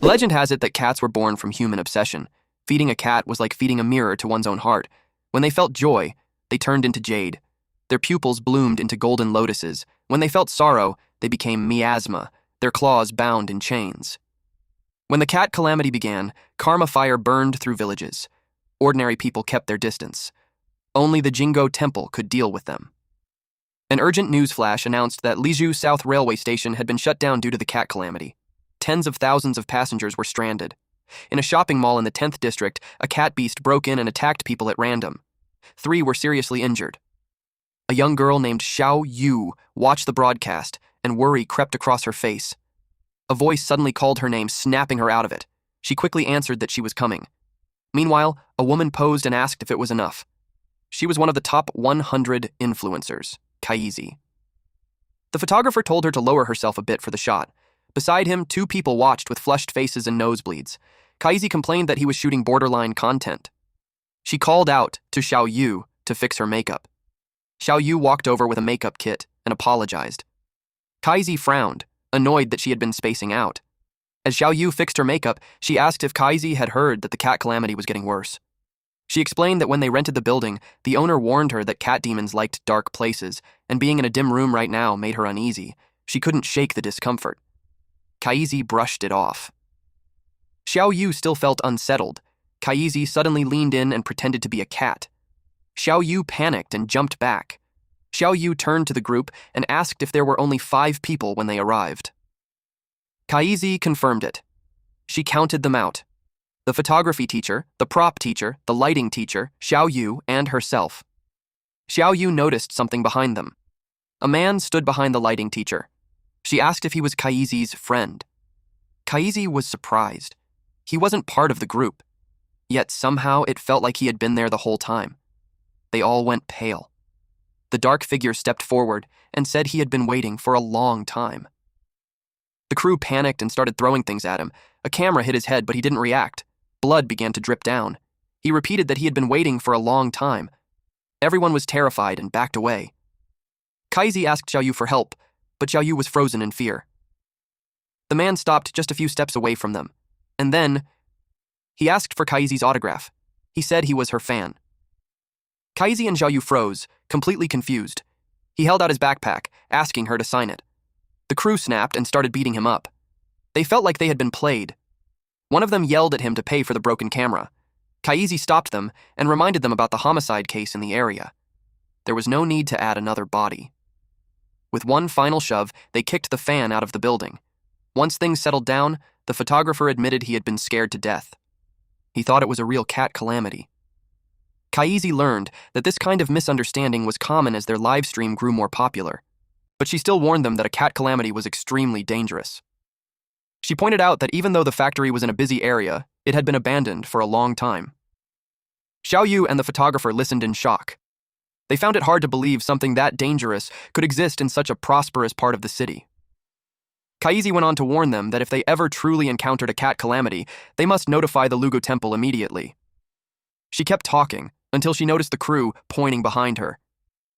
Legend has it that cats were born from human obsession. Feeding a cat was like feeding a mirror to one's own heart. When they felt joy, they turned into jade. Their pupils bloomed into golden lotuses. When they felt sorrow, they became miasma, their claws bound in chains. When the cat calamity began, karma fire burned through villages. Ordinary people kept their distance. Only the Jingo Temple could deal with them. An urgent news flash announced that Liju South Railway Station had been shut down due to the cat calamity. Tens of thousands of passengers were stranded. In a shopping mall in the 10th district, a cat beast broke in and attacked people at random. 3 were seriously injured. A young girl named Xiao Yu watched the broadcast, and worry crept across her face. A voice suddenly called her name, snapping her out of it. She quickly answered that she was coming. Meanwhile, a woman posed and asked if it was enough. She was one of the top 100 influencers, Kaisi. The photographer told her to lower herself a bit for the shot. Beside him, 2 people watched with flushed faces and nosebleeds. Kaisi complained that he was shooting borderline content. She called out to Xiao Yu to fix her makeup. Xiao Yu walked over with a makeup kit and apologized. Kaisi frowned, annoyed that she had been spacing out. As Xiao Yu fixed her makeup, she asked if Kaisi had heard that the cat calamity was getting worse. She explained that when they rented the building, the owner warned her that cat demons liked dark places, and being in a dim room right now made her uneasy. She couldn't shake the discomfort. Kaisi brushed it off. Xiao Yu still felt unsettled. Kaisi suddenly leaned in and pretended to be a cat. Xiao Yu panicked and jumped back. Xiao Yu turned to the group and asked if there were only 5 people when they arrived. Kaisi confirmed it. She counted them out. The photography teacher, the prop teacher, the lighting teacher, Xiao Yu, and herself. Xiao Yu noticed something behind them. A man stood behind the lighting teacher. She asked if he was Kaisi's friend. Kaisi was surprised. He wasn't part of the group. Yet somehow it felt like he had been there the whole time. They all went pale. The dark figure stepped forward and said he had been waiting for a long time. The crew panicked and started throwing things at him. A camera hit his head, but he didn't react. Blood began to drip down. He repeated that he had been waiting for a long time. Everyone was terrified and backed away. Kaisi asked Xiao Yu for help, but Xiao Yu was frozen in fear. The man stopped just a few steps away from them, and then he asked for Kaisi's autograph. He said he was her fan. Kaisi and Xiao Yu froze, completely confused. He held out his backpack, asking her to sign it. The crew snapped and started beating him up. They felt like they had been played. One of them yelled at him to pay for the broken camera. Kaisi stopped them and reminded them about the homicide case in the area. There was no need to add another body. With one final shove, they kicked the fan out of the building. Once things settled down, the photographer admitted he had been scared to death. He thought it was a real cat calamity. Kaisi learned that this kind of misunderstanding was common as their live stream grew more popular, but she still warned them that a cat calamity was extremely dangerous. She pointed out that even though the factory was in a busy area, it had been abandoned for a long time. Xiao Yu and the photographer listened in shock. They found it hard to believe something that dangerous could exist in such a prosperous part of the city. Kaisi went on to warn them that if they ever truly encountered a cat calamity, they must notify the Lugo Temple immediately. She kept talking until she noticed the crew pointing behind her.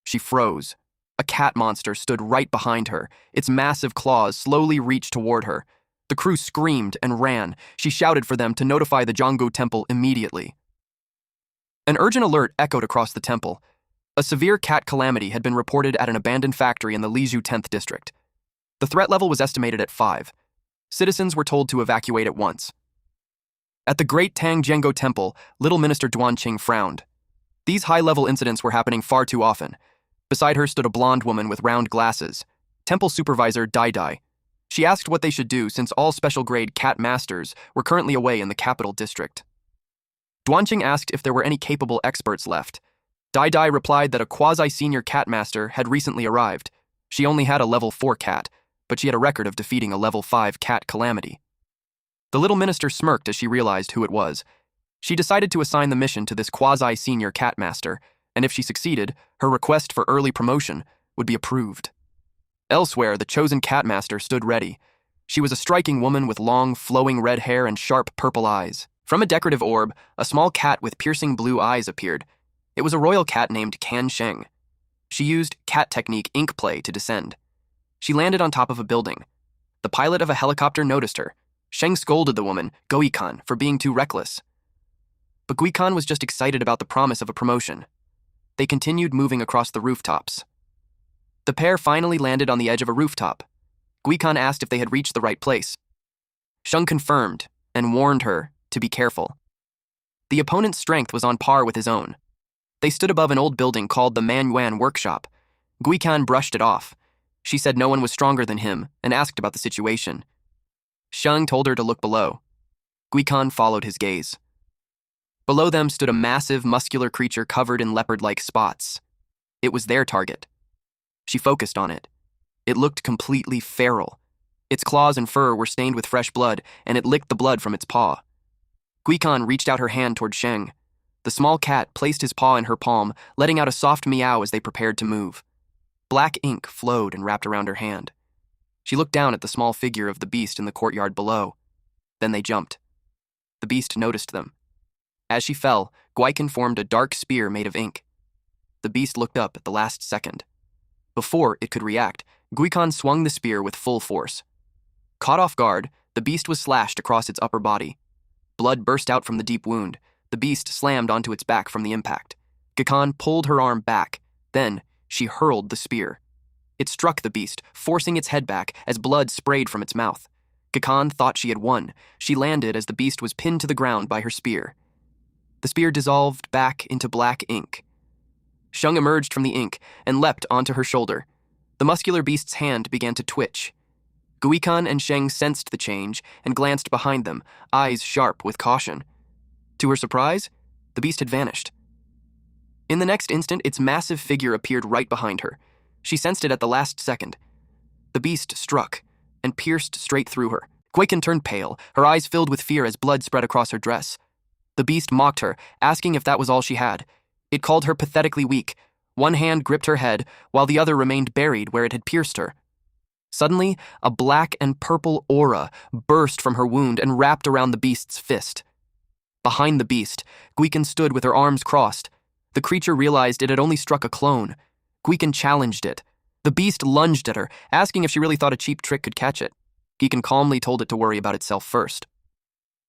She froze. A cat monster stood right behind her. Its massive claws slowly reached toward her. The crew screamed and ran. She shouted for them to notify the Jongo Temple immediately. An urgent alert echoed across the temple. A severe cat calamity had been reported at an abandoned factory in the Liju 10th district. The threat level was estimated at 5. Citizens were told to evacuate at once. At the Great Tang Jengo Temple, Little Minister Duanqing frowned. These high-level incidents were happening far too often. Beside her stood a blonde woman with round glasses, Temple Supervisor Dai Dai. She asked what they should do since all special-grade cat masters were currently away in the capital district. Duanqing asked if there were any capable experts left. Dai Dai replied that a quasi-senior cat master had recently arrived. She only had a level 4 cat, but she had a record of defeating a level 5 cat calamity. The little minister smirked as she realized who it was. She decided to assign the mission to this quasi-senior cat master, and if she succeeded, her request for early promotion would be approved. Elsewhere, the chosen cat master stood ready. She was a striking woman with long, flowing red hair and sharp purple eyes. From a decorative orb, a small cat with piercing blue eyes appeared. It was a royal cat named Kan Sheng. She used cat technique ink play to descend. She landed on top of a building. The pilot of a helicopter noticed her. Sheng scolded the woman, Goikan, for being too reckless. But Guikan was just excited about the promise of a promotion. They continued moving across the rooftops. The pair finally landed on the edge of a rooftop. Guikan asked if they had reached the right place. Sheng confirmed and warned her to be careful. The opponent's strength was on par with his own. They stood above an old building called the Manhwa workshop. Guikan brushed it off. She said no one was stronger than him and asked about the situation. Sheng told her to look below. Guikan followed his gaze. Below them stood a massive, muscular creature covered in leopard-like spots. It was their target. She focused on it. It looked completely feral. Its claws and fur were stained with fresh blood, and it licked the blood from its paw. Guikan reached out her hand toward Sheng. The small cat placed his paw in her palm, letting out a soft meow as they prepared to move. Black ink flowed and wrapped around her hand. She looked down at the small figure of the beast in the courtyard below. Then they jumped. The beast noticed them. As she fell, Guikan formed a dark spear made of ink. The beast looked up at the last second. Before it could react, Guikan swung the spear with full force. Caught off guard, the beast was slashed across its upper body. Blood burst out from the deep wound. The beast slammed onto its back from the impact. Guikan pulled her arm back. Then, she hurled the spear. It struck the beast, forcing its head back as blood sprayed from its mouth. Guikan thought she had won. She landed as the beast was pinned to the ground by her spear. The spear dissolved back into black ink. Sheng emerged from the ink and leapt onto her shoulder. The muscular beast's hand began to twitch. Guikan and Sheng sensed the change and glanced behind them, eyes sharp with caution. To her surprise, the beast had vanished. In the next instant, its massive figure appeared right behind her. She sensed it at the last second. The beast struck and pierced straight through her. Guikan turned pale, her eyes filled with fear as blood spread across her dress. The beast mocked her, asking if that was all she had. It called her pathetically weak. One hand gripped her head, while the other remained buried where it had pierced her. Suddenly, a black and purple aura burst from her wound and wrapped around the beast's fist. Behind the beast, Guikan stood with her arms crossed. The creature realized it had only struck a clone. Guikan challenged it. The beast lunged at her, asking if she really thought a cheap trick could catch it. Guikan calmly told it to worry about itself first.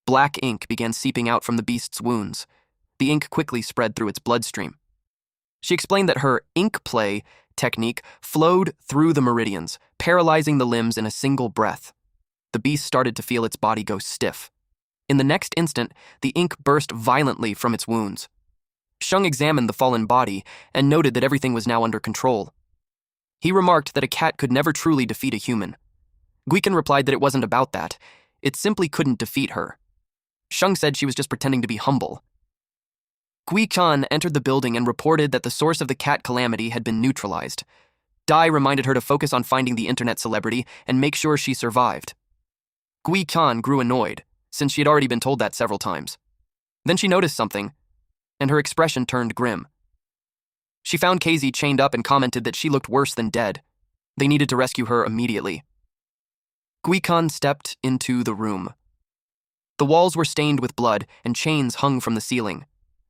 Black ink began seeping out from the beast's wounds. The ink quickly spread through its bloodstream. She explained that her ink play technique flowed through the meridians, paralyzing the limbs in a single breath. The beast started to feel its body go stiff. In the next instant, the ink burst violently from its wounds. Sheng examined the fallen body and noted that everything was now under control. He remarked that a cat could never truly defeat a human. Guikan replied that it wasn't about that. It simply couldn't defeat her. Sheng said she was just pretending to be humble. Guikan entered the building and reported that the source of the cat calamity had been neutralized. Dai reminded her to focus on finding the internet celebrity and make sure she survived. Guikan grew annoyed, since she had already been told that several times. Then she noticed something, and her expression turned grim. She found Kaisi chained up and commented that she looked worse than dead. They needed to rescue her immediately. Guikan stepped into the room. The walls were stained with blood, and chains hung from the ceiling.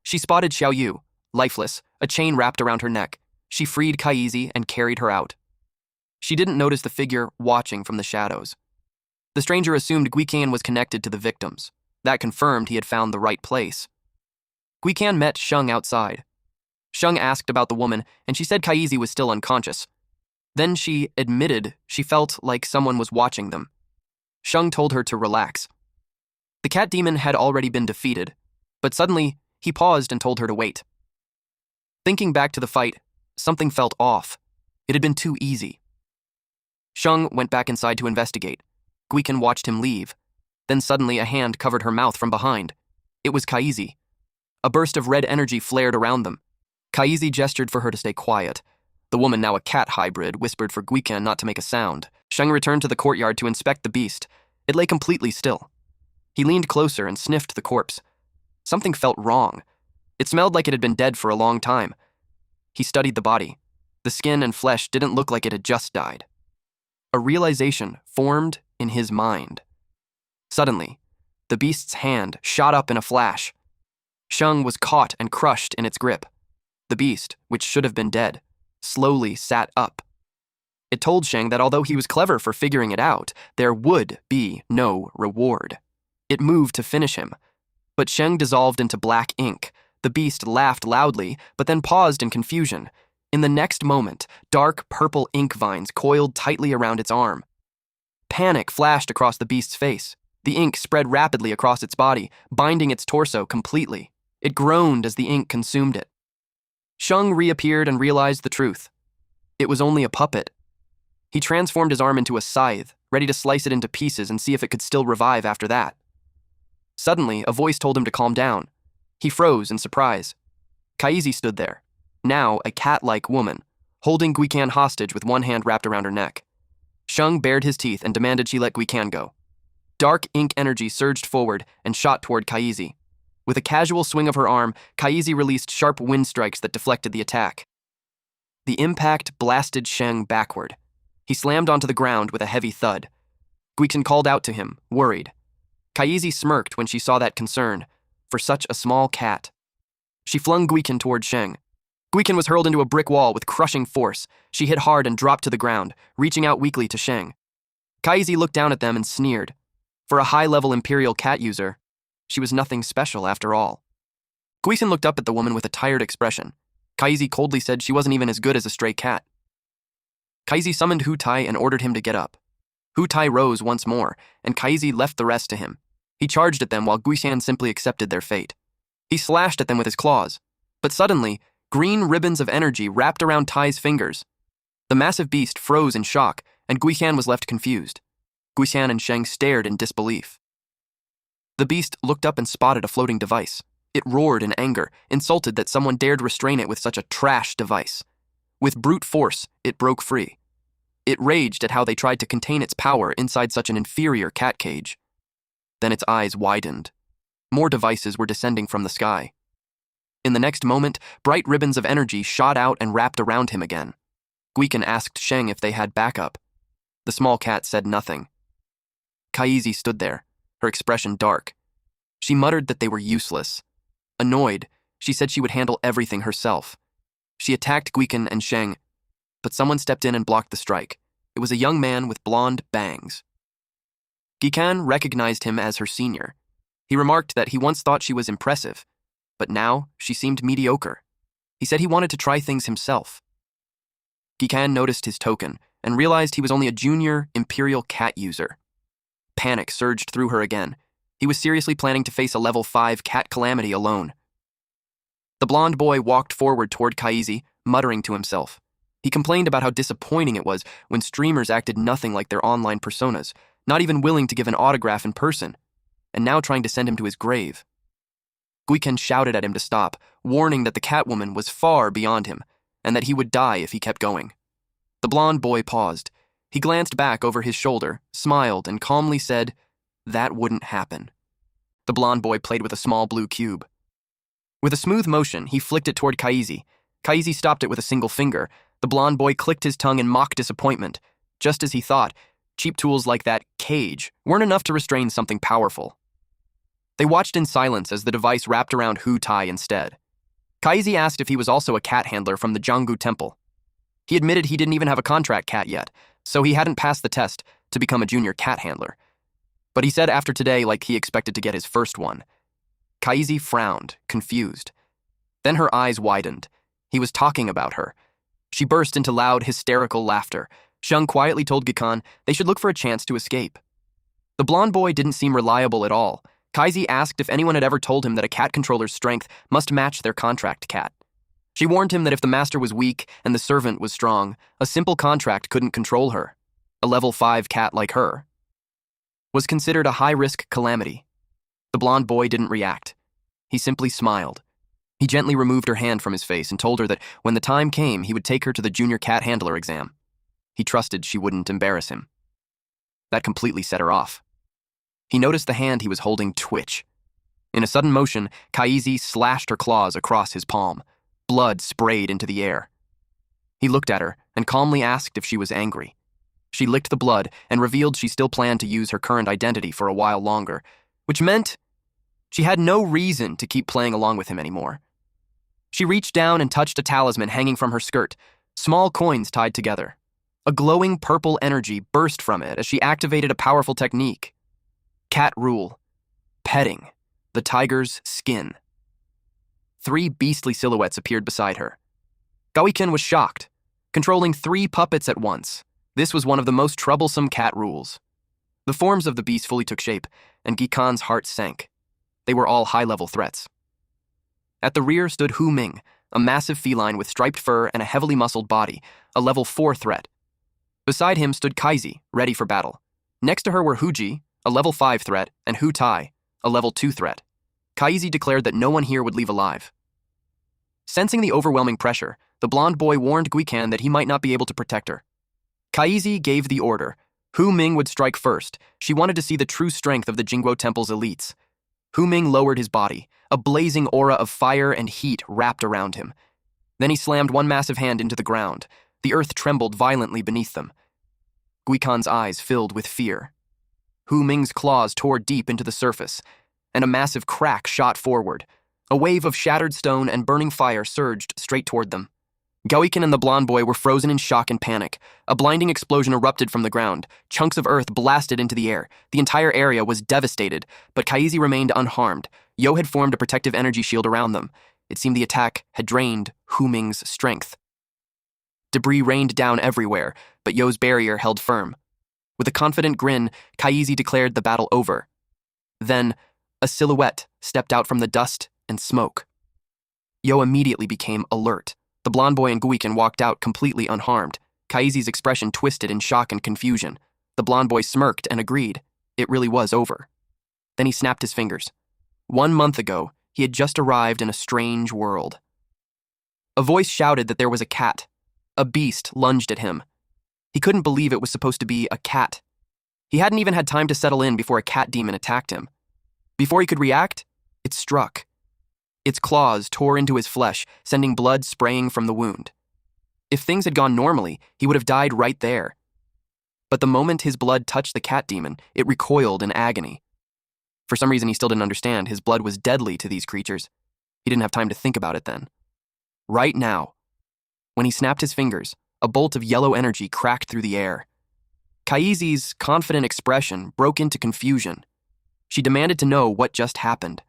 She spotted Xiaoyu, lifeless, a chain wrapped around her neck. She freed Kaisi and carried her out. She didn't notice the figure watching from the shadows. The stranger assumed Guikan was connected to the victims. That confirmed he had found the right place. Guikan met Sheng outside. Sheng asked about the woman, and she said Kaisi was still unconscious. Then she admitted she felt like someone was watching them. Sheng told her to relax. The cat demon had already been defeated, but suddenly he paused and told her to wait. Thinking back to the fight, something felt off. It had been too easy. Sheng went back inside to investigate. Guikan watched him leave. Then suddenly a hand covered her mouth from behind. It was Kaisi. A burst of red energy flared around them. Kaisi gestured for her to stay quiet. The woman, now a cat hybrid, whispered for Guikan not to make a sound. Sheng returned to the courtyard to inspect the beast. It lay completely still. He leaned closer and sniffed the corpse. Something felt wrong. It smelled like it had been dead for a long time. He studied the body. The skin and flesh didn't look like it had just died. A realization formed in his mind. Suddenly, the beast's hand shot up in a flash. Sheng was caught and crushed in its grip. The beast, which should have been dead, slowly sat up. It told Sheng that although he was clever for figuring it out, there would be no reward. It moved to finish him. But Sheng dissolved into black ink. The beast laughed loudly, but then paused in confusion. In the next moment, dark purple ink vines coiled tightly around its arm. Panic flashed across the beast's face. The ink spread rapidly across its body, binding its torso completely. It groaned as the ink consumed it. Sheng reappeared and realized the truth. It was only a puppet. He transformed his arm into a scythe, ready to slice it into pieces and see if it could still revive after that. Suddenly, a voice told him to calm down. He froze in surprise. Kaisi stood there, now a cat-like woman, holding Guican hostage with one hand wrapped around her neck. Sheng bared his teeth and demanded she let Guican go. Dark ink energy surged forward and shot toward Kaisi. With a casual swing of her arm, Kaisi released sharp wind strikes that deflected the attack. The impact blasted Sheng backward. He slammed onto the ground with a heavy thud. Guican called out to him, worried. Kaisi smirked when she saw that concern, for such a small cat. She flung Guican toward Sheng. Guican was hurled into a brick wall with crushing force. She hit hard and dropped to the ground, reaching out weakly to Sheng. Kaisi looked down at them and sneered. For a high-level Imperial cat user, she was nothing special after all. Guican looked up at the woman with a tired expression. Kaisi coldly said she wasn't even as good as a stray cat. Kaisi summoned Hu Tai and ordered him to get up. Hu Tai rose once more, and Kaisi left the rest to him. He charged at them while Guican simply accepted their fate. He slashed at them with his claws, but suddenly, green ribbons of energy wrapped around Tai's fingers. The massive beast froze in shock, and Guican was left confused. Guican and Sheng stared in disbelief. The beast looked up and spotted a floating device. It roared in anger, insulted that someone dared restrain it with such a trash device. With brute force, it broke free. It raged at how they tried to contain its power inside such an inferior cat cage. Then its eyes widened. More devices were descending from the sky. In the next moment, bright ribbons of energy shot out and wrapped around him again. Guican asked Sheng if they had backup. The small cat said nothing. Kaisi stood there, her expression dark. She muttered that they were useless. Annoyed, she said she would handle everything herself. She attacked Guican and Sheng, but someone stepped in and blocked the strike. It was a young man with blonde bangs. Guican recognized him as her senior. He remarked that he once thought she was impressive, but now she seemed mediocre. He said he wanted to try things himself. Guican noticed his token and realized he was only a junior Imperial cat user. Panic surged through her again. He was seriously planning to face a level 5 cat calamity alone. The blonde boy walked forward toward Kaisi, muttering to himself. He complained about how disappointing it was when streamers acted nothing like their online personas, not even willing to give an autograph in person, and now trying to send him to his grave. Guican shouted at him to stop, warning that the Catwoman was far beyond him, and that he would die if he kept going. The blonde boy paused. He glanced back over his shoulder, smiled, and calmly said, "That wouldn't happen." The blonde boy played with a small blue cube. With a smooth motion, he flicked it toward Kaisi. Kaisi stopped it with a single finger. The blonde boy clicked his tongue in mock disappointment. Just as he thought, cheap tools like that cage weren't enough to restrain something powerful. They watched in silence as the device wrapped around Hu Tai instead. Kaisi asked if he was also a cat handler from the Jianggu Temple. He admitted he didn't even have a contract cat yet, so he hadn't passed the test to become a junior cat handler. But he said after today like he expected to get his first one. Kaisi frowned, confused. Then her eyes widened. He was talking about her. She burst into loud, hysterical laughter. Sheng quietly told Guican they should look for a chance to escape. The blonde boy didn't seem reliable at all. Kaisi asked if anyone had ever told him that a cat controller's strength must match their contract cat. She warned him that if the master was weak and the servant was strong, a simple contract couldn't control her. A level 5 cat like her was considered a high-risk calamity. The blonde boy didn't react. He simply smiled. He gently removed her hand from his face and told her that when the time came, he would take her to the junior cat handler exam. He trusted she wouldn't embarrass him. That completely set her off. He noticed the hand he was holding twitch. In a sudden motion, Kaisi slashed her claws across his palm. Blood sprayed into the air. He looked at her and calmly asked if she was angry. She licked the blood and revealed she still planned to use her current identity for a while longer, which meant she had no reason to keep playing along with him anymore. She reached down and touched a talisman hanging from her skirt, small coins tied together. A glowing purple energy burst from it as she activated a powerful technique. Cat rule. Petting. The tiger's skin. 3 beastly silhouettes appeared beside her. Gawikin was shocked, controlling 3 puppets at once. This was one of the most troublesome cat rules. The forms of the beast fully took shape, and Gikan's heart sank. They were all high-level threats. At the rear stood Hu Ming, a massive feline with striped fur and a heavily muscled body, a level 4 threat. Beside him stood Kaisi, ready for battle. Next to her were Huji, a level 5 threat, and Hu Tai, a level 2 threat. Kaisi declared that no one here would leave alive. Sensing the overwhelming pressure, the blonde boy warned Guikan that he might not be able to protect her. Kaisi gave the order. Hu Ming would strike first. She wanted to see the true strength of the Jingguo Temple's elites. Hu Ming lowered his body. A blazing aura of fire and heat wrapped around him. Then he slammed one massive hand into the ground. The earth trembled violently beneath them. Guikan's eyes filled with fear. Hu Ming's claws tore deep into the surface, and a massive crack shot forward. A wave of shattered stone and burning fire surged straight toward them. Gawikin and the blonde boy were frozen in shock and panic. A blinding explosion erupted from the ground. Chunks of earth blasted into the air. The entire area was devastated, but Kaisi remained unharmed. Yo had formed a protective energy shield around them. It seemed the attack had drained Hu Ming's strength. Debris rained down everywhere, but Yo's barrier held firm. With a confident grin, Kaisi declared the battle over. Then, a silhouette stepped out from the dust and smoke. Yo immediately became alert. The blonde boy and Guikan walked out completely unharmed. Kaisi's expression twisted in shock and confusion. The blonde boy smirked and agreed. It really was over. Then he snapped his fingers. 1 month ago, he had just arrived in a strange world. A voice shouted that there was a cat. A beast lunged at him. He couldn't believe it was supposed to be a cat. He hadn't even had time to settle in before a cat demon attacked him. Before he could react, it struck. Its claws tore into his flesh, sending blood spraying from the wound. If things had gone normally, he would have died right there. But the moment his blood touched the cat demon, it recoiled in agony. For some reason he still didn't understand, his blood was deadly to these creatures. He didn't have time to think about it then. Right now, when he snapped his fingers, a bolt of yellow energy cracked through the air. Kaisi's confident expression broke into confusion. She demanded to know what just happened.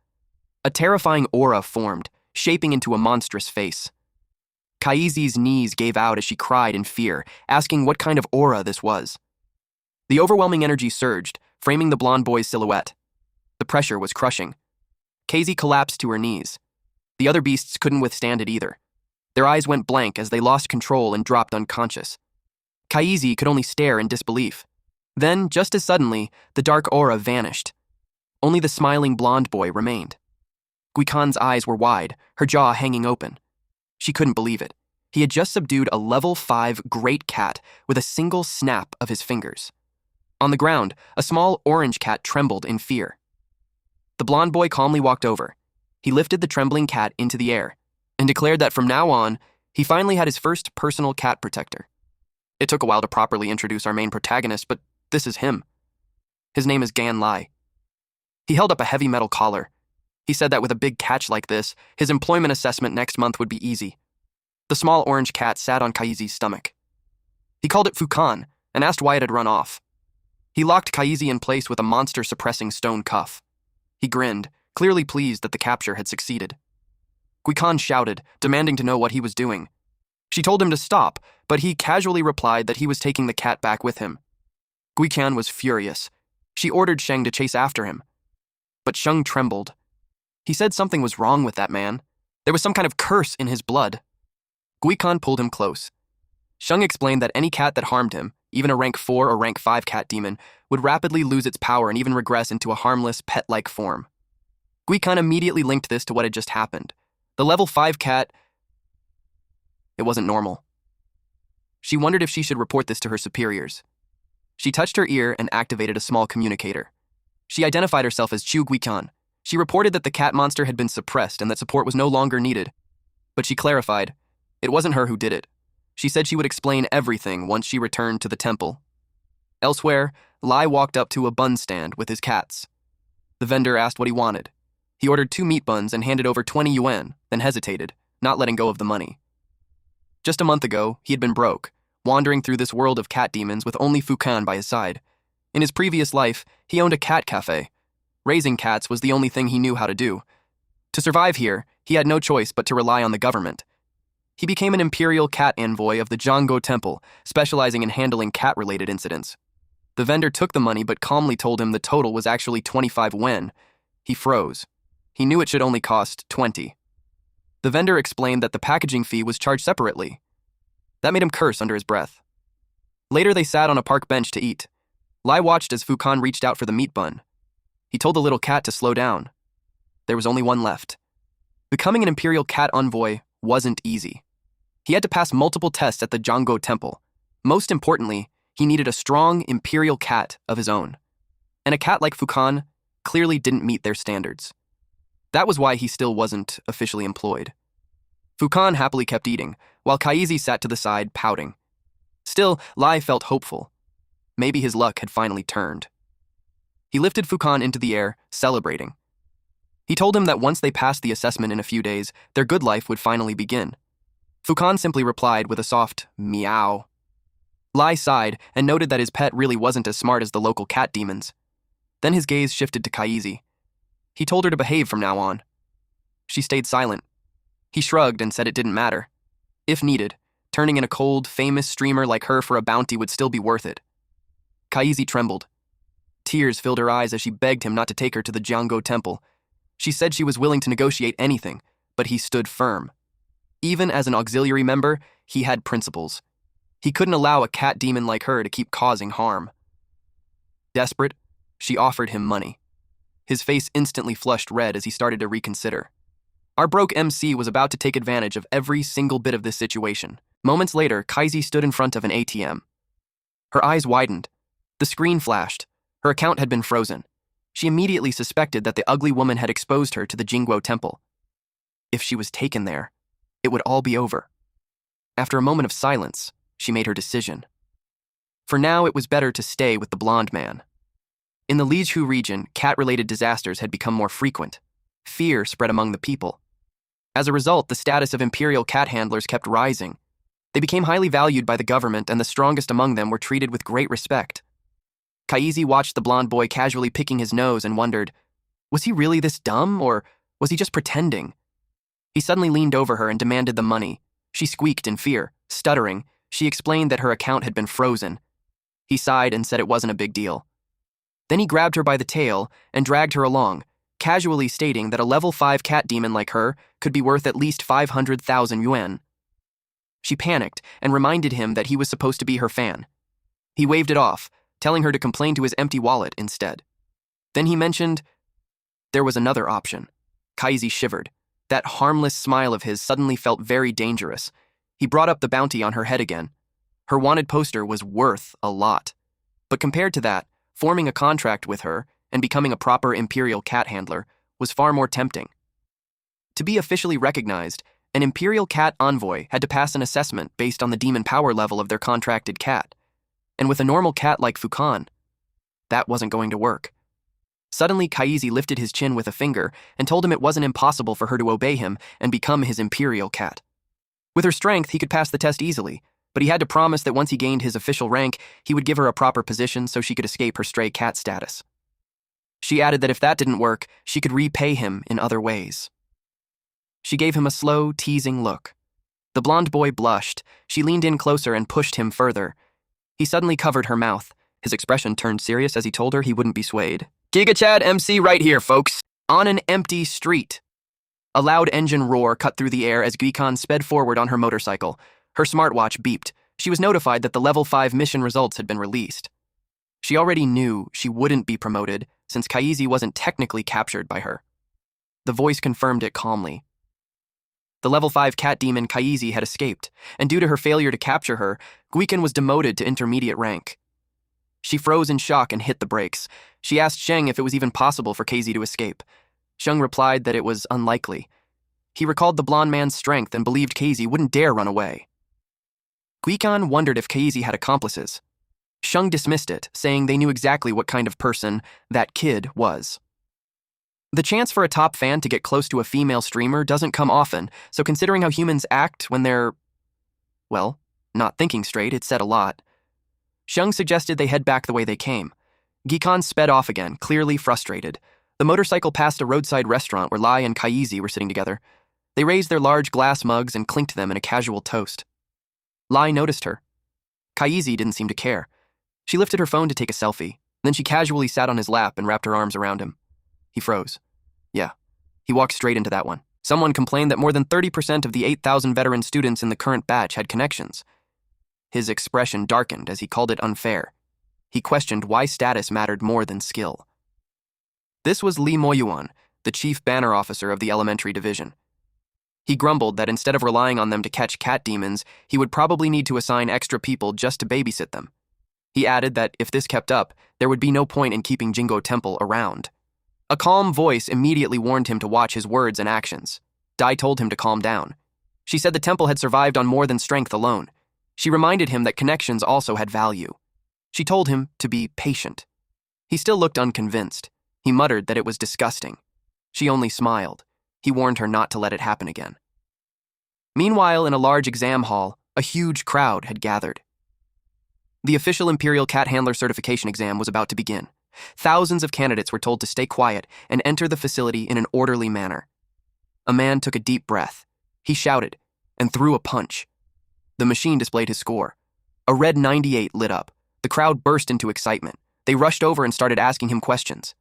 A terrifying aura formed, shaping into a monstrous face. Kaisi's knees gave out as she cried in fear, asking what kind of aura this was. The overwhelming energy surged, framing the blonde boy's silhouette. The pressure was crushing. Kaisi collapsed to her knees. The other beasts couldn't withstand it either. Their eyes went blank as they lost control and dropped unconscious. Kaisi could only stare in disbelief. Then, just as suddenly, the dark aura vanished. Only the smiling blonde boy remained. Guikan's eyes were wide, her jaw hanging open. She couldn't believe it. He had just subdued a level 5 great cat with a single snap of his fingers. On the ground, a small orange cat trembled in fear. The blonde boy calmly walked over. He lifted the trembling cat into the air and declared that from now on, he finally had his first personal cat protector. It took a while to properly introduce our main protagonist, but this is him. His name is Gan Lie. He held up a heavy metal collar. He said that with a big catch like this, his employment assessment next month would be easy. The small orange cat sat on Kaisi's stomach. He called it Fukan and asked why it had run off. He locked Kaisi in place with a monster-suppressing stone cuff. He grinned, clearly pleased that the capture had succeeded. Guikan shouted, demanding to know what he was doing. She told him to stop, but he casually replied that he was taking the cat back with him. Guikan was furious. She ordered Sheng to chase after him. But Sheng trembled. He said something was wrong with that man. There was some kind of curse in his blood. Guikan pulled him close. Sheng explained that any cat that harmed him, even a rank 4 or rank 5 cat demon, would rapidly lose its power and even regress into a harmless, pet-like form. Guikan immediately linked this to what had just happened. The level 5 cat... It wasn't normal. She wondered if she should report this to her superiors. She touched her ear and activated a small communicator. She identified herself as Chu Guikan. She reported that the cat monster had been suppressed and that support was no longer needed. But she clarified, it wasn't her who did it. She said she would explain everything once she returned to the temple. Elsewhere, Lai walked up to a bun stand with his cats. The vendor asked what he wanted. He ordered 2 meat buns and handed over 20 yuan, then hesitated, not letting go of the money. Just a month ago, he had been broke. wandering through this world of cat demons with only Fukan by his side. In his previous life, he owned a cat cafe. Raising cats was the only thing he knew how to do. To survive here, he had no choice but to rely on the government. He became an imperial cat envoy of the Jango Temple, specializing in handling cat-related incidents. The vendor took the money but calmly told him the total was actually 25 wen. He froze. He knew it should only cost 20. The vendor explained that the packaging fee was charged separately. That made him curse under his breath. Later, they sat on a park bench to eat. Lie watched as Fukan reached out for the meat bun. He told the little cat to slow down. There was only one left. Becoming an imperial cat envoy wasn't easy. He had to pass multiple tests at the Jango Temple. Most importantly, he needed a strong imperial cat of his own. And a cat like Fukan clearly didn't meet their standards. That was why he still wasn't officially employed. Fukan happily kept eating, while Kaisi sat to the side, pouting. Still, Lie felt hopeful. Maybe his luck had finally turned. He lifted Fukan into the air, celebrating. He told him that once they passed the assessment in a few days, their good life would finally begin. Fukan simply replied with a soft meow. Lie sighed and noted that his pet really wasn't as smart as the local cat demons. Then his gaze shifted to Kaisi. He told her to behave from now on. She stayed silent. He shrugged and said it didn't matter. If needed, turning in a cold, famous streamer like her for a bounty would still be worth it. Kaisi trembled. Tears filled her eyes as she begged him not to take her to the Jango Temple. She said she was willing to negotiate anything, but he stood firm. Even as an auxiliary member, he had principles. He couldn't allow a cat demon like her to keep causing harm. Desperate, she offered him money. His face instantly flushed red as he started to reconsider. Our broke MC was about to take advantage of every single bit of this situation. Moments later, Kaisi stood in front of an ATM. Her eyes widened. The screen flashed. Her account had been frozen. She immediately suspected that the ugly woman had exposed her to the Jingguo Temple. If she was taken there, it would all be over. After a moment of silence, she made her decision. For now, it was better to stay with the blonde man. In the Lijiu region, cat-related disasters had become more frequent. Fear spread among the people. As a result, the status of imperial cat handlers kept rising. They became highly valued by the government, and the strongest among them were treated with great respect. Kaisi watched the blonde boy casually picking his nose and wondered, was he really this dumb, or was he just pretending? He suddenly leaned over her and demanded the money. She squeaked in fear. Stuttering, she explained that her account had been frozen. He sighed and said it wasn't a big deal. Then he grabbed her by the tail and dragged her along, casually stating that a level 5 cat demon like her could be worth at least 500,000 yuan. She panicked and reminded him that he was supposed to be her fan. He waved it off, telling her to complain to his empty wallet instead. Then he mentioned there was another option. Kaisi shivered. That harmless smile of his suddenly felt very dangerous. He brought up the bounty on her head again. Her wanted poster was worth a lot. But compared to that, forming a contract with her and becoming a proper imperial cat handler was far more tempting. To be officially recognized, an imperial cat envoy had to pass an assessment based on the demon power level of their contracted cat. And with a normal cat like Fukan, that wasn't going to work. Suddenly, Kaisi lifted his chin with a finger and told him it wasn't impossible for her to obey him and become his imperial cat. With her strength, he could pass the test easily, but he had to promise that once he gained his official rank, he would give her a proper position so she could escape her stray cat status. She added that if that didn't work, she could repay him in other ways. She gave him a slow, teasing look. The blonde boy blushed. She leaned in closer and pushed him further. He suddenly covered her mouth. His expression turned serious as he told her he wouldn't be swayed. "GigaChad MC right here, folks. On an empty street." A loud engine roar cut through the air as Guikan sped forward on her motorcycle. Her smartwatch beeped. She was notified that the level 5 mission results had been released. She already knew she wouldn't be promoted since Kaisi wasn't technically captured by her. The voice confirmed it calmly. The level 5 cat demon Kaisi had escaped, and due to her failure to capture her, Guikan was demoted to intermediate rank. She froze in shock and hit the brakes. She asked Sheng if it was even possible for Kaisi to escape. Sheng replied that it was unlikely. He recalled the blonde man's strength and believed Kaisi wouldn't dare run away. Guikan wondered if Kaisi had accomplices. Sheng dismissed it, saying they knew exactly what kind of person that kid was. The chance for a top fan to get close to a female streamer doesn't come often, so considering how humans act when they're, well, Not thinking straight, it said a lot. Xiang suggested they head back the way they came. Gikan sped off again, clearly frustrated. The motorcycle passed a roadside restaurant where Lai and Kaisi were sitting together. They raised their large glass mugs and clinked them in a casual toast. Lai noticed her. Kaisi didn't seem to care. She lifted her phone to take a selfie. Then she casually sat on his lap and wrapped her arms around him. He froze. Yeah. He walked straight into that one. Someone complained that more than 30% of the 8,000 veteran students in the current batch had connections. His expression darkened as he called it unfair. He questioned why status mattered more than skill. This was Lee Moyuan, the chief banner officer of the elementary division. He grumbled that instead of relying on them to catch cat demons, he would probably need to assign extra people just to babysit them. He added that if this kept up, there would be no point in keeping Jingo Temple around. A calm voice immediately warned him to watch his words and actions. Dai told him to calm down. She said the temple had survived on more than strength alone. She reminded him that connections also had value. She told him to be patient. He still looked unconvinced. He muttered that it was disgusting. She only smiled. He warned her not to let it happen again. Meanwhile, in a large exam hall, a huge crowd had gathered. The official Imperial Cat Handler certification exam was about to begin. Thousands of candidates were told to stay quiet and enter the facility in an orderly manner. A man took a deep breath. He shouted and threw a punch. The machine displayed his score. A red 98 lit up. The crowd burst into excitement. They rushed over and started asking him questions.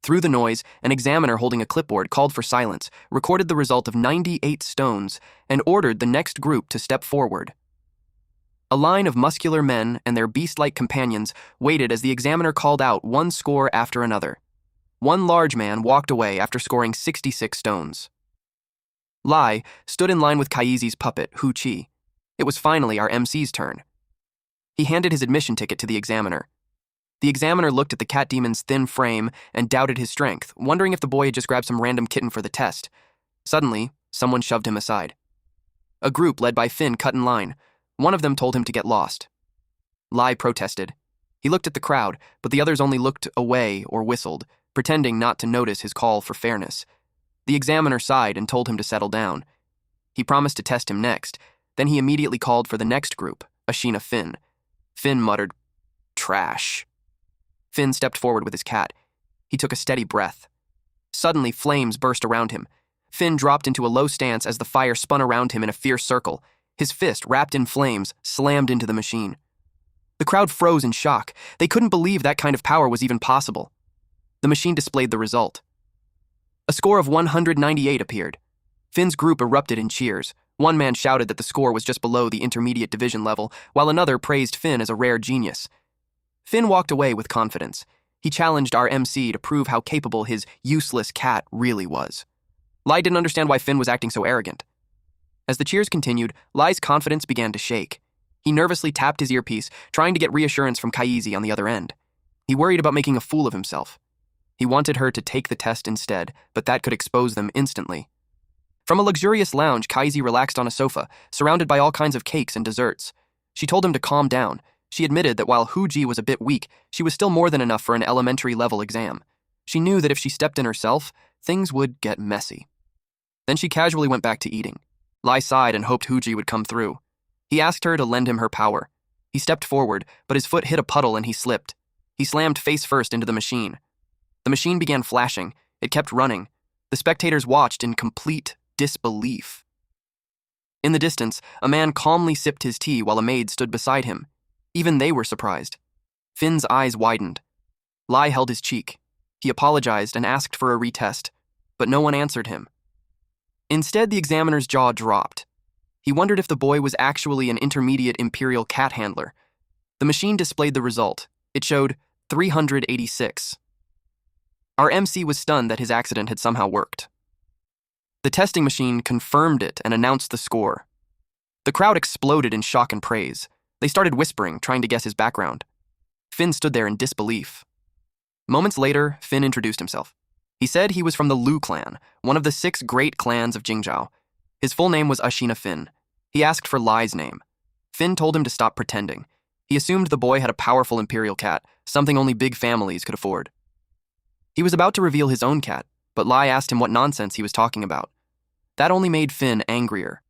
Through the noise, an examiner holding a clipboard called for silence, recorded the result of 98 stones, and ordered the next group to step forward. A line of muscular men and their beast-like companions waited as the examiner called out one score after another. One large man walked away after scoring 66 stones. Lai stood in line with Kaisi's puppet, Hu Chi. It was finally our MC's turn. He handed his admission ticket to the examiner. The examiner looked at the cat demon's thin frame and doubted his strength, wondering if the boy had just grabbed some random kitten for the test. Suddenly, someone shoved him aside. A group led by Finn cut in line. One of them told him to get lost. Lai protested. He looked at the crowd, but the others only looked away or whistled, pretending not to notice his call for fairness. The examiner sighed and told him to settle down. He promised to test him next. Then he immediately called for the next group, Ashina Finn. Finn muttered, "Trash." Finn stepped forward with his cat. He took a steady breath. Suddenly, flames burst around him. Finn dropped into a low stance as the fire spun around him in a fierce circle. His fist, wrapped in flames, slammed into the machine. The crowd froze in shock. They couldn't believe that kind of power was even possible. The machine displayed the result. A score of 198 appeared. Finn's group erupted in cheers. One man shouted that the score was just below the intermediate division level, while another praised Finn as a rare genius. Finn walked away with confidence. He challenged our MC to prove how capable his useless cat really was. Lai didn't understand why Finn was acting so arrogant. As the cheers continued, Lai's confidence began to shake. He nervously tapped his earpiece, trying to get reassurance from Kaisi on the other end. He worried about making a fool of himself. He wanted her to take the test instead, but that could expose them instantly. From a luxurious lounge, Kaisi relaxed on a sofa, surrounded by all kinds of cakes and desserts. She told him to calm down. She admitted that while Huji was a bit weak, she was still more than enough for an elementary-level exam. She knew that if she stepped in herself, things would get messy. Then she casually went back to eating. Lai sighed and hoped Huji would come through. He asked her to lend him her power. He stepped forward, but his foot hit a puddle and he slipped. He slammed face first into the machine. The machine began flashing. It kept running. The spectators watched in complete disbelief. In the distance, a man calmly sipped his tea while a maid stood beside him. Even they were surprised. Finn's eyes widened. Lai held his cheek. He apologized and asked for a retest, but no one answered him. Instead, the examiner's jaw dropped. He wondered if the boy was actually an intermediate Imperial cat handler. The machine displayed the result. It showed 386. Our MC was stunned that his accident had somehow worked. The testing machine confirmed it and announced the score. The crowd exploded in shock and praise. They started whispering, trying to guess his background. Finn stood there in disbelief. Moments later, Finn introduced himself. He said he was from the Lu clan, one of the 6 great clans of Jingzhou. His full name was Ashina Finn. He asked for Lai's name. Finn told him to stop pretending. He assumed the boy had a powerful imperial cat, something only big families could afford. He was about to reveal his own cat, but Lai asked him what nonsense he was talking about. That only made Finn angrier.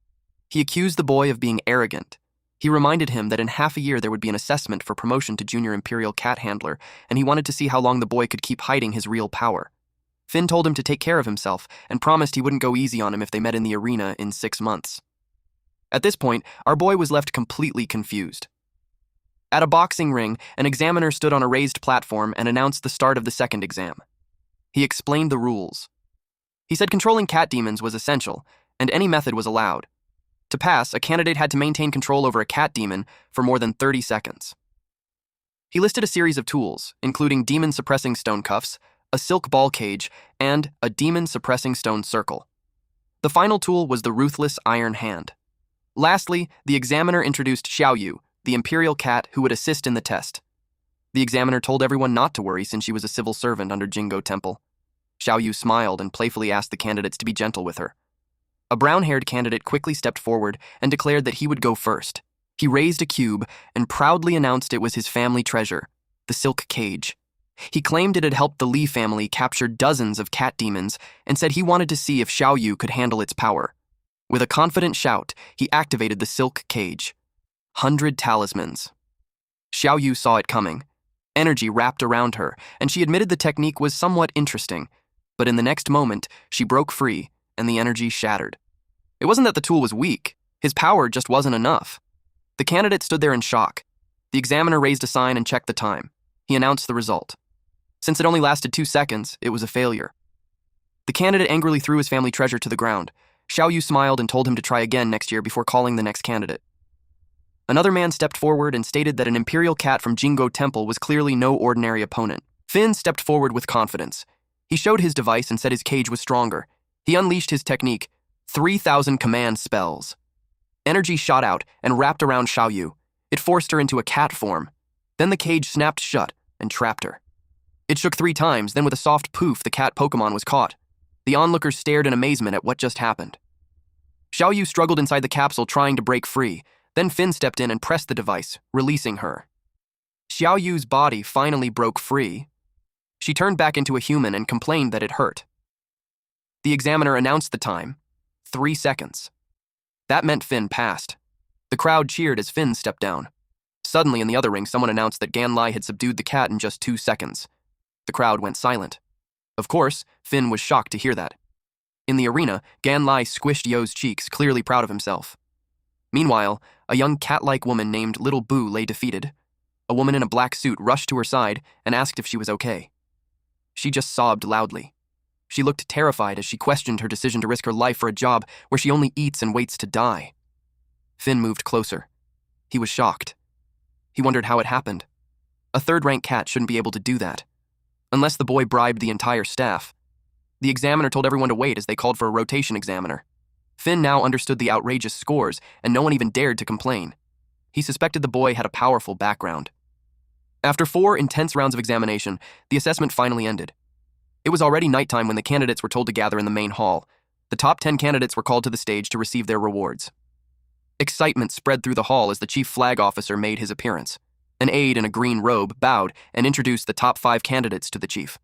He accused the boy of being arrogant. He reminded him that in half a year there would be an assessment for promotion to junior imperial cat handler, and he wanted to see how long the boy could keep hiding his real power. Finn told him to take care of himself and promised he wouldn't go easy on him if they met in the arena in 6 months. At this point, our boy was left completely confused. At a boxing ring, an examiner stood on a raised platform and announced the start of the second exam. He explained the rules. He said controlling cat demons was essential, and any method was allowed. To pass, a candidate had to maintain control over a cat demon for more than 30 seconds. He listed a series of tools, including demon-suppressing stone cuffs, a silk ball cage, and a demon-suppressing stone circle. The final tool was the ruthless iron hand. Lastly, the examiner introduced Xiaoyu, the imperial cat who would assist in the test. The examiner told everyone not to worry since she was a civil servant under Jingo Temple. Xiaoyu smiled and playfully asked the candidates to be gentle with her. A brown-haired candidate quickly stepped forward and declared that he would go first. He raised a cube and proudly announced it was his family treasure, the silk cage. He claimed it had helped the Li family capture dozens of cat demons and said he wanted to see if Xiaoyu could handle its power. With a confident shout, he activated the silk cage. 100 talismans. Xiaoyu saw it coming. Energy wrapped around her, and she admitted the technique was somewhat interesting. But in the next moment, she broke free, and the energy shattered. It wasn't that the tool was weak. His power just wasn't enough. The candidate stood there in shock. The examiner raised a sign and checked the time. He announced the result. Since it only lasted 2 seconds, it was a failure. The candidate angrily threw his family treasure to the ground. Xiaoyu smiled and told him to try again next year before calling the next candidate. Another man stepped forward and stated that an imperial cat from Jingo Temple was clearly no ordinary opponent. Finn stepped forward with confidence. He showed his device and said his cage was stronger. He unleashed his technique, 3,000 command spells. Energy shot out and wrapped around Xiaoyu. It forced her into a cat form. Then the cage snapped shut and trapped her. It shook 3 times, then with a soft poof, the cat Pokemon was caught. The onlookers stared in amazement at what just happened. Xiaoyu struggled inside the capsule trying to break free. Then Finn stepped in and pressed the device, releasing her. Xiaoyu's body finally broke free. She turned back into a human and complained that it hurt. The examiner announced the time, 3 seconds. That meant Finn passed. The crowd cheered as Finn stepped down. Suddenly, in the other ring, someone announced that Gan Lie had subdued the cat in just 2 seconds. The crowd went silent. Of course, Finn was shocked to hear that. In the arena, Gan Lie squished Yo's cheeks, clearly proud of himself. Meanwhile, a young cat-like woman named Little Boo lay defeated. A woman in a black suit rushed to her side and asked if she was okay. She just sobbed loudly. She looked terrified as she questioned her decision to risk her life for a job where she only eats and waits to die. Finn moved closer. He was shocked. He wondered how it happened. A third-rank cat shouldn't be able to do that. Unless the boy bribed the entire staff. The examiner told everyone to wait as they called for a rotation examiner. Finn now understood the outrageous scores, and no one even dared to complain. He suspected the boy had a powerful background. After 4 intense rounds of examination, the assessment finally ended. It was already nighttime when the candidates were told to gather in the main hall. The top 10 candidates were called to the stage to receive their rewards. Excitement spread through the hall as the chief flag officer made his appearance. An aide in a green robe bowed and introduced the top 5 candidates to the chief.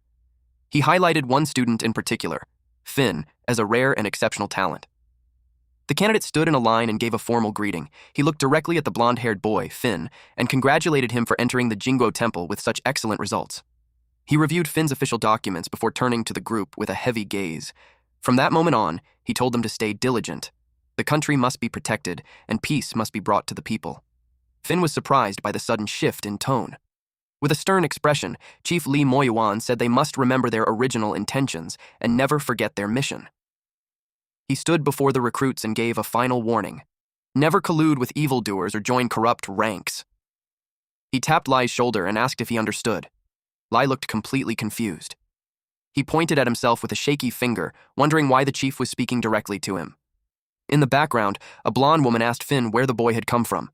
He highlighted one student in particular, Finn, as a rare and exceptional talent. The candidate stood in a line and gave a formal greeting. He looked directly at the blonde-haired boy, Finn, and congratulated him for entering the Jingo Temple with such excellent results. He reviewed Finn's official documents before turning to the group with a heavy gaze. From that moment on, he told them to stay diligent. The country must be protected, and peace must be brought to the people. Finn was surprised by the sudden shift in tone. With a stern expression, Chief Li Moyuan said they must remember their original intentions and never forget their mission. He stood before the recruits and gave a final warning. Never collude with evildoers or join corrupt ranks. He tapped Lai's shoulder and asked if he understood. Lai looked completely confused. He pointed at himself with a shaky finger, wondering why the chief was speaking directly to him. In the background, a blonde woman asked Finn where the boy had come from.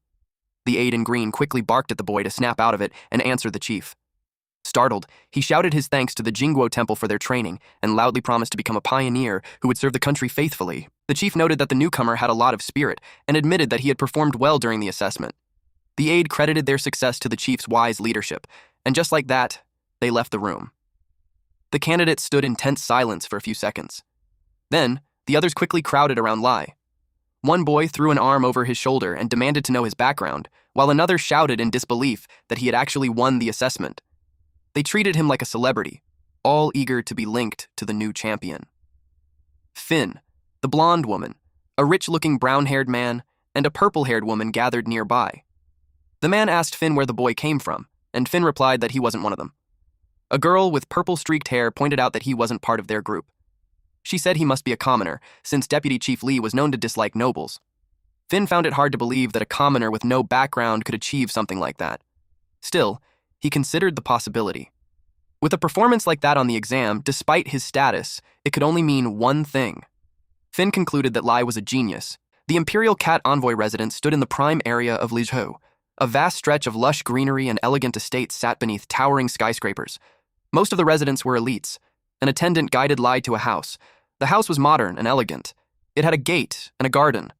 The aide in green quickly barked at the boy to snap out of it and answer the chief. Startled, he shouted his thanks to the Jinguo Temple for their training and loudly promised to become a pioneer who would serve the country faithfully. The chief noted that the newcomer had a lot of spirit and admitted that he had performed well during the assessment. The aide credited their success to the chief's wise leadership, and just like that, they left the room. The candidates stood in tense silence for a few seconds. Then, the others quickly crowded around Lai. One boy threw an arm over his shoulder and demanded to know his background, while another shouted in disbelief that he had actually won the assessment. They treated him like a celebrity, all eager to be linked to the new champion. Finn, the blonde woman, a rich-looking brown-haired man, and a purple-haired woman gathered nearby. The man asked Finn where the boy came from, and Finn replied that he wasn't one of them. A girl with purple-streaked hair pointed out that he wasn't part of their group. She said he must be a commoner, since Deputy Chief Lee was known to dislike nobles. Finn found it hard to believe that a commoner with no background could achieve something like that. Still, he considered the possibility. With a performance like that on the exam, despite his status, it could only mean one thing. Finn concluded that Lie was a genius. The Imperial Cat Envoy residence stood in the prime area of Lijou. A vast stretch of lush greenery and elegant estates sat beneath towering skyscrapers. Most of the residents were elites. An attendant guided Lie to a house. The house was modern and elegant. It had a gate and a garden.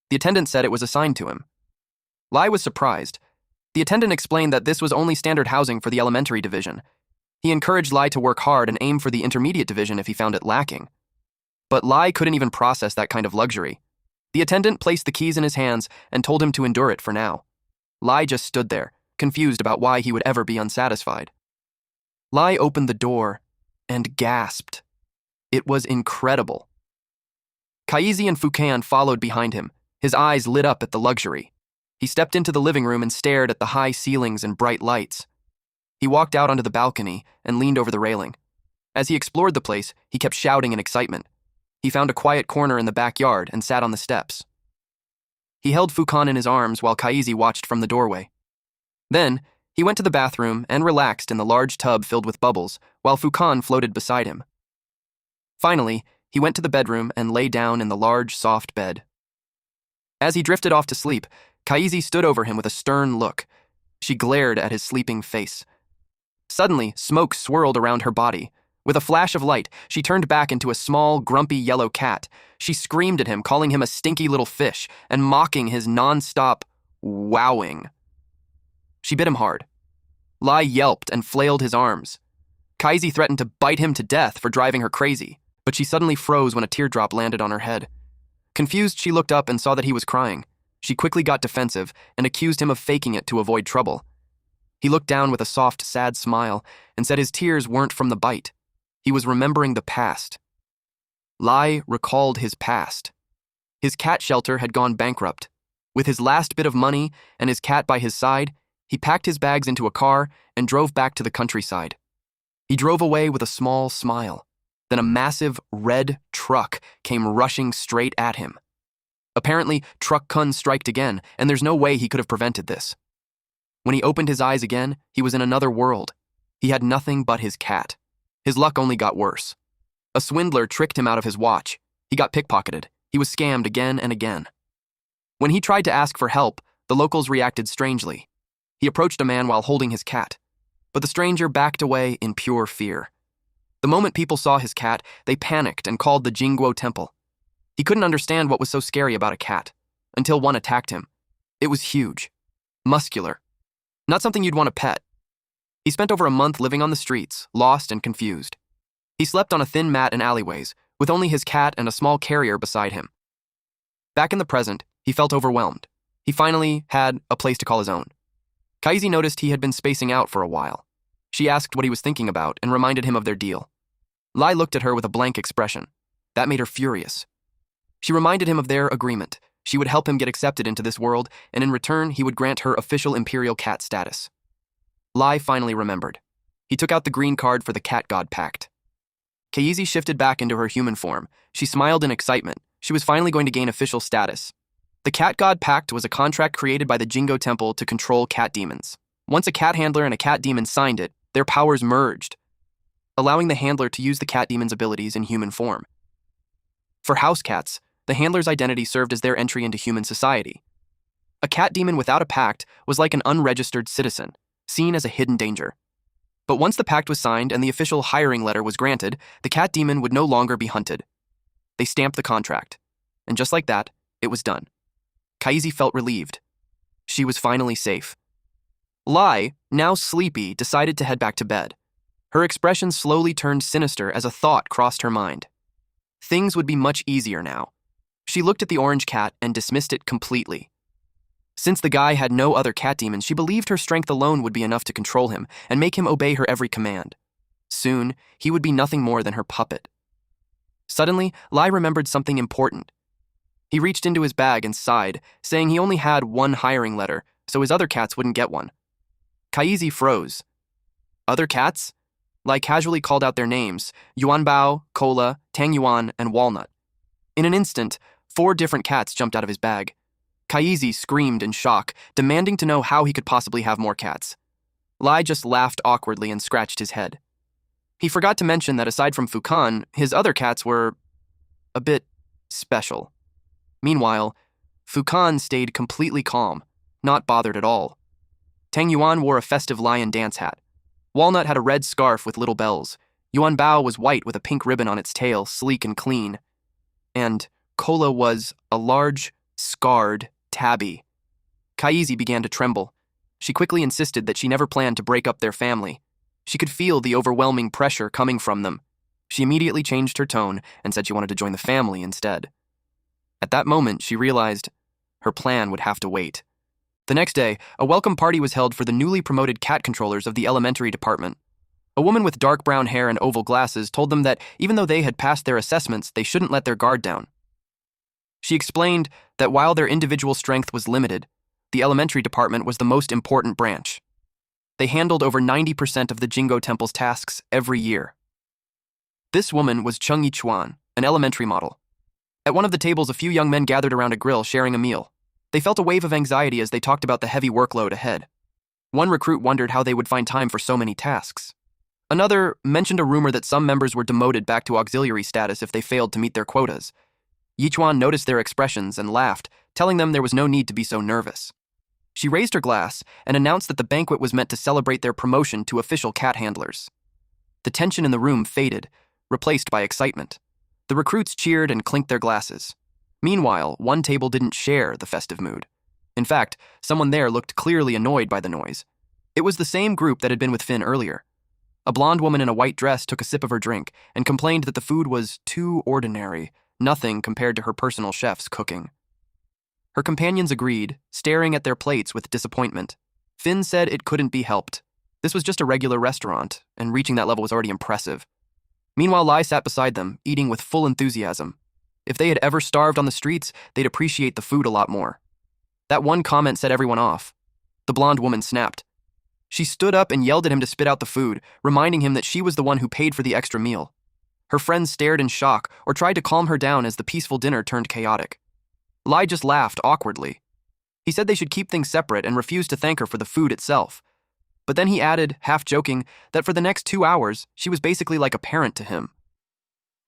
The attendant said it was assigned to him. Lie was surprised. The attendant explained that this was only standard housing for the elementary division. He encouraged Lie to work hard and aim for the intermediate division if he found it lacking. But Lie couldn't even process that kind of luxury. The attendant placed the keys in his hands and told him to endure it for now. Lie just stood there, confused about why he would ever be unsatisfied. Lie opened the door and gasped. It was incredible. Kaisi and Fukan followed behind him, his eyes lit up at the luxury. He stepped into the living room and stared at the high ceilings and bright lights. He walked out onto the balcony and leaned over the railing. As he explored the place, he kept shouting in excitement. He found a quiet corner in the backyard and sat on the steps. He held Fukan in his arms while Kaisi watched from the doorway. Then, he went to the bathroom and relaxed in the large tub filled with bubbles, while Fukan floated beside him. Finally, he went to the bedroom and lay down in the large, soft bed. As he drifted off to sleep, Kaisi stood over him with a stern look. She glared at his sleeping face. Suddenly, smoke swirled around her body. With a flash of light, she turned back into a small, grumpy yellow cat. She screamed at him, calling him a stinky little fish, and mocking his non-stop wowing. She bit him hard. Lie yelped and flailed his arms. Kaisi threatened to bite him to death for driving her crazy, but she suddenly froze when a teardrop landed on her head. Confused, she looked up and saw that he was crying. She quickly got defensive and accused him of faking it to avoid trouble. He looked down with a soft, sad smile and said his tears weren't from the bite. He was remembering the past. Lie recalled his past. His cat shelter had gone bankrupt. With his last bit of money and his cat by his side, he packed his bags into a car and drove back to the countryside. He drove away with a small smile. Then a massive red truck came rushing straight at him. Apparently, Truck Kun striked again, and there's no way he could have prevented this. When he opened his eyes again, he was in another world. He had nothing but his cat. His luck only got worse. A swindler tricked him out of his watch. He got pickpocketed. He was scammed again and again. When he tried to ask for help, the locals reacted strangely. He approached a man while holding his cat, but the stranger backed away in pure fear. The moment people saw his cat, they panicked and called the Jingguo Temple. He couldn't understand what was so scary about a cat, until one attacked him. It was huge, muscular, not something you'd want to pet. He spent over a month living on the streets, lost and confused. He slept on a thin mat in alleyways, with only his cat and a small carrier beside him. Back in the present, he felt overwhelmed. He finally had a place to call his own. Kaisi noticed he had been spacing out for a while. She asked what he was thinking about and reminded him of their deal. Lie looked at her with a blank expression. That made her furious. She reminded him of their agreement. She would help him get accepted into this world, and in return, he would grant her official imperial cat status. Lie finally remembered. He took out the green card for the cat god pact. Kaisi shifted back into her human form. She smiled in excitement. She was finally going to gain official status. The cat god pact was a contract created by the Jingo Temple to control cat demons. Once a cat handler and a cat demon signed it, their powers merged, allowing the handler to use the cat demon's abilities in human form. For house cats, the handler's identity served as their entry into human society. A cat demon without a pact was like an unregistered citizen, seen as a hidden danger. But once the pact was signed and the official hiring letter was granted, the cat demon would no longer be hunted. They stamped the contract, and just like that, it was done. Kaisi felt relieved. She was finally safe. Lie, now sleepy, decided to head back to bed. Her expression slowly turned sinister as a thought crossed her mind. Things would be much easier now. She looked at the orange cat and dismissed it completely. Since the guy had no other cat demons, she believed her strength alone would be enough to control him and make him obey her every command. Soon, he would be nothing more than her puppet. Suddenly, Lie remembered something important. He reached into his bag and sighed, saying he only had one hiring letter, so his other cats wouldn't get one. Kaisi froze. Other cats? Lie casually called out their names: Yuanbao, Cola, Tang Yuan, and Walnut. In an instant, 4 different cats jumped out of his bag. Kaisi screamed in shock, demanding to know how he could possibly have more cats. Lie just laughed awkwardly and scratched his head. He forgot to mention that aside from Fukan, his other cats were a bit special. Meanwhile, Fukan stayed completely calm, not bothered at all. Tang Yuan wore a festive lion dance hat. Walnut had a red scarf with little bells. Yuan Bao was white with a pink ribbon on its tail, sleek and clean. And Cola was a large, scarred tabby. Kaisi began to tremble. She quickly insisted that she never planned to break up their family. She could feel the overwhelming pressure coming from them. She immediately changed her tone and said she wanted to join the family instead. At that moment, she realized her plan would have to wait. The next day, a welcome party was held for the newly promoted cat controllers of the elementary department. A woman with dark brown hair and oval glasses told them that even though they had passed their assessments, they shouldn't let their guard down. She explained that while their individual strength was limited, the elementary department was the most important branch. They handled over 90% of the Jingo Temple's tasks every year. This woman was Chung Yichuan, an elementary model. At one of the tables, a few young men gathered around a grill sharing a meal. They felt a wave of anxiety as they talked about the heavy workload ahead. One recruit wondered how they would find time for so many tasks. Another mentioned a rumor that some members were demoted back to auxiliary status if they failed to meet their quotas. Yichuan noticed their expressions and laughed, telling them there was no need to be so nervous. She raised her glass and announced that the banquet was meant to celebrate their promotion to official cat handlers. The tension in the room faded, replaced by excitement. The recruits cheered and clinked their glasses. Meanwhile, one table didn't share the festive mood. In fact, someone there looked clearly annoyed by the noise. It was the same group that had been with Finn earlier. A blonde woman in a white dress took a sip of her drink and complained that the food was too ordinary, nothing compared to her personal chef's cooking. Her companions agreed, staring at their plates with disappointment. Finn said it couldn't be helped. This was just a regular restaurant, and reaching that level was already impressive. Meanwhile, Lai sat beside them, eating with full enthusiasm. If they had ever starved on the streets, they'd appreciate the food a lot more. That one comment set everyone off. The blonde woman snapped. She stood up and yelled at him to spit out the food, reminding him that she was the one who paid for the extra meal. Her friends stared in shock or tried to calm her down as the peaceful dinner turned chaotic. Lai just laughed awkwardly. He said they should keep things separate and refused to thank her for the food itself. But then he added, half joking, that for the next 2 hours, she was basically like a parent to him,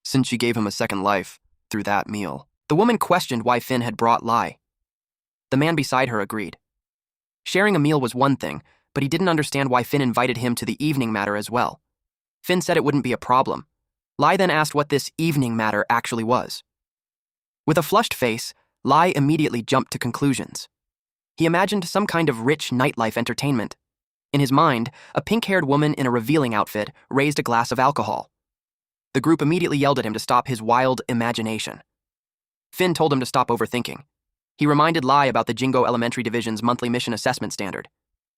since she gave him a second life through that meal. The woman questioned why Finn had brought Lai. The man beside her agreed. Sharing a meal was one thing, but he didn't understand why Finn invited him to the evening matter as well. Finn said it wouldn't be a problem. Lai then asked what this evening matter actually was. With a flushed face, Lai immediately jumped to conclusions. He imagined some kind of rich nightlife entertainment. In his mind, a pink-haired woman in a revealing outfit raised a glass of alcohol. The group immediately yelled at him to stop his wild imagination. Finn told him to stop overthinking. He reminded Lai about the Jingo Elementary Division's monthly mission assessment standard.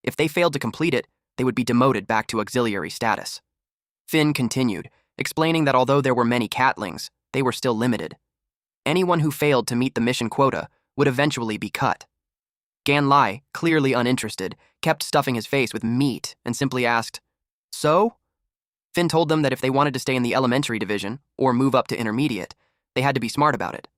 If they failed to complete it, they would be demoted back to auxiliary status. Finn continued, explaining that although there were many catlings, they were still limited. Anyone who failed to meet the mission quota would eventually be cut. Gan Lie, clearly uninterested, kept stuffing his face with meat and simply asked, "So?" Finn told them that if they wanted to stay in the elementary division, or move up to intermediate, they had to be smart about it.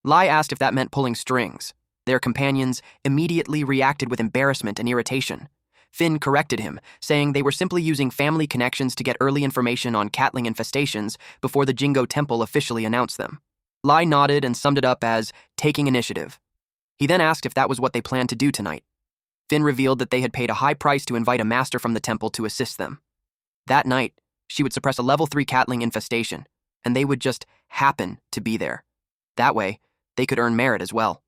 Lie asked if that meant pulling strings. Their companions immediately reacted with embarrassment and irritation. Finn corrected him, saying they were simply using family connections to get early information on catling infestations before the Jingo Temple officially announced them. Lie nodded and summed it up as taking initiative. He then asked if that was what they planned to do tonight. Finn revealed that they had paid a high price to invite a master from the temple to assist them. That night, she would suppress a level 3 catling infestation, and they would just happen to be there. That way, they could earn merit as well.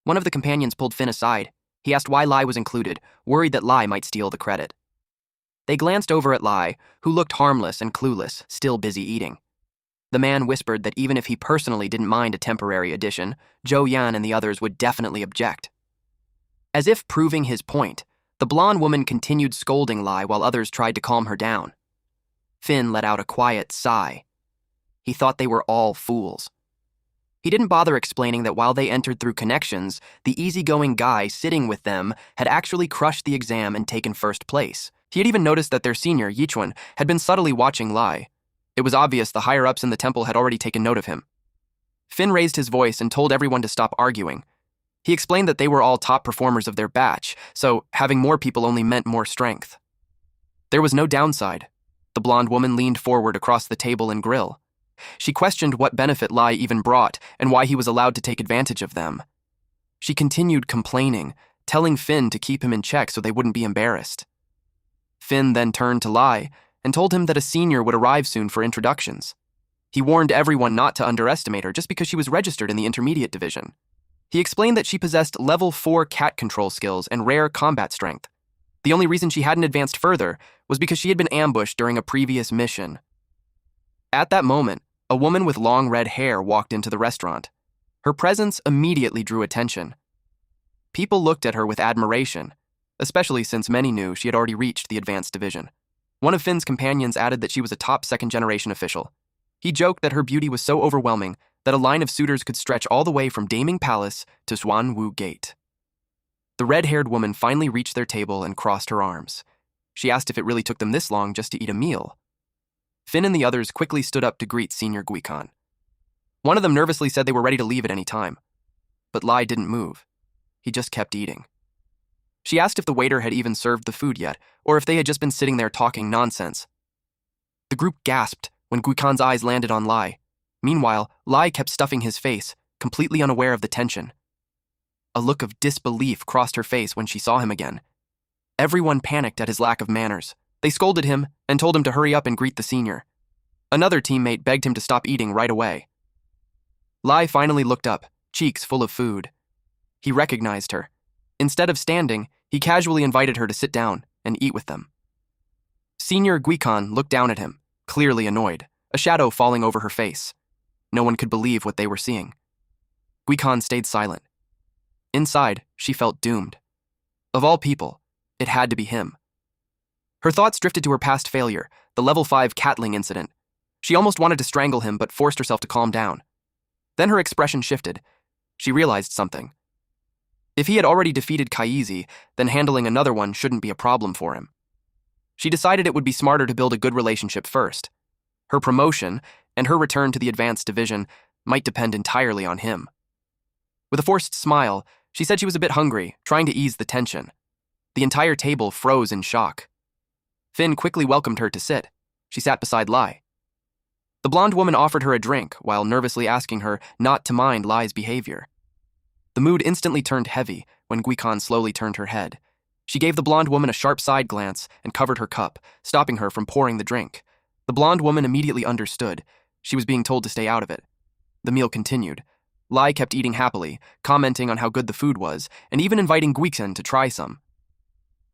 One of the companions pulled Finn aside. He asked why Lai was included, worried that Lai might steal the credit. They glanced over at Lai, who looked harmless and clueless, still busy eating. The man whispered that even if he personally didn't mind a temporary addition, Zhou Yan and the others would definitely object. As if proving his point, the blonde woman continued scolding Lie while others tried to calm her down. Finn let out a quiet sigh. He thought they were all fools. He didn't bother explaining that while they entered through connections, the easygoing guy sitting with them had actually crushed the exam and taken first place. He had even noticed that their senior, Yichuan, had been subtly watching Lie. It was obvious the higher-ups in the temple had already taken note of him. Finn raised his voice and told everyone to stop arguing. He explained that they were all top performers of their batch, so having more people only meant more strength. There was no downside. The blonde woman leaned forward across the table and grill. She questioned what benefit Lie even brought and why he was allowed to take advantage of them. She continued complaining, telling Finn to keep him in check so they wouldn't be embarrassed. Finn then turned to Lie and told him that a senior would arrive soon for introductions. He warned everyone not to underestimate her just because she was registered in the intermediate division. He explained that she possessed level 4 cat control skills and rare combat strength. The only reason she hadn't advanced further was because she had been ambushed during a previous mission. At that moment, a woman with long red hair walked into the restaurant. Her presence immediately drew attention. People looked at her with admiration, especially since many knew she had already reached the advanced division. One of Finn's companions added that she was a top second-generation official. He joked that her beauty was so overwhelming that a line of suitors could stretch all the way from Daming Palace to Xuanwu Gate. The red-haired woman finally reached their table and crossed her arms. She asked if it really took them this long just to eat a meal. Finn and the others quickly stood up to greet Senior Guikan. One of them nervously said they were ready to leave at any time. But Lie didn't move. He just kept eating. She asked if the waiter had even served the food yet, or if they had just been sitting there talking nonsense. The group gasped when Guikan's eyes landed on Lie. Meanwhile, Lie kept stuffing his face, completely unaware of the tension. A look of disbelief crossed her face when she saw him again. Everyone panicked at his lack of manners. They scolded him and told him to hurry up and greet the senior. Another teammate begged him to stop eating right away. Lie finally looked up, cheeks full of food. He recognized her. Instead of standing, he casually invited her to sit down and eat with them. Senior Guikan looked down at him, clearly annoyed, a shadow falling over her face. No one could believe what they were seeing. Guikan stayed silent. Inside, she felt doomed. Of all people, it had to be him. Her thoughts drifted to her past failure, the level 5 catling incident. She almost wanted to strangle him, but forced herself to calm down. Then her expression shifted. She realized something. If he had already defeated Kaisi, then handling another one shouldn't be a problem for him. She decided it would be smarter to build a good relationship first. Her promotion and her return to the advanced division might depend entirely on him. With a forced smile, she said she was a bit hungry, trying to ease the tension. The entire table froze in shock. Finn quickly welcomed her to sit. She sat beside Lie. The blonde woman offered her a drink while nervously asking her not to mind Lie's behavior. The mood instantly turned heavy when Guikan slowly turned her head. She gave the blonde woman a sharp side glance and covered her cup, stopping her from pouring the drink. The blonde woman immediately understood. She was being told to stay out of it. The meal continued. Lie kept eating happily, commenting on how good the food was, and even inviting Guikan to try some.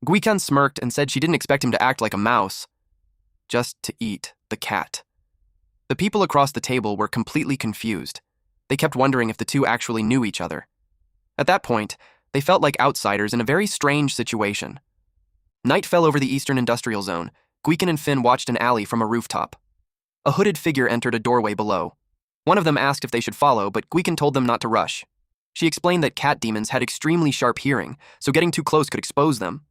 Guikan smirked and said she didn't expect him to act like a mouse, just to eat the cat. The people across the table were completely confused. They kept wondering if the two actually knew each other. At that point, they felt like outsiders in a very strange situation. Night fell over the eastern industrial zone. Guikan and Finn watched an alley from a rooftop. A hooded figure entered a doorway below. One of them asked if they should follow, but Guikan told them not to rush. She explained that cat demons had extremely sharp hearing, so getting too close could expose them.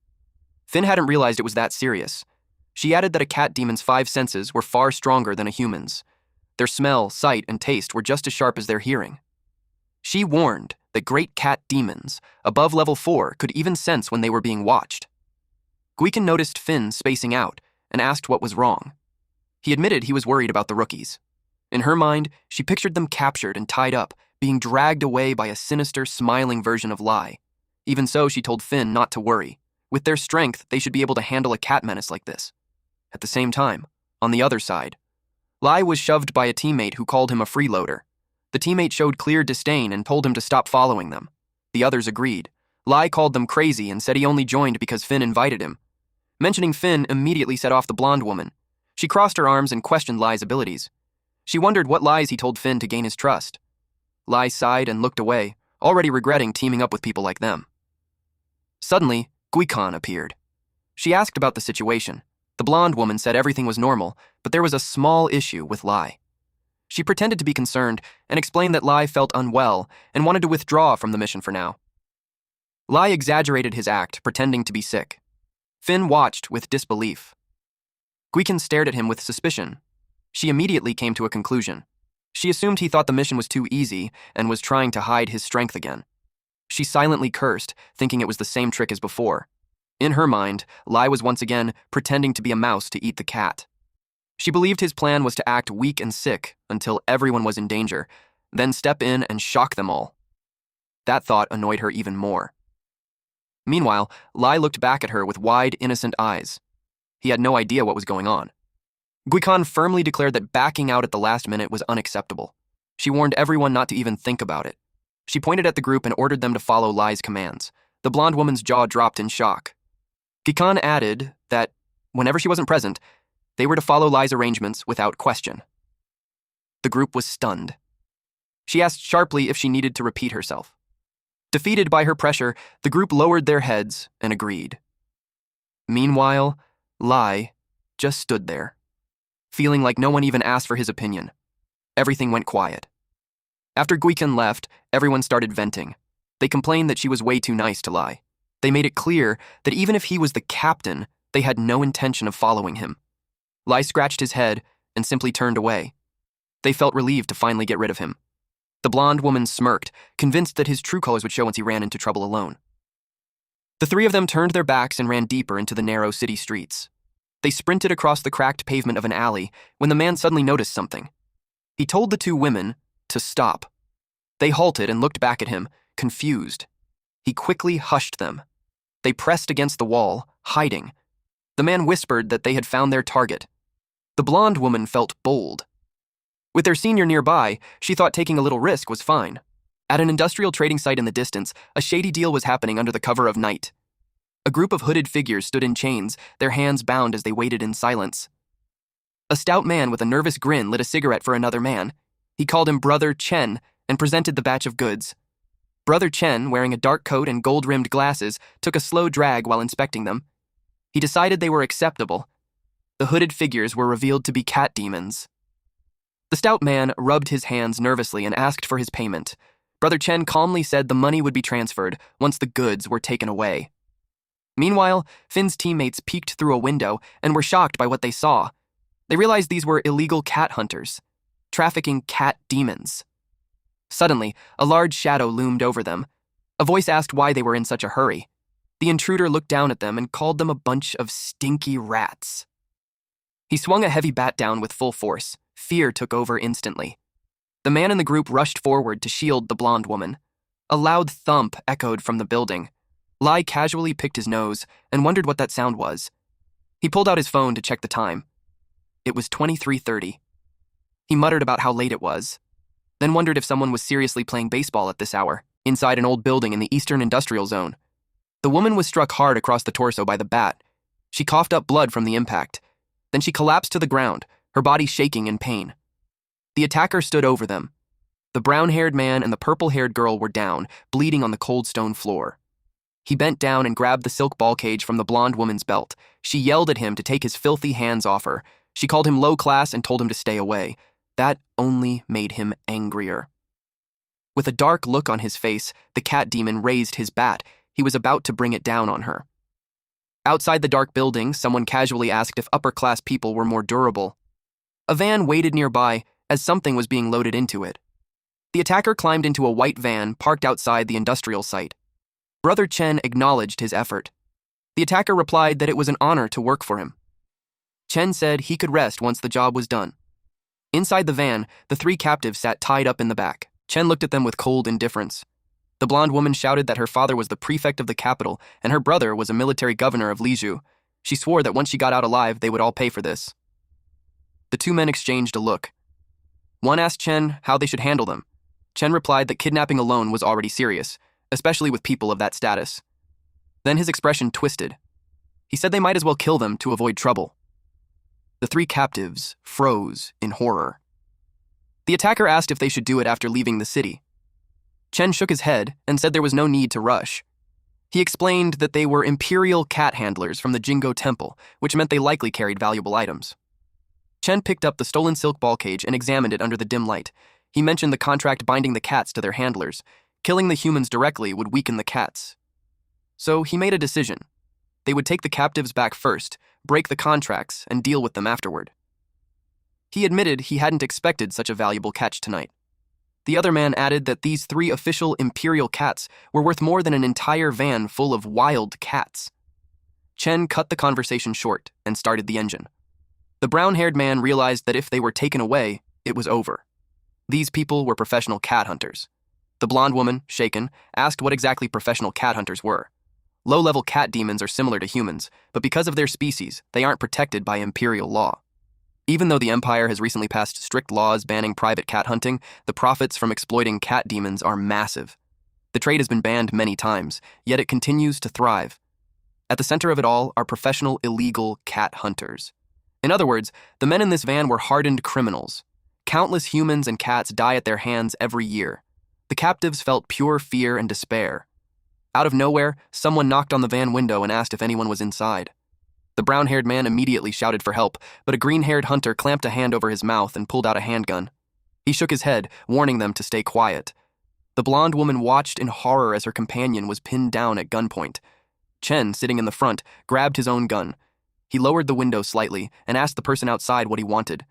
Finn hadn't realized it was that serious. She added that a cat demon's 5 senses were far stronger than a human's. Their smell, sight, and taste were just as sharp as their hearing. She warned that great cat demons, above level 4, could even sense when they were being watched. Guikan noticed Finn spacing out and asked what was wrong. He admitted he was worried about the rookies. In her mind, she pictured them captured and tied up, being dragged away by a sinister, smiling version of Lie. Even so, she told Finn not to worry. With their strength, they should be able to handle a cat menace like this. At the same time, on the other side, Lie was shoved by a teammate who called him a freeloader. The teammate showed clear disdain and told him to stop following them. The others agreed. Lie called them crazy and said he only joined because Finn invited him. Mentioning Finn immediately set off the blonde woman. She crossed her arms and questioned Lie's abilities. She wondered what lies he told Finn to gain his trust. Lie sighed and looked away, already regretting teaming up with people like them. Suddenly, Guikan appeared. She asked about the situation. The blonde woman said everything was normal, but there was a small issue with Lie. She pretended to be concerned and explained that Lie felt unwell and wanted to withdraw from the mission for now. Lie exaggerated his act, pretending to be sick. Finn watched with disbelief. Guikan stared at him with suspicion. She immediately came to a conclusion. She assumed he thought the mission was too easy and was trying to hide his strength again. She silently cursed, thinking it was the same trick as before. In her mind, Lie was once again pretending to be a mouse to eat the cat. She believed his plan was to act weak and sick until everyone was in danger, then step in and shock them all. That thought annoyed her even more. Meanwhile, Lie looked back at her with wide, innocent eyes. He had no idea what was going on. Guikan firmly declared that backing out at the last minute was unacceptable. She warned everyone not to even think about it. She pointed at the group and ordered them to follow Lie's commands. The blonde woman's jaw dropped in shock. Guikan added that, whenever she wasn't present, they were to follow Lie's arrangements without question. The group was stunned. She asked sharply if she needed to repeat herself. Defeated by her pressure, the group lowered their heads and agreed. Meanwhile, Lie just stood there, feeling like no one even asked for his opinion. Everything went quiet. After Guikan left, everyone started venting. They complained that she was way too nice to Lie. They made it clear that even if he was the captain, they had no intention of following him. Lie scratched his head and simply turned away. They felt relieved to finally get rid of him. The blonde woman smirked, convinced that his true colors would show once he ran into trouble alone. The three of them turned their backs and ran deeper into the narrow city streets. They sprinted across the cracked pavement of an alley when the man suddenly noticed something. He told the two women to stop. They halted and looked back at him, confused. He quickly hushed them. They pressed against the wall, hiding. The man whispered that they had found their target. The blonde woman felt bold. With their senior nearby, she thought taking a little risk was fine. At an industrial trading site in the distance, a shady deal was happening under the cover of night. A group of hooded figures stood in chains, their hands bound as they waited in silence. A stout man with a nervous grin lit a cigarette for another man. He called him Brother Chen and presented the batch of goods. Brother Chen, wearing a dark coat and gold-rimmed glasses, took a slow drag while inspecting them. He decided they were acceptable. The hooded figures were revealed to be cat demons. The stout man rubbed his hands nervously and asked for his payment. Brother Chen calmly said the money would be transferred once the goods were taken away. Meanwhile, Finn's teammates peeked through a window and were shocked by what they saw. They realized these were illegal cat hunters, trafficking cat demons. Suddenly, a large shadow loomed over them. A voice asked why they were in such a hurry. The intruder looked down at them and called them a bunch of stinky rats. He swung a heavy bat down with full force. Fear took over instantly. The man in the group rushed forward to shield the blonde woman. A loud thump echoed from the building. Lie casually picked his nose and wondered what that sound was. He pulled out his phone to check the time. It was 23:30. He muttered about how late it was, then wondered if someone was seriously playing baseball at this hour, inside an old building in the Eastern Industrial Zone. The woman was struck hard across the torso by the bat. She coughed up blood from the impact. Then she collapsed to the ground, her body shaking in pain. The attacker stood over them. The brown-haired man and the purple-haired girl were down, bleeding on the cold stone floor. He bent down and grabbed the silk ball cage from the blonde woman's belt. She yelled at him to take his filthy hands off her. She called him low class and told him to stay away. That only made him angrier. With a dark look on his face, the cat demon raised his bat. He was about to bring it down on her. Outside the dark building, someone casually asked if upper-class people were more durable. A van waited nearby as something was being loaded into it. The attacker climbed into a white van parked outside the industrial site. Brother Chen acknowledged his effort. The attacker replied that it was an honor to work for him. Chen said he could rest once the job was done. Inside the van, the three captives sat tied up in the back. Chen looked at them with cold indifference. The blonde woman shouted that her father was the prefect of the capital and her brother was a military governor of Liju. She swore that once she got out alive, they would all pay for this. The two men exchanged a look. One asked Chen how they should handle them. Chen replied that kidnapping alone was already serious, especially with people of that status. Then his expression twisted. He said they might as well kill them to avoid trouble. The three captives froze in horror. The attacker asked if they should do it after leaving the city. Chen shook his head and said there was no need to rush. He explained that they were imperial cat handlers from the Jingo Temple, which meant they likely carried valuable items. Chen picked up the stolen silk ball cage and examined it under the dim light. He mentioned the contract binding the cats to their handlers. Killing the humans directly would weaken the cats. So he made a decision. They would take the captives back first, break the contracts, and deal with them afterward. He admitted he hadn't expected such a valuable catch tonight. The other man added that these 3 official imperial cats were worth more than an entire van full of wild cats. Chen cut the conversation short and started the engine. The brown-haired man realized that if they were taken away, it was over. These people were professional cat hunters. The blonde woman, shaken, asked what exactly professional cat hunters were. Low-level cat demons are similar to humans, but because of their species, they aren't protected by imperial law. Even though the Empire has recently passed strict laws banning private cat hunting, the profits from exploiting cat demons are massive. The trade has been banned many times, yet it continues to thrive. At the center of it all are professional illegal cat hunters. In other words, the men in this van were hardened criminals. Countless humans and cats die at their hands every year. The captives felt pure fear and despair. Out of nowhere, someone knocked on the van window and asked if anyone was inside. The brown-haired man immediately shouted for help, but a green-haired hunter clamped a hand over his mouth and pulled out a handgun. He shook his head, warning them to stay quiet. The blonde woman watched in horror as her companion was pinned down at gunpoint. Chen, sitting in the front, grabbed his own gun. He lowered the window slightly and asked the person outside what he wanted.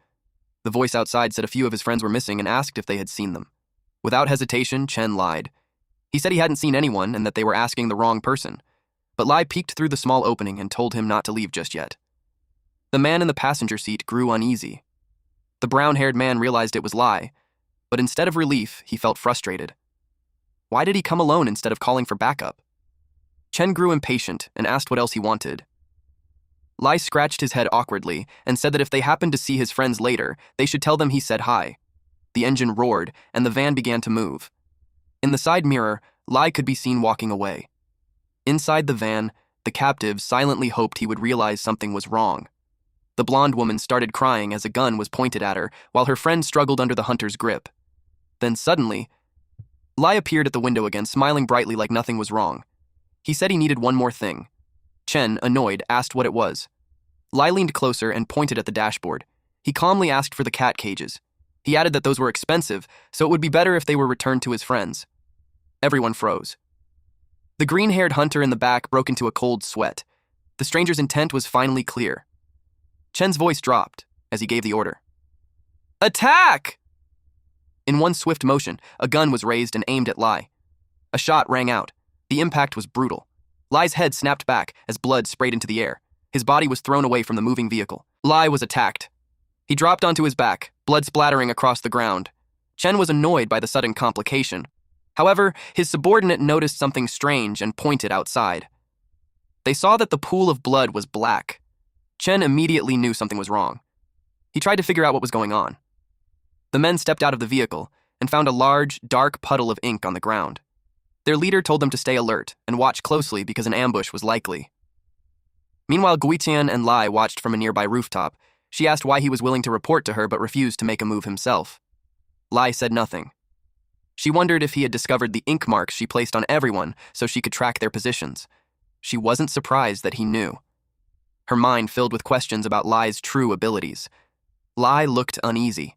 The voice outside said a few of his friends were missing and asked if they had seen them. Without hesitation, Chen lied. He said he hadn't seen anyone and that they were asking the wrong person. But Lie peeked through the small opening and told him not to leave just yet. The man in the passenger seat grew uneasy. The brown-haired man realized it was Lie, but instead of relief, he felt frustrated. Why did he come alone instead of calling for backup? Chen grew impatient and asked what else he wanted. Lie scratched his head awkwardly and said that if they happened to see his friends later, they should tell them he said hi. The engine roared, and the van began to move. In the side mirror, Lie could be seen walking away. Inside the van, the captive silently hoped he would realize something was wrong. The blonde woman started crying as a gun was pointed at her, while her friend struggled under the hunter's grip. Then suddenly, Lie appeared at the window again, smiling brightly like nothing was wrong. He said he needed one more thing. Chen, annoyed, asked what it was. Lie leaned closer and pointed at the dashboard. He calmly asked for the cat cages. He added that those were expensive, so it would be better if they were returned to his friends. Everyone froze. The green-haired hunter in the back broke into a cold sweat. The stranger's intent was finally clear. Chen's voice dropped as he gave the order. Attack! In one swift motion, a gun was raised and aimed at Lie. A shot rang out. The impact was brutal. Lie's head snapped back as blood sprayed into the air. His body was thrown away from the moving vehicle. Lie was attacked. He dropped onto his back, blood splattering across the ground. Chen was annoyed by the sudden complication. However, his subordinate noticed something strange and pointed outside. They saw that the pool of blood was black. Chen immediately knew something was wrong. He tried to figure out what was going on. The men stepped out of the vehicle and found a large, dark puddle of ink on the ground. Their leader told them to stay alert and watch closely because an ambush was likely. Meanwhile, Guitian and Lie watched from a nearby rooftop. She asked why he was willing to report to her but refused to make a move himself. Lie said nothing. She wondered if he had discovered the ink marks she placed on everyone so she could track their positions. She wasn't surprised that he knew. Her mind filled with questions about Lie's true abilities. Lie looked uneasy.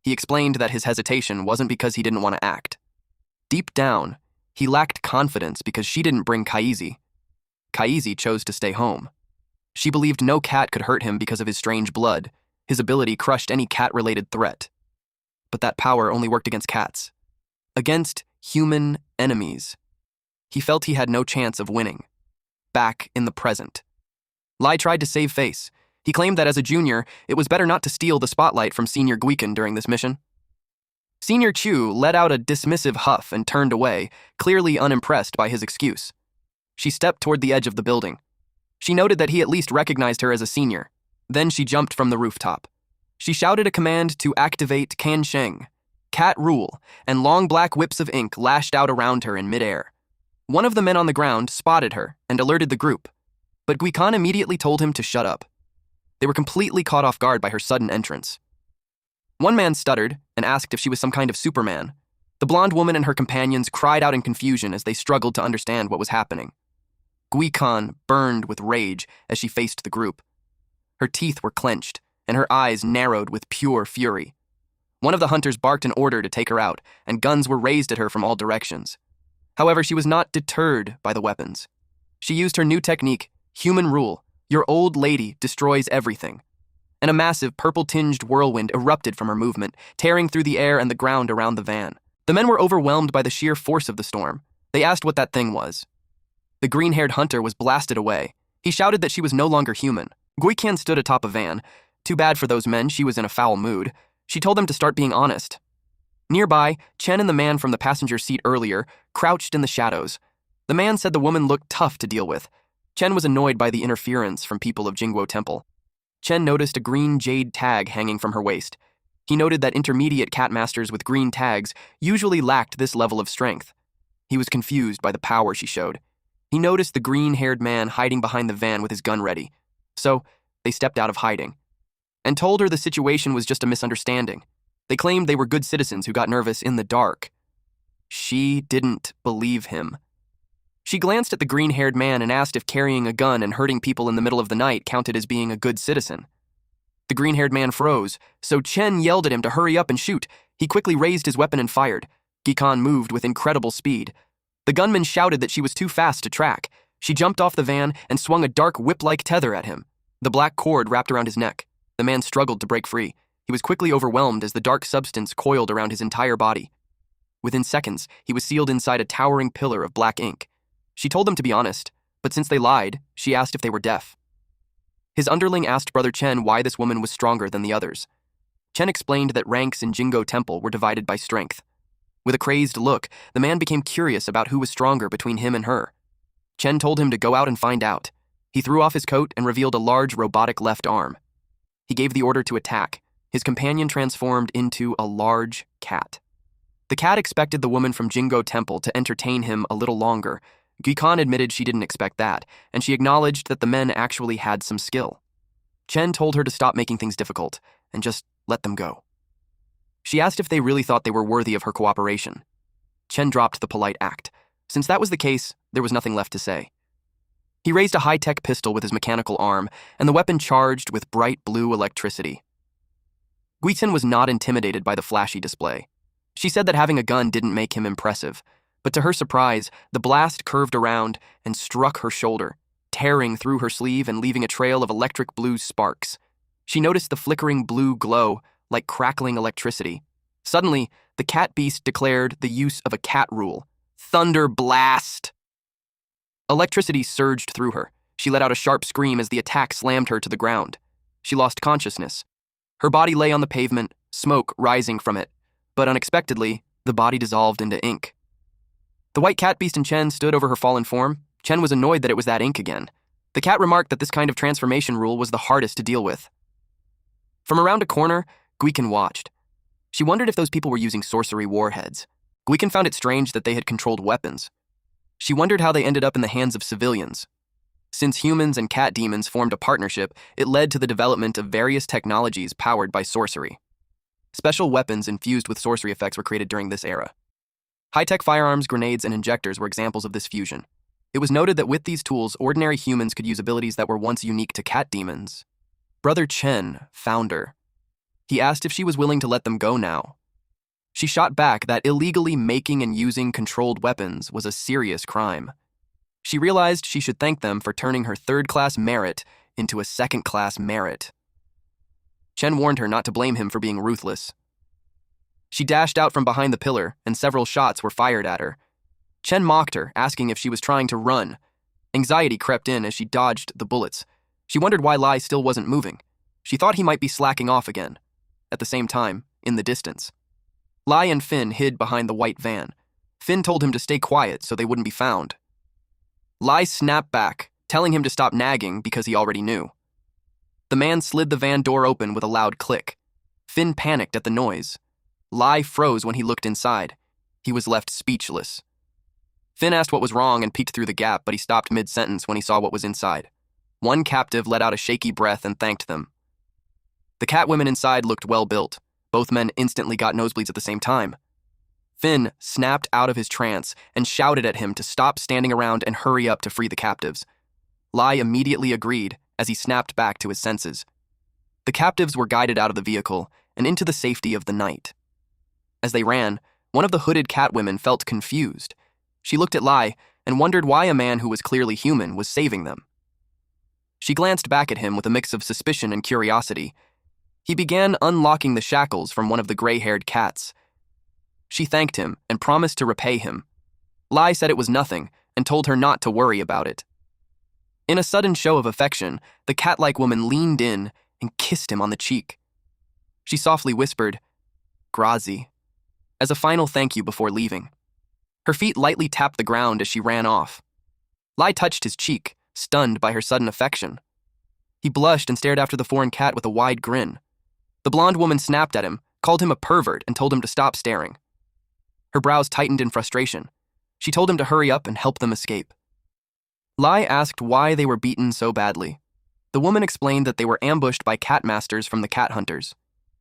He explained that his hesitation wasn't because he didn't want to act. Deep down, he lacked confidence because she didn't bring Kaisi. Kaisi chose to stay home. She believed no cat could hurt him because of his strange blood. His ability crushed any cat-related threat. But that power only worked against cats. Against human enemies. He felt he had no chance of winning. Back in the present. Lie tried to save face. He claimed that as a junior, it was better not to steal the spotlight from Senior Guican during this mission. Senior Chu let out a dismissive huff and turned away, clearly unimpressed by his excuse. She stepped toward the edge of the building. She noted that he at least recognized her as a senior. Then she jumped from the rooftop. She shouted a command to activate Kansheng. Cat rule, and long black whips of ink lashed out around her in midair. One of the men on the ground spotted her and alerted the group, but Guican immediately told him to shut up. They were completely caught off guard by her sudden entrance. One man stuttered and asked if she was some kind of Superman. The blonde woman and her companions cried out in confusion as they struggled to understand what was happening. Gui-kan burned with rage as she faced the group. Her teeth were clenched, and her eyes narrowed with pure fury. One of the hunters barked an order to take her out, and guns were raised at her from all directions. However, she was not deterred by the weapons. She used her new technique, human rule, your old lady destroys everything. And a massive purple-tinged whirlwind erupted from her movement, tearing through the air and the ground around the van. The men were overwhelmed by the sheer force of the storm. They asked what that thing was. The green-haired hunter was blasted away. He shouted that she was no longer human. Gui-kan stood atop a van. Too bad for those men, she was in a foul mood. She told them to start being honest. Nearby, Chen and the man from the passenger seat earlier crouched in the shadows. The man said the woman looked tough to deal with. Chen was annoyed by the interference from people of Jingguo Temple. Chen noticed a green jade tag hanging from her waist. He noted that intermediate cat masters with green tags usually lacked this level of strength. He was confused by the power she showed. He noticed the green-haired man hiding behind the van with his gun ready. So, they stepped out of hiding and told her the situation was just a misunderstanding. They claimed they were good citizens who got nervous in the dark. She didn't believe him. She glanced at the green-haired man and asked if carrying a gun and hurting people in the middle of the night counted as being a good citizen. The green-haired man froze, so Chen yelled at him to hurry up and shoot. He quickly raised his weapon and fired. Gui-kan moved with incredible speed. The gunman shouted that she was too fast to track. She jumped off the van and swung a dark whip-like tether at him. The black cord wrapped around his neck. The man struggled to break free. He was quickly overwhelmed as the dark substance coiled around his entire body. Within seconds, he was sealed inside a towering pillar of black ink. She told them to be honest, but since they lied, she asked if they were deaf. His underling asked Brother Chen why this woman was stronger than the others. Chen explained that ranks in Jingguo Temple were divided by strength. With a crazed look, the man became curious about who was stronger between him and her. Chen told him to go out and find out. He threw off his coat and revealed a large robotic left arm. He gave the order to attack. His companion transformed into a large cat. The cat expected the woman from Jingguo Temple to entertain him a little longer. Gui-kan admitted she didn't expect that, and she acknowledged that the men actually had some skill. Chen told her to stop making things difficult and just let them go. She asked if they really thought they were worthy of her cooperation. Chen dropped the polite act. Since that was the case, there was nothing left to say. He raised a high-tech pistol with his mechanical arm, and the weapon charged with bright blue electricity. Gui-kan was not intimidated by the flashy display. She said that having a gun didn't make him impressive, but to her surprise, the blast curved around and struck her shoulder, tearing through her sleeve and leaving a trail of electric blue sparks. She noticed the flickering blue glow, like crackling electricity. Suddenly, the cat beast declared the use of a cat rule. Thunder blast! Electricity surged through her. She let out a sharp scream as the attack slammed her to the ground. She lost consciousness. Her body lay on the pavement, smoke rising from it, but unexpectedly, the body dissolved into ink. The white cat beast and Chen stood over her fallen form. Chen was annoyed that it was that ink again. The cat remarked that this kind of transformation rule was the hardest to deal with. From around a corner, Gui-kan watched. She wondered if those people were using sorcery warheads. Gui-kan found it strange that they had controlled weapons. She wondered how they ended up in the hands of civilians. Since humans and cat demons formed a partnership, it led to the development of various technologies powered by sorcery. Special weapons infused with sorcery effects were created during this era. High-tech firearms, grenades, and injectors were examples of this fusion. It was noted that with these tools, ordinary humans could use abilities that were once unique to cat demons. Brother Chen found her. He asked if she was willing to let them go now. She shot back that illegally making and using controlled weapons was a serious crime. She realized she should thank them for turning her third-class merit into a second-class merit. Chen warned her not to blame him for being ruthless. She dashed out from behind the pillar, and several shots were fired at her. Chen mocked her, asking if she was trying to run. Anxiety crept in as she dodged the bullets. She wondered why Lie still wasn't moving. She thought he might be slacking off again. At the same time, in the distance, Lie and Finn hid behind the white van. Finn told him to stay quiet so they wouldn't be found. Lie snapped back, telling him to stop nagging because he already knew. The man slid the van door open with a loud click. Finn panicked at the noise. Lie froze when he looked inside. He was left speechless. Finn asked what was wrong and peeked through the gap, but he stopped mid-sentence when he saw what was inside. One captive let out a shaky breath and thanked them. The cat women inside looked well-built. Both men instantly got nosebleeds at the same time. Finn snapped out of his trance and shouted at him to stop standing around and hurry up to free the captives. Lie immediately agreed as he snapped back to his senses. The captives were guided out of the vehicle and into the safety of the night. As they ran, one of the hooded catwomen felt confused. She looked at Lie and wondered why a man who was clearly human was saving them. She glanced back at him with a mix of suspicion and curiosity. He began unlocking the shackles from one of the gray-haired cats. She thanked him and promised to repay him. Lie said it was nothing and told her not to worry about it. In a sudden show of affection, the cat-like woman leaned in and kissed him on the cheek. She softly whispered, "Grazie," as a final thank you before leaving. Her feet lightly tapped the ground as she ran off. Lie touched his cheek, stunned by her sudden affection. He blushed and stared after the foreign cat with a wide grin. The blonde woman snapped at him, called him a pervert, and told him to stop staring. Her brows tightened in frustration. She told him to hurry up and help them escape. Lie asked why they were beaten so badly. The woman explained that they were ambushed by cat masters from the cat hunters.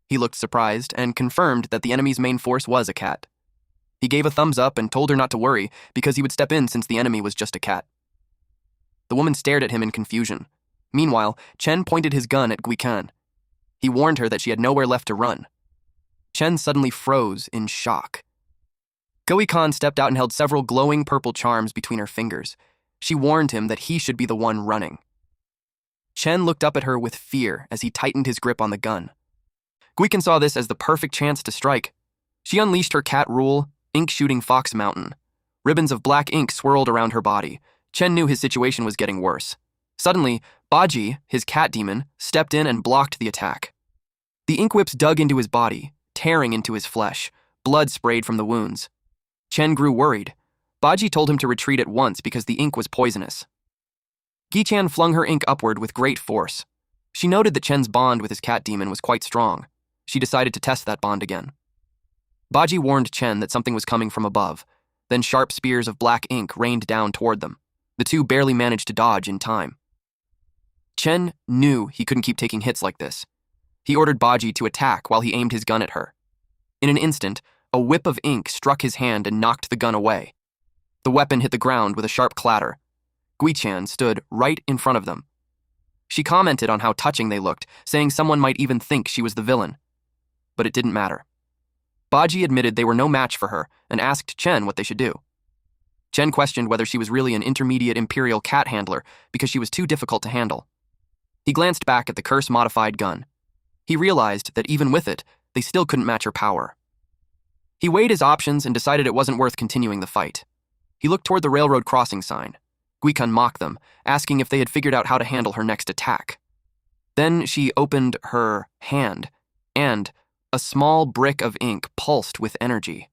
He looked surprised and confirmed that the enemy's main force was a cat. He gave a thumbs up and told her not to worry because he would step in since the enemy was just a cat. The woman stared at him in confusion. Meanwhile, Chen pointed his gun at Guikan. He warned her that she had nowhere left to run. Chen suddenly froze in shock. Guikan stepped out and held several glowing purple charms between her fingers. She warned him that he should be the one running. Chen looked up at her with fear as he tightened his grip on the gun. Guikan saw this as the perfect chance to strike. She unleashed her cat rule, ink-shooting Fox Mountain. Ribbons of black ink swirled around her body. Chen knew his situation was getting worse. Suddenly, Baji, his cat demon, stepped in and blocked the attack. The ink whips dug into his body, tearing into his flesh. Blood sprayed from the wounds. Chen grew worried. Baji told him to retreat at once because the ink was poisonous. Gichan flung her ink upward with great force. She noted that Chen's bond with his cat demon was quite strong. She decided to test that bond again. Baji warned Chen that something was coming from above. Then sharp spears of black ink rained down toward them. The two barely managed to dodge in time. Chen knew he couldn't keep taking hits like this. He ordered Baji to attack while he aimed his gun at her. In an instant, a whip of ink struck his hand and knocked the gun away. The weapon hit the ground with a sharp clatter. Guichan stood right in front of them. She commented on how touching they looked, saying someone might even think she was the villain. But it didn't matter. Baji admitted they were no match for her and asked Chen what they should do. Chen questioned whether she was really an intermediate imperial cat handler because she was too difficult to handle. He glanced back at the curse-modified gun. He realized that even with it, they still couldn't match her power. He weighed his options and decided it wasn't worth continuing the fight. He looked toward the railroad crossing sign. Guikan mocked them, asking if they had figured out how to handle her next attack. Then she opened her hand, and a small brick of ink pulsed with energy.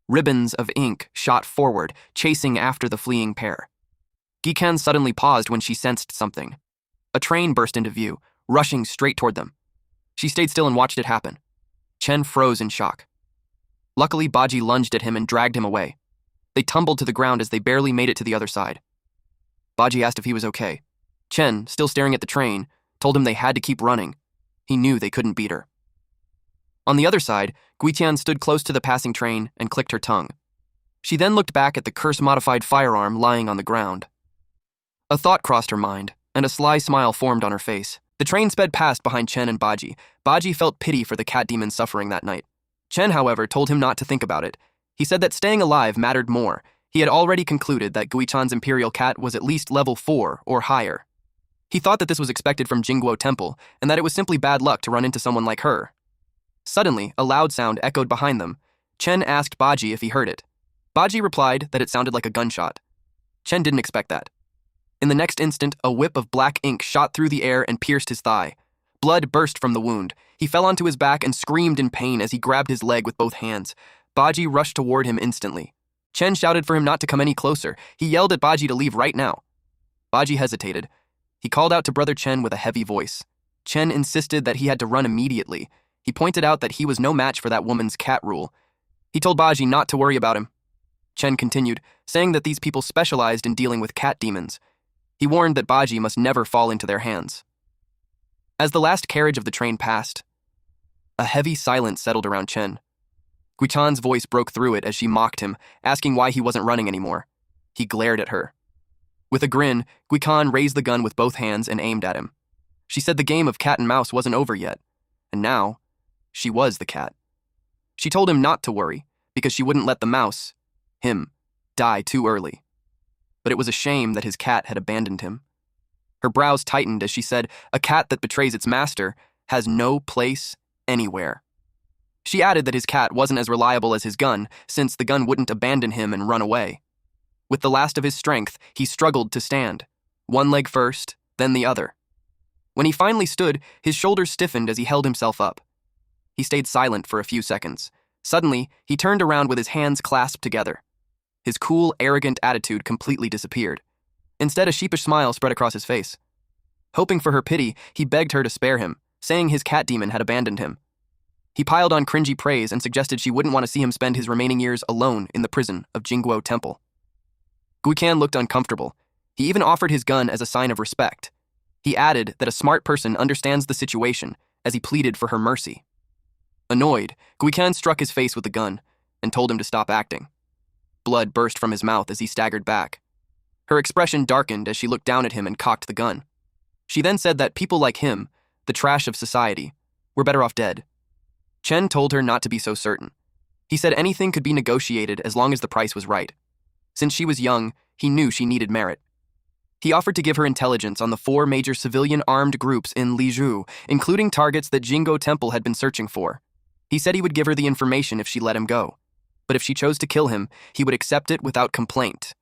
Ribbons of ink shot forward, chasing after the fleeing pair. Gikan suddenly paused when she sensed something. A train burst into view, rushing straight toward them. She stayed still and watched it happen. Chen froze in shock. Luckily, Baji lunged at him and dragged him away. They tumbled to the ground as they barely made it to the other side. Baji asked if he was okay. Chen, still staring at the train, told him they had to keep running. He knew they couldn't beat her. On the other side, Guitian stood close to the passing train and clicked her tongue. She then looked back at the curse-modified firearm lying on the ground. A thought crossed her mind, and a sly smile formed on her face. The train sped past behind Chen and Baji. Baji felt pity for the cat demon suffering that night. Chen, however, told him not to think about it. He said that staying alive mattered more. He had already concluded that Guichan's imperial cat was at least level 4 or higher. He thought that this was expected from Jingguo Temple, and that it was simply bad luck to run into someone like her. Suddenly, a loud sound echoed behind them. Chen asked Baji if he heard it. Baji replied that it sounded like a gunshot. Chen didn't expect that. In the next instant, a whip of black ink shot through the air and pierced his thigh. Blood burst from the wound. He fell onto his back and screamed in pain as he grabbed his leg with both hands. Baji rushed toward him instantly. Chen shouted for him not to come any closer. He yelled at Baji to leave right now. Baji hesitated. He called out to Brother Chen with a heavy voice. Chen insisted that he had to run immediately. He pointed out that he was no match for that woman's cat rule. He told Baji not to worry about him. Chen continued, saying that these people specialized in dealing with cat demons. He warned that Baji must never fall into their hands. As the last carriage of the train passed, A heavy silence settled around Chen. Guichan's voice broke through it as she mocked him, asking why he wasn't running anymore. He glared at her. With a grin, Guichan raised the gun with both hands and aimed at him. She said the game of cat and mouse wasn't over yet, and now, she was the cat. She told him not to worry, because she wouldn't let the mouse, him, die too early. But it was a shame that his cat had abandoned him. Her brows tightened as she said, a cat that betrays its master has no place anywhere. She added that his cat wasn't as reliable as his gun, since the gun wouldn't abandon him and run away. With the last of his strength, he struggled to stand, one leg first, then the other. When he finally stood, his shoulders stiffened as he held himself up. He stayed silent for a few seconds. Suddenly, he turned around with his hands clasped together. His cool, arrogant attitude completely disappeared. Instead, a sheepish smile spread across his face. Hoping for her pity, he begged her to spare him, saying his cat demon had abandoned him. He piled on cringy praise and suggested she wouldn't want to see him spend his remaining years alone in the prison of Jingguo Temple. Guican looked uncomfortable. He even offered his gun as a sign of respect. He added that a smart person understands the situation as he pleaded for her mercy. Annoyed, Guican struck his face with the gun and told him to stop acting. Blood burst from his mouth as he staggered back. Her expression darkened as she looked down at him and cocked the gun. She then said that people like him, the trash of society, were better off dead. Chen told her not to be so certain. He said anything could be negotiated as long as the price was right. Since she was young, he knew she needed merit. He offered to give her intelligence on the 4 major civilian armed groups in Lizhu, including targets that Jingguo Temple had been searching for. He said he would give her the information if she let him go. But if she chose to kill him, he would accept it without complaint.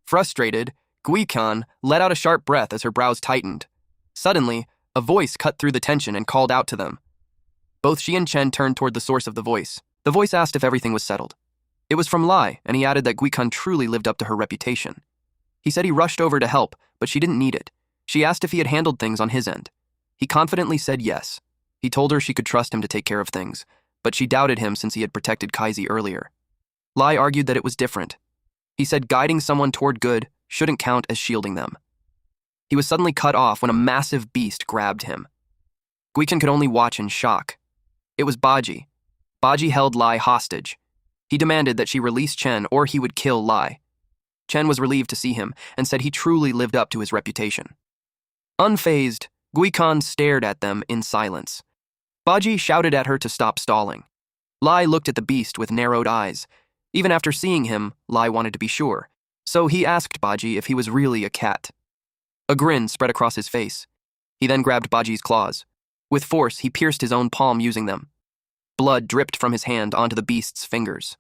Frustrated, Guican let out a sharp breath as her brows tightened. Suddenly, a voice cut through the tension and called out to them. Both she and Chen turned toward the source of the voice. The voice asked if everything was settled. It was from Lie, and he added that Guican truly lived up to her reputation. He said he rushed over to help, but she didn't need it. She asked if he had handled things on his end. He confidently said yes. He told her she could trust him to take care of things, but she doubted him since he had protected Kaisi earlier. Lie argued that it was different. He said guiding someone toward good shouldn't count as shielding them. He was suddenly cut off when a massive beast grabbed him. Guican could only watch in shock. It was Baji. Baji held Lie hostage. He demanded that she release Chen or he would kill Lie. Chen was relieved to see him and said he truly lived up to his reputation. Unfazed, Guican stared at them in silence. Baji shouted at her to stop stalling. Lie looked at the beast with narrowed eyes. Even after seeing him, Lie wanted to be sure, so he asked Baji if he was really a cat. A grin spread across his face. He then grabbed Baji's claws. With force, he pierced his own palm using them. Blood dripped from his hand onto the beast's fingers.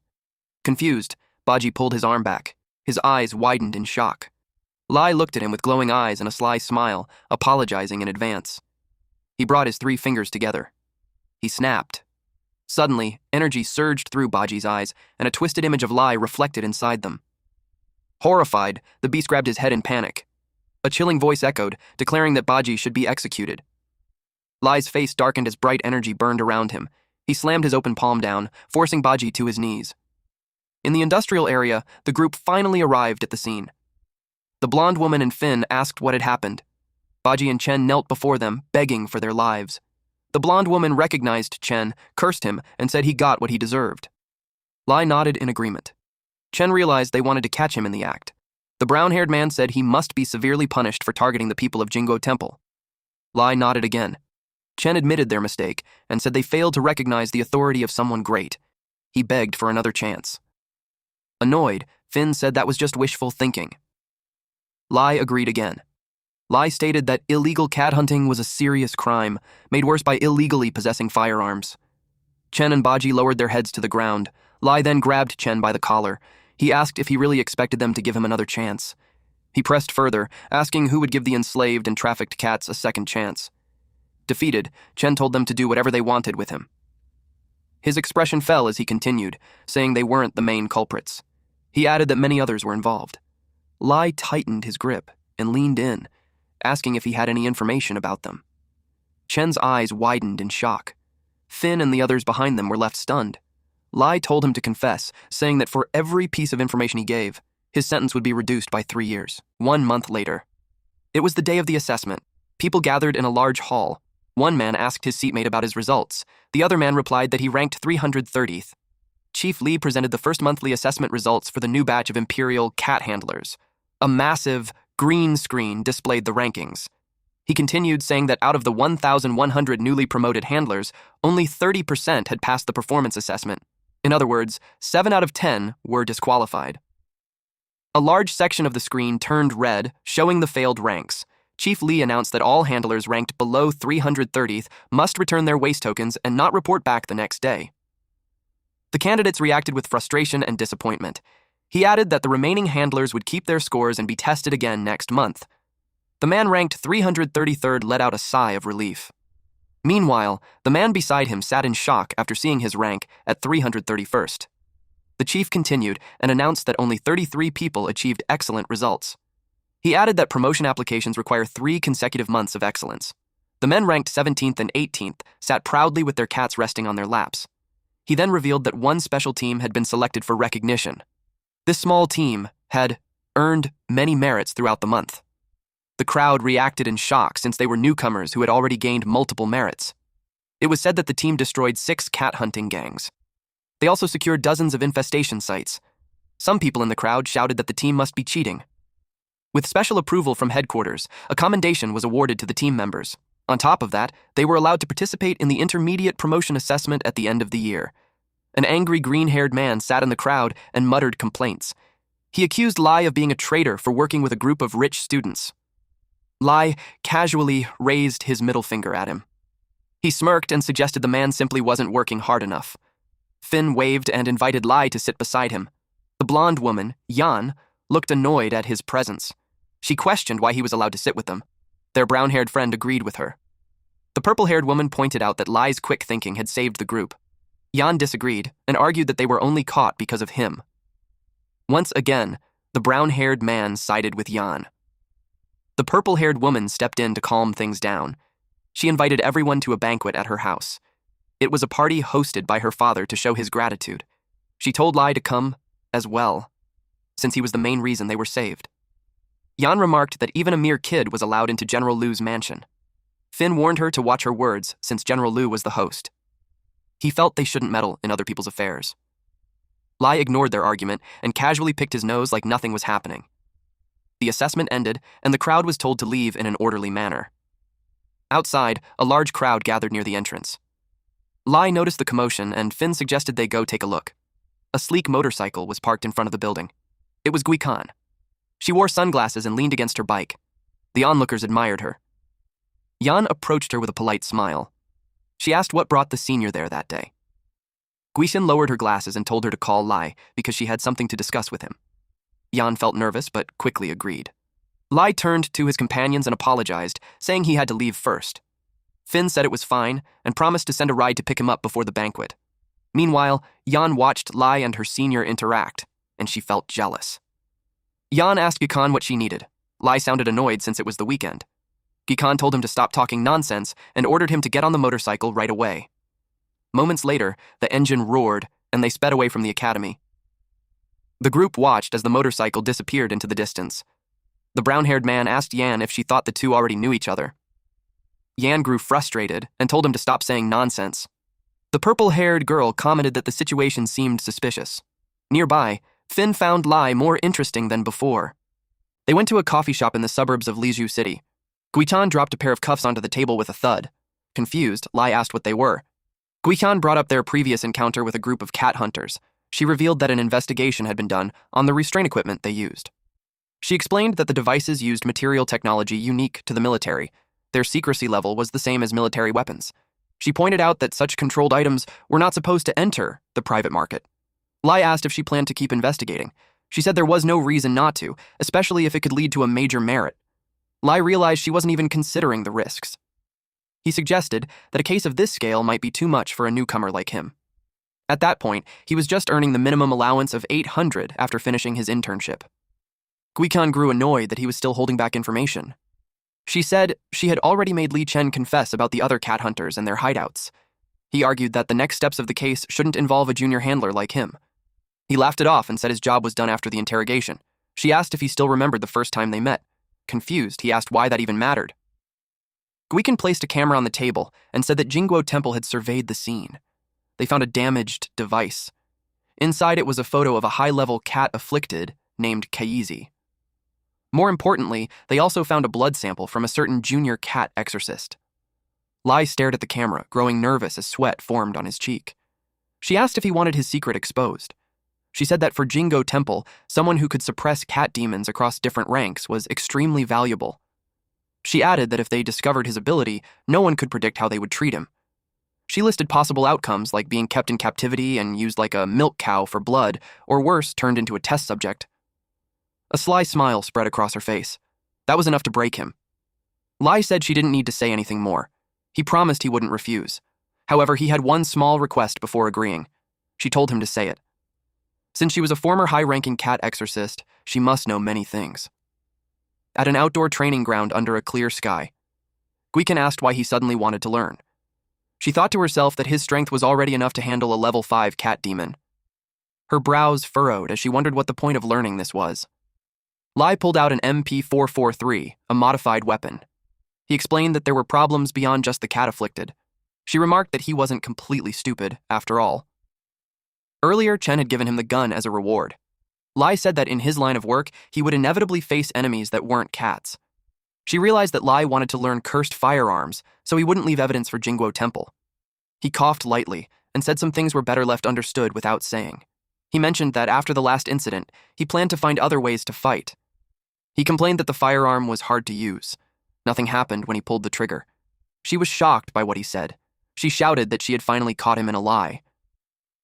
Confused, Baji pulled his arm back. His eyes widened in shock. Lie looked at him with glowing eyes and a sly smile, apologizing in advance. He brought his 3 fingers together. He snapped. Suddenly, energy surged through Baji's eyes, and a twisted image of Lie reflected inside them. Horrified, the beast grabbed his head in panic. A chilling voice echoed, declaring that Baji should be executed. Lie's face darkened as bright energy burned around him. He slammed his open palm down, forcing Baji to his knees. In the industrial area, the group finally arrived at the scene. The blonde woman and Finn asked what had happened. Baji and Chen knelt before them, begging for their lives. The blonde woman recognized Chen, cursed him, and said he got what he deserved. Lie nodded in agreement. Chen realized they wanted to catch him in the act. The brown-haired man said he must be severely punished for targeting the people of Jingguo Temple. Lie nodded again. Chen admitted their mistake and said they failed to recognize the authority of someone great. He begged for another chance. Annoyed, Finn said that was just wishful thinking. Lie agreed again. Lie stated that illegal cat hunting was a serious crime, made worse by illegally possessing firearms. Chen and Baji lowered their heads to the ground. Lie then grabbed Chen by the collar. He asked if he really expected them to give him another chance. He pressed further, asking who would give the enslaved and trafficked cats a second chance. Defeated, Chen told them to do whatever they wanted with him. His expression fell as he continued, saying they weren't the main culprits. He added that many others were involved. Lie tightened his grip and leaned in, asking if he had any information about them. Chen's eyes widened in shock. Finn and the others behind them were left stunned. Lie told him to confess, saying that for every piece of information he gave, his sentence would be reduced by 3 years. 1 month later. It was the day of the assessment. People gathered in a large hall. One man asked his seatmate about his results. The other man replied that he ranked 330th. Chief Lee presented the first monthly assessment results for the new batch of Imperial cat handlers. A massive, green screen displayed the rankings. He continued, saying that out of the 1,100 newly promoted handlers, only 30% had passed the performance assessment. In other words, 7 out of 10 were disqualified. A large section of the screen turned red, showing the failed ranks. Chief Lee announced that all handlers ranked below 330th must return their waste tokens and not report back the next day. The candidates reacted with frustration and disappointment. He added that the remaining handlers would keep their scores and be tested again next month. The man ranked 333rd let out a sigh of relief. Meanwhile, the man beside him sat in shock after seeing his rank at 331st. The chief continued and announced that only 33 people achieved excellent results. He added that promotion applications require 3 consecutive months of excellence. The men ranked 17th and 18th sat proudly with their cats resting on their laps. He then revealed that one special team had been selected for recognition. This small team had earned many merits throughout the month. The crowd reacted in shock since they were newcomers who had already gained multiple merits. It was said that the team destroyed 6 cat hunting gangs. They also secured dozens of infestation sites. Some people in the crowd shouted that the team must be cheating. With special approval from headquarters, a commendation was awarded to the team members. On top of that, they were allowed to participate in the intermediate promotion assessment at the end of the year. An angry green-haired man sat in the crowd and muttered complaints. He accused Lie of being a traitor for working with a group of rich students. Lie casually raised his middle finger at him. He smirked and suggested the man simply wasn't working hard enough. Finn waved and invited Lie to sit beside him. The blonde woman, Yan, looked annoyed at his presence. She questioned why he was allowed to sit with them. Their brown-haired friend agreed with her. The purple-haired woman pointed out that Lie's quick thinking had saved the group. Yan disagreed and argued that they were only caught because of him. Once again, the brown-haired man sided with Yan. The purple-haired woman stepped in to calm things down. She invited everyone to a banquet at her house. It was a party hosted by her father to show his gratitude. She told Lie to come as well, since he was the main reason they were saved. Yan remarked that even a mere kid was allowed into General Lu's mansion. Finn warned her to watch her words since General Lu was the host. He felt they shouldn't meddle in other people's affairs. Lie ignored their argument and casually picked his nose like nothing was happening. The assessment ended, and the crowd was told to leave in an orderly manner. Outside, a large crowd gathered near the entrance. Lie noticed the commotion, and Finn suggested they go take a look. A sleek motorcycle was parked in front of the building. It was Guikan. She wore sunglasses and leaned against her bike. The onlookers admired her. Yan approached her with a polite smile. She asked what brought the senior there that day. Guishan lowered her glasses and told her to call Lie because she had something to discuss with him. Yan felt nervous but quickly agreed. Lie turned to his companions and apologized, saying he had to leave first. Finn said it was fine and promised to send a ride to pick him up before the banquet. Meanwhile, Yan watched Lie and her senior interact, and she felt jealous. Yan asked Gikan what she needed. Lie sounded annoyed since it was the weekend. Gikan told him to stop talking nonsense and ordered him to get on the motorcycle right away. Moments later, the engine roared, and they sped away from the academy. The group watched as the motorcycle disappeared into the distance. The brown-haired man asked Yan if she thought the two already knew each other. Yan grew frustrated and told him to stop saying nonsense. The purple-haired girl commented that the situation seemed suspicious. Nearby, Finn found Lie more interesting than before. They went to a coffee shop in the suburbs of Liju City. Guichan dropped a pair of cuffs onto the table with a thud. Confused, Lie asked what they were. Guichan brought up their previous encounter with a group of cat hunters. She revealed that an investigation had been done on the restraint equipment they used. She explained that the devices used material technology unique to the military. Their secrecy level was the same as military weapons. She pointed out that such controlled items were not supposed to enter the private market. Lie asked if she planned to keep investigating. She said there was no reason not to, especially if it could lead to a major merit. Lie realized she wasn't even considering the risks. He suggested that a case of this scale might be too much for a newcomer like him. At that point, he was just earning the minimum allowance of 800 after finishing his internship. Guikan grew annoyed that he was still holding back information. She said she had already made Li Chen confess about the other cat hunters and their hideouts. He argued that the next steps of the case shouldn't involve a junior handler like him. He laughed it off and said his job was done after the interrogation. She asked if he still remembered the first time they met. Confused, he asked why that even mattered. Guikan placed a camera on the table and said that Jingguo Temple had surveyed the scene. They found a damaged device. Inside it was a photo of a high-level cat afflicted named Kaisi. More importantly, they also found a blood sample from a certain junior cat exorcist. Lai stared at the camera, growing nervous as sweat formed on his cheek. She asked if he wanted his secret exposed. She said that for Jingguo Temple, someone who could suppress cat demons across different ranks was extremely valuable. She added that if they discovered his ability, no one could predict how they would treat him. She listed possible outcomes like being kept in captivity and used like a milk cow for blood, or worse, turned into a test subject. A sly smile spread across her face. That was enough to break him. Lai said she didn't need to say anything more. He promised he wouldn't refuse. However, he had one small request before agreeing. She told him to say it. Since she was a former high-ranking cat exorcist, she must know many things. At an outdoor training ground under a clear sky, Guikan asked why he suddenly wanted to learn. She thought to herself that his strength was already enough to handle a level 5 cat demon. Her brows furrowed as she wondered what the point of learning this was. Lai pulled out an MP443, a modified weapon. He explained that there were problems beyond just the cat afflicted. She remarked that he wasn't completely stupid, after all. Earlier, Chen had given him the gun as a reward. Lai said that in his line of work, he would inevitably face enemies that weren't cats. She realized that Lai wanted to learn cursed firearms, so he wouldn't leave evidence for Jingguo Temple. He coughed lightly and said some things were better left understood without saying. He mentioned that after the last incident, he planned to find other ways to fight. He complained that the firearm was hard to use. Nothing happened when he pulled the trigger. She was shocked by what he said. She shouted that she had finally caught him in a lie.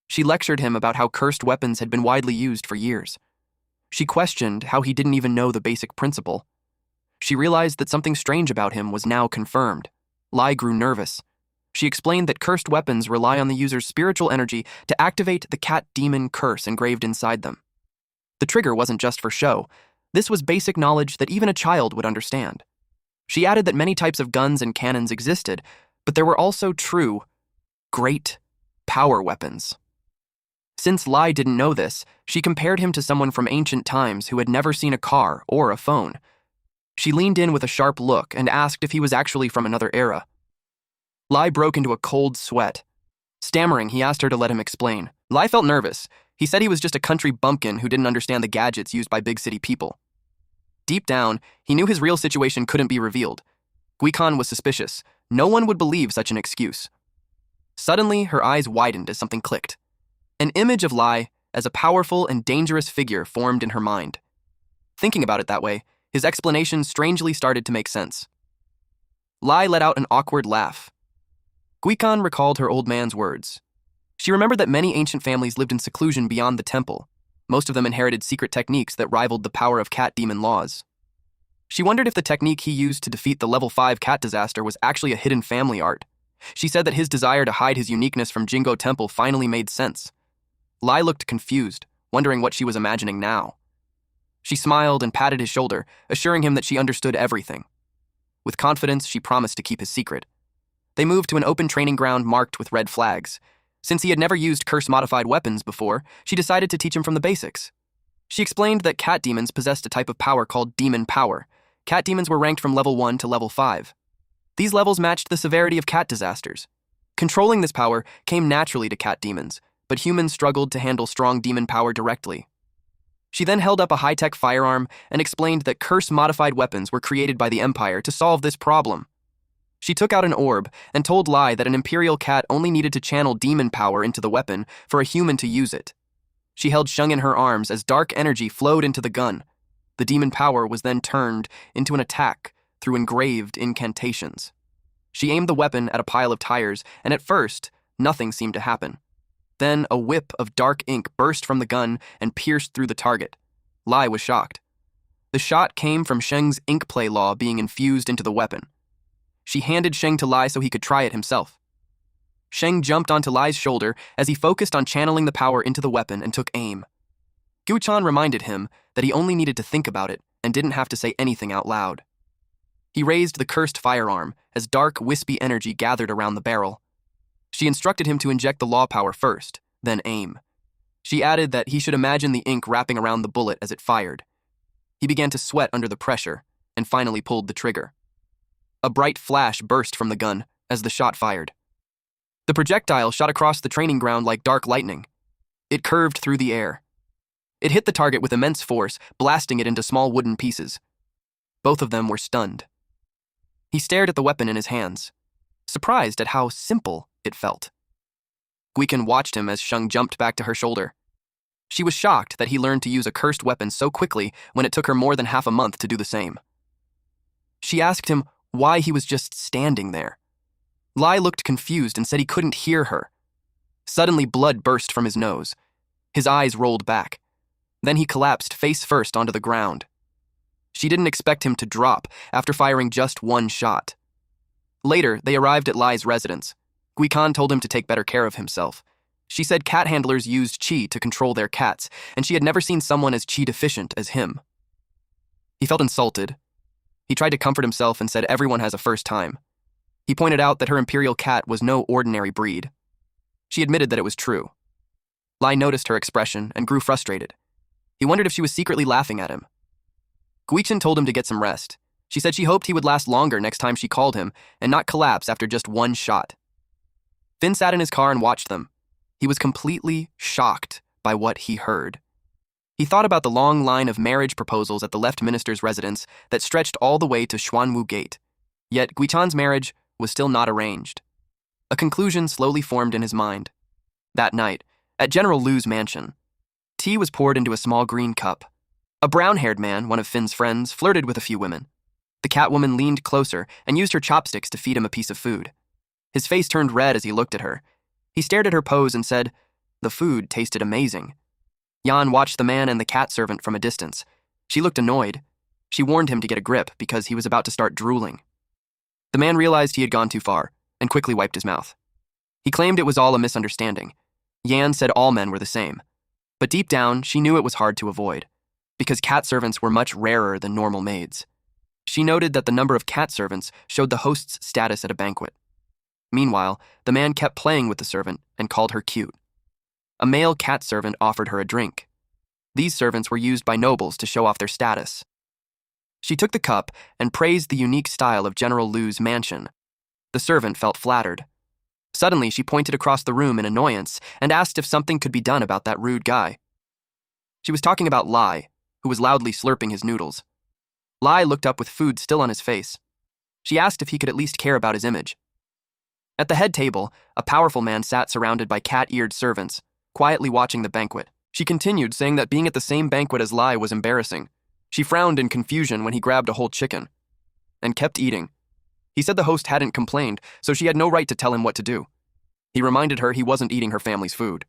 She lectured him about how cursed weapons had been widely used for years. She questioned how he didn't even know the basic principle. She realized that something strange about him was now confirmed. Lai grew nervous. She explained that cursed weapons rely on the user's spiritual energy to activate the cat demon curse engraved inside them. The trigger wasn't just for show. This was basic knowledge that even a child would understand. She added that many types of guns and cannons existed, but there were also true, great power weapons. Since Lai didn't know this, she compared him to someone from ancient times who had never seen a car or a phone. She leaned in with a sharp look and asked if he was actually from another era. Lai broke into a cold sweat. Stammering, he asked her to let him explain. Lai felt nervous. He said he was just a country bumpkin who didn't understand the gadgets used by big city people. Deep down, he knew his real situation couldn't be revealed. Guikan was suspicious. No one would believe such an excuse. Suddenly, her eyes widened as something clicked. An image of Lai as a powerful and dangerous figure formed in her mind. Thinking about it that way, his explanation strangely started to make sense. Lai let out an awkward laugh. Guikan recalled her old man's words. She remembered that many ancient families lived in seclusion beyond the temple. Most of them inherited secret techniques that rivaled the power of cat demon laws. She wondered if the technique he used to defeat the level 5 cat disaster was actually a hidden family art. She said that his desire to hide his uniqueness from Jingguo Temple finally made sense. Lai looked confused, wondering what she was imagining now. She smiled and patted his shoulder, assuring him that she understood everything. With confidence, she promised to keep his secret. They moved to an open training ground marked with red flags. Since he had never used curse-modified weapons before, she decided to teach him from the basics. She explained that cat demons possessed a type of power called demon power. Cat demons were ranked from level 1 to level 5. These levels matched the severity of cat disasters. Controlling this power came naturally to cat demons, but humans struggled to handle strong demon power directly. She then held up a high-tech firearm and explained that curse-modified weapons were created by the Empire to solve this problem. She took out an orb and told Lai that an imperial cat only needed to channel demon power into the weapon for a human to use it. She held Sheng in her arms as dark energy flowed into the gun. The demon power was then turned into an attack through engraved incantations. She aimed the weapon at a pile of tires, and at first, nothing seemed to happen. Then a whip of dark ink burst from the gun and pierced through the target. Lai was shocked. The shot came from Sheng's ink play law being infused into the weapon. She handed Sheng to Lai so he could try it himself. Sheng jumped onto Lai's shoulder as he focused on channeling the power into the weapon and took aim. Guchan reminded him that he only needed to think about it and didn't have to say anything out loud. He raised the cursed firearm as dark, wispy energy gathered around the barrel. She instructed him to inject the law power first, then aim. She added that he should imagine the ink wrapping around the bullet as it fired. He began to sweat under the pressure and finally pulled the trigger. A bright flash burst from the gun as the shot fired. The projectile shot across the training ground like dark lightning. It curved through the air. It hit the target with immense force, blasting it into small wooden pieces. Both of them were stunned. He stared at the weapon in his hands, surprised at how simple it felt. Guikan watched him as Sheng jumped back to her shoulder. She was shocked that he learned to use a cursed weapon so quickly when it took her more than half a month to do the same. She asked him why he was just standing there. Lie looked confused and said he couldn't hear her. Suddenly, blood burst from his nose. His eyes rolled back. Then he collapsed face first onto the ground. She didn't expect him to drop after firing just one shot. Later, they arrived at Lie's residence. Guikan told him to take better care of himself. She said cat handlers used qi to control their cats, and she had never seen someone as qi deficient as him. He felt insulted. He tried to comfort himself and said everyone has a first time. He pointed out that her imperial cat was no ordinary breed. She admitted that it was true. Lie noticed her expression and grew frustrated. He wondered if she was secretly laughing at him. Guichen told him to get some rest. She said she hoped he would last longer next time she called him and not collapse after just one shot. Finn sat in his car and watched them. He was completely shocked by what he heard. He thought about the long line of marriage proposals at the left minister's residence that stretched all the way to Xuanwu Gate. Yet Guichan's marriage was still not arranged. A conclusion slowly formed in his mind. That night, at General Lu's mansion, tea was poured into a small green cup. A brown-haired man, one of Finn's friends, flirted with a few women. The Catwoman leaned closer and used her chopsticks to feed him a piece of food. His face turned red as he looked at her. He stared at her pose and said, "The food tasted amazing." Jan watched the man and the cat servant from a distance. She looked annoyed. She warned him to get a grip because he was about to start drooling. The man realized he had gone too far and quickly wiped his mouth. He claimed it was all a misunderstanding. Yan said all men were the same. But deep down, she knew it was hard to avoid, because cat servants were much rarer than normal maids. She noted that the number of cat servants showed the host's status at a banquet. Meanwhile, the man kept playing with the servant and called her cute. A male cat servant offered her a drink. These servants were used by nobles to show off their status. She took the cup and praised the unique style of General Lu's mansion. The servant felt flattered. Suddenly, she pointed across the room in annoyance and asked if something could be done about that rude guy. She was talking about Lie, who was loudly slurping his noodles. Lie looked up with food still on his face. She asked if he could at least care about his image. At the head table, a powerful man sat surrounded by cat-eared servants, quietly watching the banquet. She continued, saying that being at the same banquet as Lie was embarrassing. She frowned in confusion when he grabbed a whole chicken and kept eating. He said the host hadn't complained, so she had no right to tell him what to do. He reminded her he wasn't eating her family's food.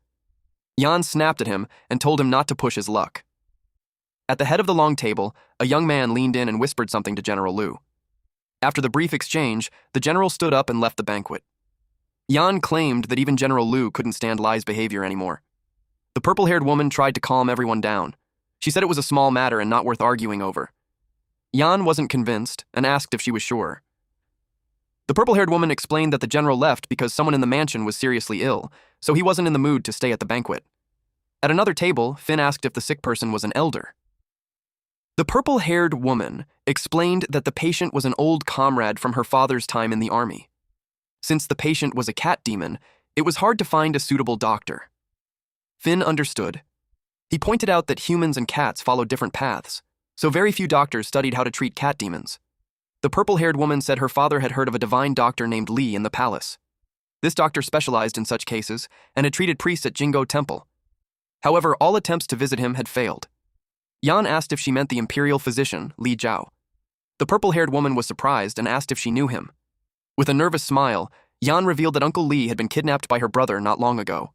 Jan snapped at him and told him not to push his luck. At the head of the long table, a young man leaned in and whispered something to General Lu. After the brief exchange, the general stood up and left the banquet. Jan claimed that even General Lu couldn't stand Lie's behavior anymore. The purple-haired woman tried to calm everyone down. She said it was a small matter and not worth arguing over. Jan wasn't convinced and asked if she was sure. The purple-haired woman explained that the general left because someone in the mansion was seriously ill, so he wasn't in the mood to stay at the banquet. At another table, Finn asked if the sick person was an elder. The purple-haired woman explained that the patient was an old comrade from her father's time in the army. Since the patient was a cat demon, it was hard to find a suitable doctor. Finn understood. He pointed out that humans and cats follow different paths, so very few doctors studied how to treat cat demons. The purple-haired woman said her father had heard of a divine doctor named Li in the palace. This doctor specialized in such cases and had treated priests at Jingo Temple. However, all attempts to visit him had failed. Yan asked if she meant the imperial physician, Li Zhao. The purple-haired woman was surprised and asked if she knew him. With a nervous smile, Yan revealed that Uncle Li had been kidnapped by her brother not long ago.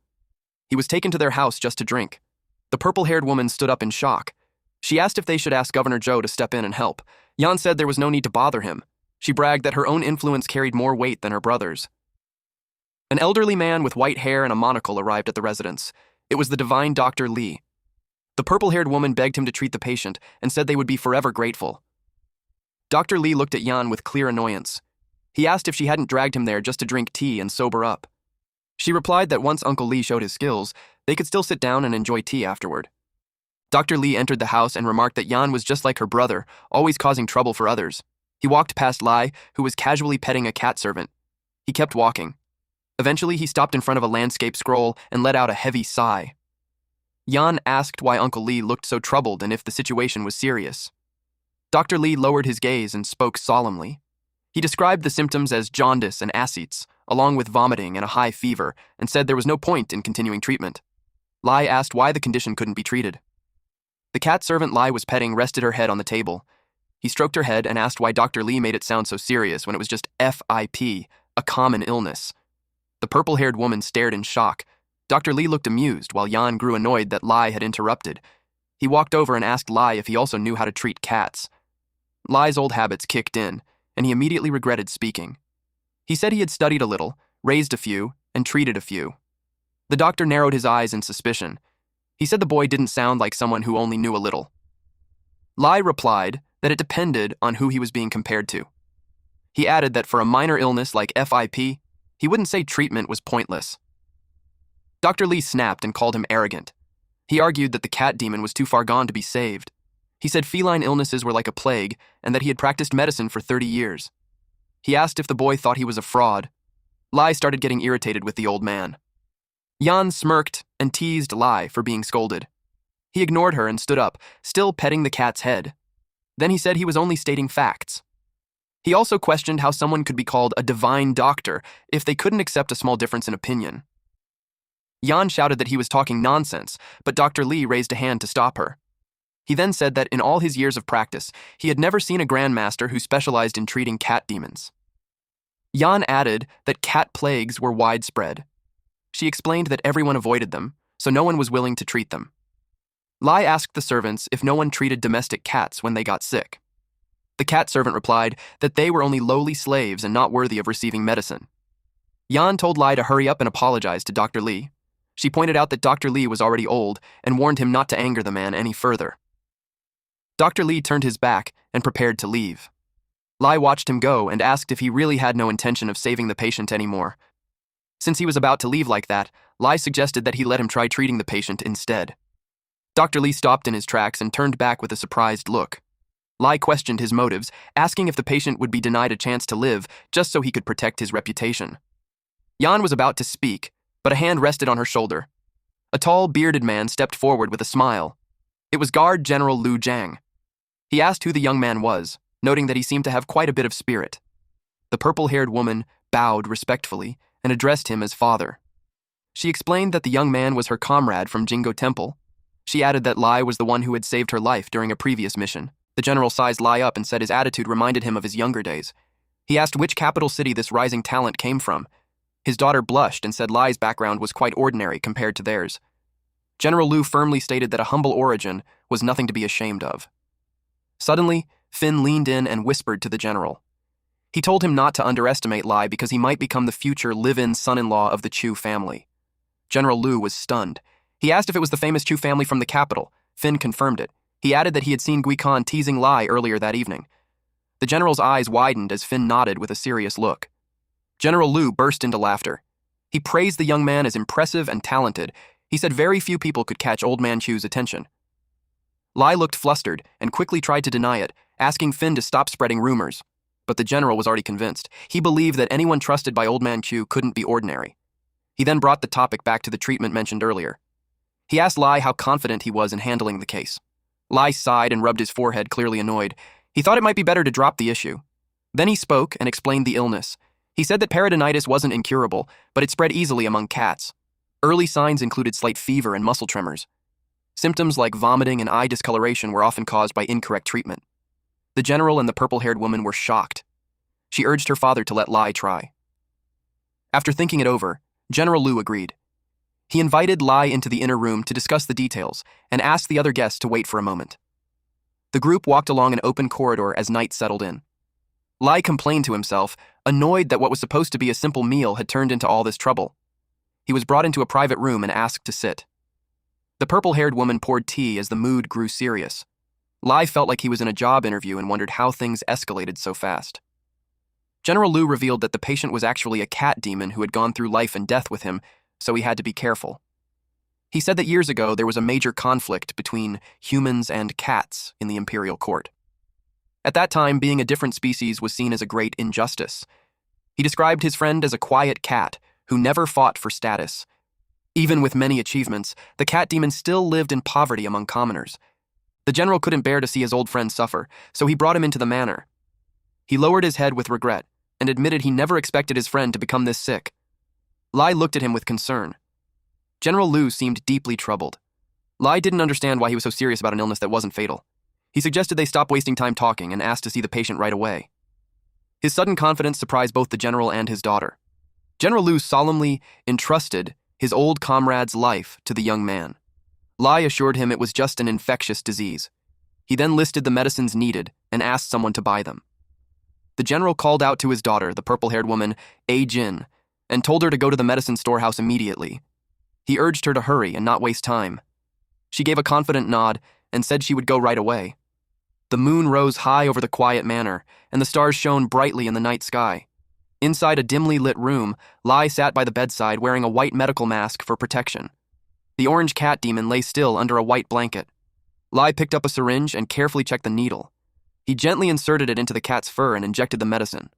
He was taken to their house just to drink. The purple-haired woman stood up in shock. She asked if they should ask Governor Zhou to step in and help. Yan said there was no need to bother him. She bragged that her own influence carried more weight than her brother's. An elderly man with white hair and a monocle arrived at the residence. It was the divine Dr. Li. The purple-haired woman begged him to treat the patient and said they would be forever grateful. Dr. Li looked at Yan with clear annoyance. He asked if she hadn't dragged him there just to drink tea and sober up. She replied that once Uncle Li showed his skills, they could still sit down and enjoy tea afterward. Dr. Li entered the house and remarked that Yan was just like her brother, always causing trouble for others. He walked past Lie, who was casually petting a cat servant. He kept walking. Eventually, he stopped in front of a landscape scroll and let out a heavy sigh. Yan asked why Uncle Lee looked so troubled and if the situation was serious. Dr. Lee lowered his gaze and spoke solemnly. He described the symptoms as jaundice and ascites, along with vomiting and a high fever, and said there was no point in continuing treatment. Lie asked why the condition couldn't be treated. The cat servant Lie was petting rested her head on the table. He stroked her head and asked why Dr. Lee made it sound so serious when it was just FIP, a common illness. The purple-haired woman stared in shock. Dr. Lee looked amused while Yan grew annoyed that Lie had interrupted. He walked over and asked Lie if he also knew how to treat cats. Lie's old habits kicked in, and he immediately regretted speaking. He said he had studied a little, raised a few, and treated a few. The doctor narrowed his eyes in suspicion. He said the boy didn't sound like someone who only knew a little. Lie replied that it depended on who he was being compared to. He added that for a minor illness like FIP, he wouldn't say treatment was pointless. Dr. Lee snapped and called him arrogant. He argued that the cat demon was too far gone to be saved. He said feline illnesses were like a plague and that he had practiced medicine for 30 years. He asked if the boy thought he was a fraud. Lie started getting irritated with the old man. Yan smirked and teased Lie for being scolded. He ignored her and stood up, still petting the cat's head. Then he said he was only stating facts. He also questioned how someone could be called a divine doctor if they couldn't accept a small difference in opinion. Yan shouted that he was talking nonsense, but Dr. Lee raised a hand to stop her. He then said that in all his years of practice, he had never seen a grandmaster who specialized in treating cat demons. Yan added that cat plagues were widespread. She explained that everyone avoided them, so no one was willing to treat them. Lie asked the servants if no one treated domestic cats when they got sick. The cat servant replied that they were only lowly slaves and not worthy of receiving medicine. Yan told Lie to hurry up and apologize to Dr. Lee. She pointed out that Dr. Lee was already old and warned him not to anger the man any further. Dr. Lee turned his back and prepared to leave. Lie watched him go and asked if he really had no intention of saving the patient anymore. Since he was about to leave like that, Lie suggested that he let him try treating the patient instead. Dr. Lee stopped in his tracks and turned back with a surprised look. Lie questioned his motives, asking if the patient would be denied a chance to live just so he could protect his reputation. Yan was about to speak, but a hand rested on her shoulder. A tall, bearded man stepped forward with a smile. It was Guard General Lu Jiang. He asked who the young man was, noting that he seemed to have quite a bit of spirit. The purple-haired woman bowed respectfully and addressed him as father. She explained that the young man was her comrade from Jingo Temple. She added that Lie was the one who had saved her life during a previous mission. The general sized Lie up and said his attitude reminded him of his younger days. He asked which capital city this rising talent came from. His daughter blushed and said Lie's background was quite ordinary compared to theirs. General Lu firmly stated that a humble origin was nothing to be ashamed of. Suddenly, Finn leaned in and whispered to the general. He told him not to underestimate Lie because he might become the future live-in son-in-law of the Chu family. General Lu was stunned. He asked if it was the famous Chu family from the capital. Finn confirmed it. He added that he had seen Gui Khan teasing Lie earlier that evening. The general's eyes widened as Finn nodded with a serious look. General Lu burst into laughter. He praised the young man as impressive and talented. He said very few people could catch Old Man Chu's attention. Lie looked flustered and quickly tried to deny it, asking Finn to stop spreading rumors. But the general was already convinced. He believed that anyone trusted by Old Man Chu couldn't be ordinary. He then brought the topic back to the treatment mentioned earlier. He asked Lie how confident he was in handling the case. Lie sighed and rubbed his forehead, clearly annoyed. He thought it might be better to drop the issue. Then he spoke and explained the illness. He said that peritonitis wasn't incurable, but it spread easily among cats. Early signs included slight fever and muscle tremors. Symptoms like vomiting and eye discoloration were often caused by incorrect treatment. The general and the purple-haired woman were shocked. She urged her father to let Lie try. After thinking it over, General Lu agreed. He invited Lie into the inner room to discuss the details and asked the other guests to wait for a moment. The group walked along an open corridor as night settled in. Lie complained to himself, annoyed that what was supposed to be a simple meal had turned into all this trouble. He was brought into a private room and asked to sit. The purple-haired woman poured tea as the mood grew serious. Lie felt like he was in a job interview and wondered how things escalated so fast. General Lu revealed that the patient was actually a cat demon who had gone through life and death with him, so he had to be careful. He said that years ago there was a major conflict between humans and cats in the imperial court. At that time, being a different species was seen as a great injustice. He described his friend as a quiet cat who never fought for status. Even with many achievements, the cat demon still lived in poverty among commoners. The general couldn't bear to see his old friend suffer, so he brought him into the manor. He lowered his head with regret and admitted he never expected his friend to become this sick. Lie looked at him with concern. General Lu seemed deeply troubled. Lie didn't understand why he was so serious about an illness that wasn't fatal. He suggested they stop wasting time talking and asked to see the patient right away. His sudden confidence surprised both the general and his daughter. General Lu solemnly entrusted his old comrade's life to the young man. Lie assured him it was just an infectious disease. He then listed the medicines needed and asked someone to buy them. The general called out to his daughter, the purple-haired woman, Jin, and told her to go to the medicine storehouse immediately. He urged her to hurry and not waste time. She gave a confident nod and said she would go right away. The moon rose high over the quiet manor, and the stars shone brightly in the night sky. Inside a dimly lit room, Lie sat by the bedside wearing a white medical mask for protection. The orange cat demon lay still under a white blanket. Lie picked up a syringe and carefully checked the needle. He gently inserted it into the cat's fur and injected the medicine.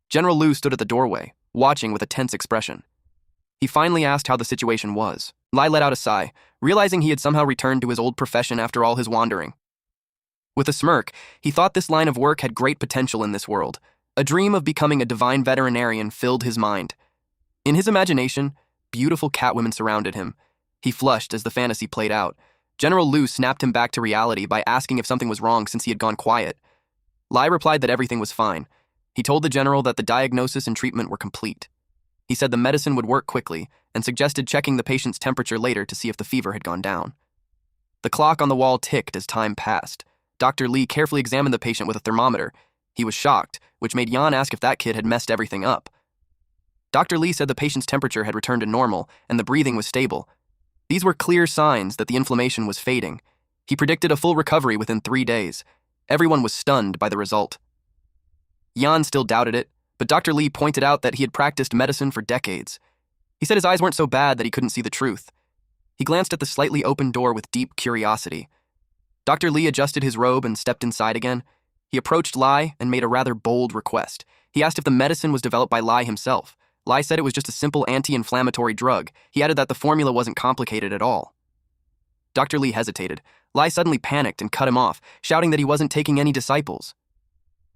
General Lu stood at the doorway, watching with a tense expression. He finally asked how the situation was. Lie let out a sigh, realizing he had somehow returned to his old profession after all his wandering. With a smirk, he thought this line of work had great potential in this world. A dream of becoming a divine veterinarian filled his mind. In his imagination, beautiful catwomen surrounded him. He flushed as the fantasy played out. General Lu snapped him back to reality by asking if something was wrong since he had gone quiet. Lie replied that everything was fine. He told the general that the diagnosis and treatment were complete. He said the medicine would work quickly and suggested checking the patient's temperature later to see if the fever had gone down. The clock on the wall ticked as time passed. Dr. Lee carefully examined the patient with a thermometer. He was shocked, which made Yan ask if that kid had messed everything up. Dr. Lee said the patient's temperature had returned to normal and the breathing was stable. These were clear signs that the inflammation was fading. He predicted a full recovery within 3 days. Everyone was stunned by the result. Yan still doubted it, but Dr. Lee pointed out that he had practiced medicine for decades. He said his eyes weren't so bad that he couldn't see the truth. He glanced at the slightly open door with deep curiosity. Dr. Lee adjusted his robe and stepped inside again. He approached Lie and made a rather bold request. He asked if the medicine was developed by Lie himself. Lie said it was just a simple anti-inflammatory drug. He added that the formula wasn't complicated at all. Dr. Lee hesitated. Lie suddenly panicked and cut him off, shouting that he wasn't taking any disciples.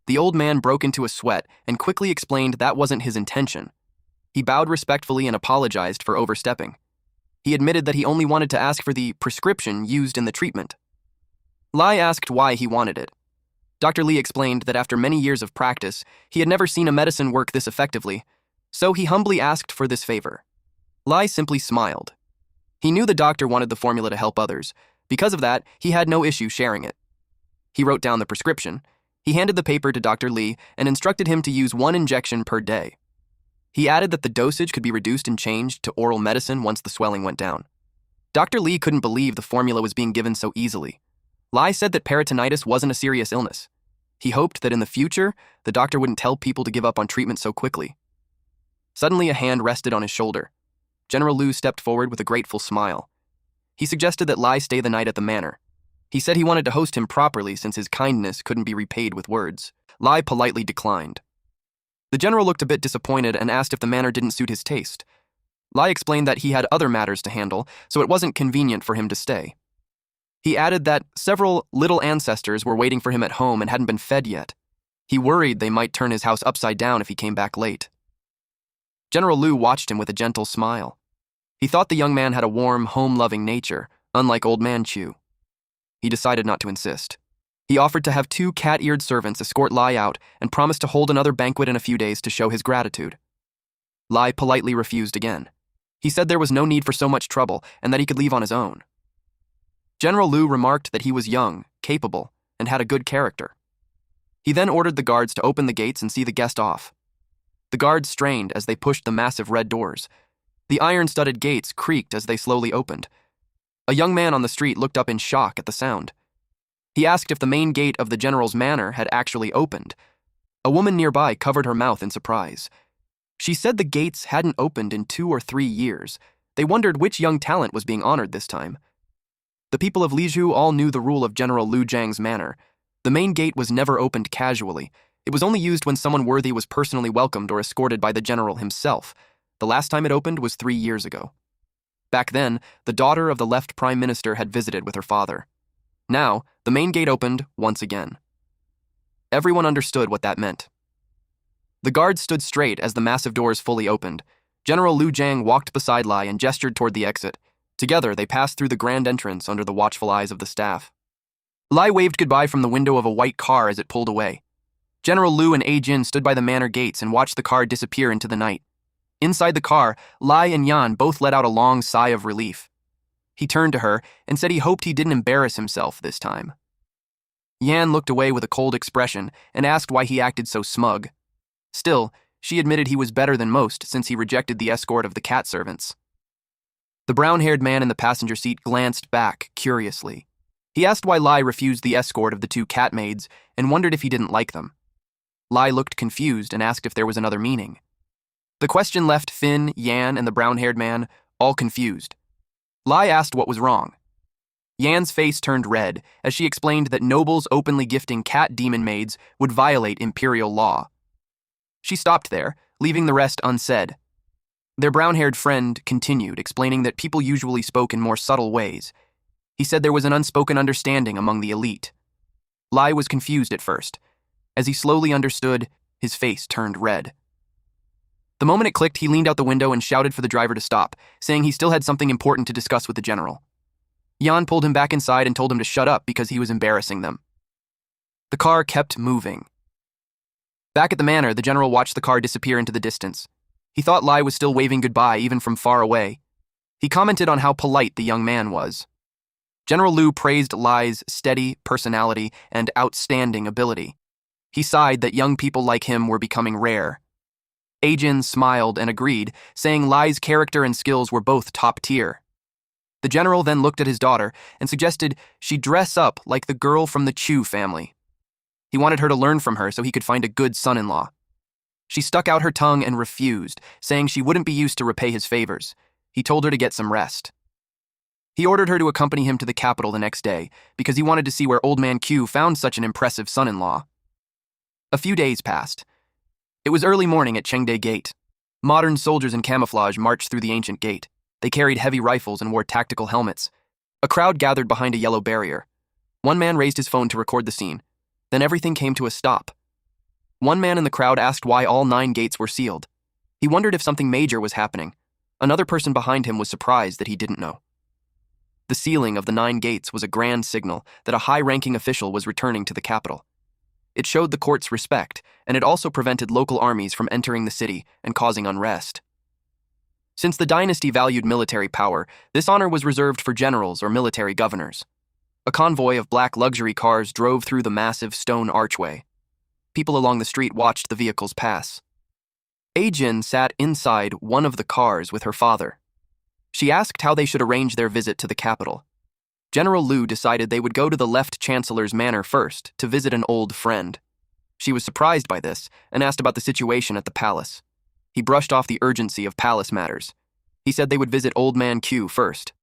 The old man broke into a sweat and quickly explained that wasn't his intention. He bowed respectfully and apologized for overstepping. He admitted that he only wanted to ask for the prescription used in the treatment. Lie asked why he wanted it. Dr. Lee explained that after many years of practice, he had never seen a medicine work this effectively, so he humbly asked for this favor. Lie simply smiled. He knew the doctor wanted the formula to help others. Because of that, he had no issue sharing it. He wrote down the prescription. He handed the paper to Dr. Lee and instructed him to use 1 injection per day. He added that the dosage could be reduced and changed to oral medicine once the swelling went down. Dr. Lee couldn't believe the formula was being given so easily. Lie said that peritonitis wasn't a serious illness. He hoped that in the future, the doctor wouldn't tell people to give up on treatment so quickly. Suddenly, a hand rested on his shoulder. General Lu stepped forward with a grateful smile. He suggested that Lie stay the night at the manor. He said he wanted to host him properly since his kindness couldn't be repaid with words. Lie politely declined. The general looked a bit disappointed and asked if the manor didn't suit his taste. Lie explained that he had other matters to handle, so it wasn't convenient for him to stay. He added that several little ancestors were waiting for him at home and hadn't been fed yet. He worried they might turn his house upside down if he came back late. General Lu watched him with a gentle smile. He thought the young man had a warm, home-loving nature, unlike Old Man Chu. He decided not to insist. He offered to have 2 cat-eared servants escort Lie out and promised to hold another banquet in a few days to show his gratitude. Lie politely refused again. He said there was no need for so much trouble and that he could leave on his own. General Lu remarked that he was young, capable, and had a good character. He then ordered the guards to open the gates and see the guest off. The guards strained as they pushed the massive red doors. The iron-studded gates creaked as they slowly opened. A young man on the street looked up in shock at the sound. He asked if the main gate of the general's manor had actually opened. A woman nearby covered her mouth in surprise. She said the gates hadn't opened in 2 or 3 years. They wondered which young talent was being honored this time. The people of Liju all knew the rule of General Lu Jiang's manor. The main gate was never opened casually. It was only used when someone worthy was personally welcomed or escorted by the general himself. The last time it opened was 3 years ago. Back then, the daughter of the left prime minister had visited with her father. Now, the main gate opened once again. Everyone understood what that meant. The guards stood straight as the massive doors fully opened. General Liu Jiang walked beside Lai and gestured toward the exit. Together, they passed through the grand entrance under the watchful eyes of the staff. Lai waved goodbye from the window of a white car as it pulled away. General Liu and A Jin stood by the manor gates and watched the car disappear into the night. Inside the car, Lai and Yan both let out a long sigh of relief. He turned to her and said he hoped he didn't embarrass himself this time. Yan looked away with a cold expression and asked why he acted so smug. Still, she admitted he was better than most since he rejected the escort of the cat servants. The brown-haired man in the passenger seat glanced back curiously. He asked why Lai refused the escort of the 2 cat maids and wondered if he didn't like them. Lai looked confused and asked if there was another meaning. The question left Finn, Yan, and the brown-haired man all confused. Lai asked what was wrong. Yan's face turned red as she explained that nobles openly gifting cat demon maids would violate imperial law. She stopped there, leaving the rest unsaid. Their brown-haired friend continued, explaining that people usually spoke in more subtle ways. He said there was an unspoken understanding among the elite. Lai was confused at first. As he slowly understood, his face turned red. The moment it clicked, he leaned out the window and shouted for the driver to stop, saying he still had something important to discuss with the general. Yan pulled him back inside and told him to shut up because he was embarrassing them. The car kept moving. Back at the manor, the general watched the car disappear into the distance. He thought Lai was still waving goodbye even from far away. He commented on how polite the young man was. General Liu praised Lai's steady personality and outstanding ability. He sighed that young people like him were becoming rare. Ajin smiled and agreed, saying Lai's character and skills were both top tier. The general then looked at his daughter and suggested she dress up like the girl from the Chu family. He wanted her to learn from her so he could find a good son-in-law. She stuck out her tongue and refused, saying she wouldn't be used to repay his favors. He told her to get some rest. He ordered her to accompany him to the capital the next day because he wanted to see where Old Man Q found such an impressive son-in-law. A few days passed. It was early morning at Chengde Gate. Modern soldiers in camouflage marched through the ancient gate. They carried heavy rifles and wore tactical helmets. A crowd gathered behind a yellow barrier. One man raised his phone to record the scene. Then everything came to a stop. One man in the crowd asked why all 9 gates were sealed. He wondered if something major was happening. Another person behind him was surprised that he didn't know. The sealing of the 9 gates was a grand signal that a high-ranking official was returning to the capital. It showed the court's respect, and it also prevented local armies from entering the city and causing unrest. Since the dynasty valued military power, this honor was reserved for generals or military governors. A convoy of black luxury cars drove through the massive stone archway. People along the street watched the vehicles pass. Ajin sat inside one of the cars with her father. She asked how they should arrange their visit to the capital. General Liu decided they would go to the left chancellor's manor first to visit an old friend. She was surprised by this and asked about the situation at the palace. He brushed off the urgency of palace matters. He said they would visit Old Man Q first.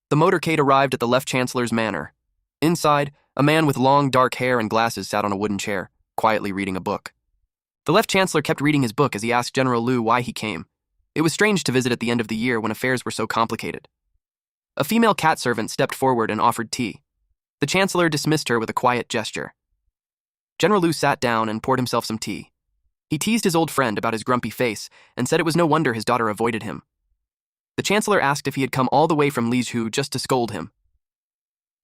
The motorcade arrived at the left chancellor's manor. Inside, a man with long dark hair and glasses sat on a wooden chair, quietly reading a book. The left chancellor kept reading his book as he asked General Liu why he came. It was strange to visit at the end of the year when affairs were so complicated. A female cat servant stepped forward and offered tea. The chancellor dismissed her with a quiet gesture. General Liu sat down and poured himself some tea. He teased his old friend about his grumpy face and said it was no wonder his daughter avoided him. The chancellor asked if he had come all the way from Lizhu just to scold him.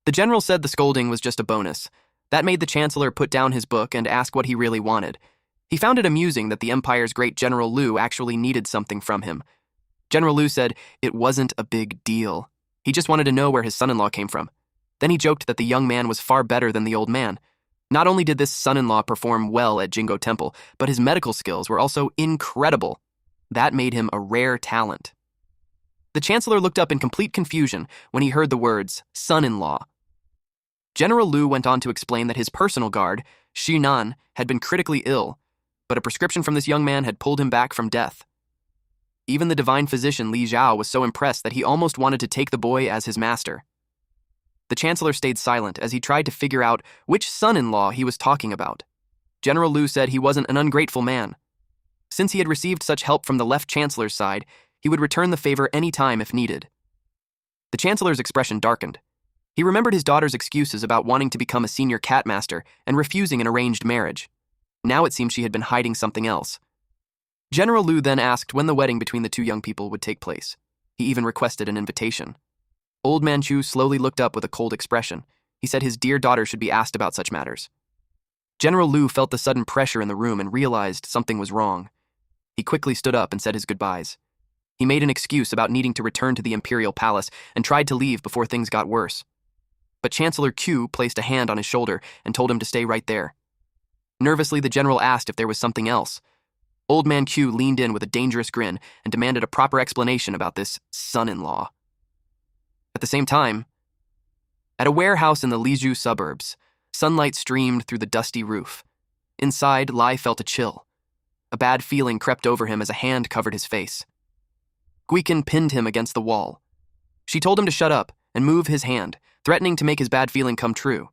The general said the scolding was just a bonus. That made the chancellor put down his book and ask what he really wanted. He found it amusing that the empire's great General Liu actually needed something from him. General Liu said it wasn't a big deal. He just wanted to know where his son-in-law came from. Then he joked that the young man was far better than the old man. Not only did this son-in-law perform well at Jingo Temple, but his medical skills were also incredible. That made him a rare talent. The chancellor looked up in complete confusion when he heard the words, son-in-law. General Liu went on to explain that his personal guard, Xu Nan, had been critically ill, but a prescription from this young man had pulled him back from death. Even the divine physician Li Zhao was so impressed that he almost wanted to take the boy as his master. The chancellor stayed silent as he tried to figure out which son-in-law he was talking about. General Liu said he wasn't an ungrateful man. Since he had received such help from the left chancellor's side, he would return the favor any time if needed. The chancellor's expression darkened. He remembered his daughter's excuses about wanting to become a senior cat master and refusing an arranged marriage. Now it seemed she had been hiding something else. General Liu then asked when the wedding between the two young people would take place. He even requested an invitation. Old Man Chu slowly looked up with a cold expression. He said his dear daughter should be asked about such matters. General Liu felt the sudden pressure in the room and realized something was wrong. He quickly stood up and said his goodbyes. He made an excuse about needing to return to the imperial palace and tried to leave before things got worse. But Chancellor Q placed a hand on his shoulder and told him to stay right there. Nervously, the general asked if there was something else. Old Man Q leaned in with a dangerous grin and demanded a proper explanation about this son-in-law. At the same time, at a warehouse in the Lizhu suburbs, sunlight streamed through the dusty roof. Inside, Lai felt a chill. A bad feeling crept over him as a hand covered his face. Guikan pinned him against the wall. She told him to shut up and move his hand, threatening to make his bad feeling come true.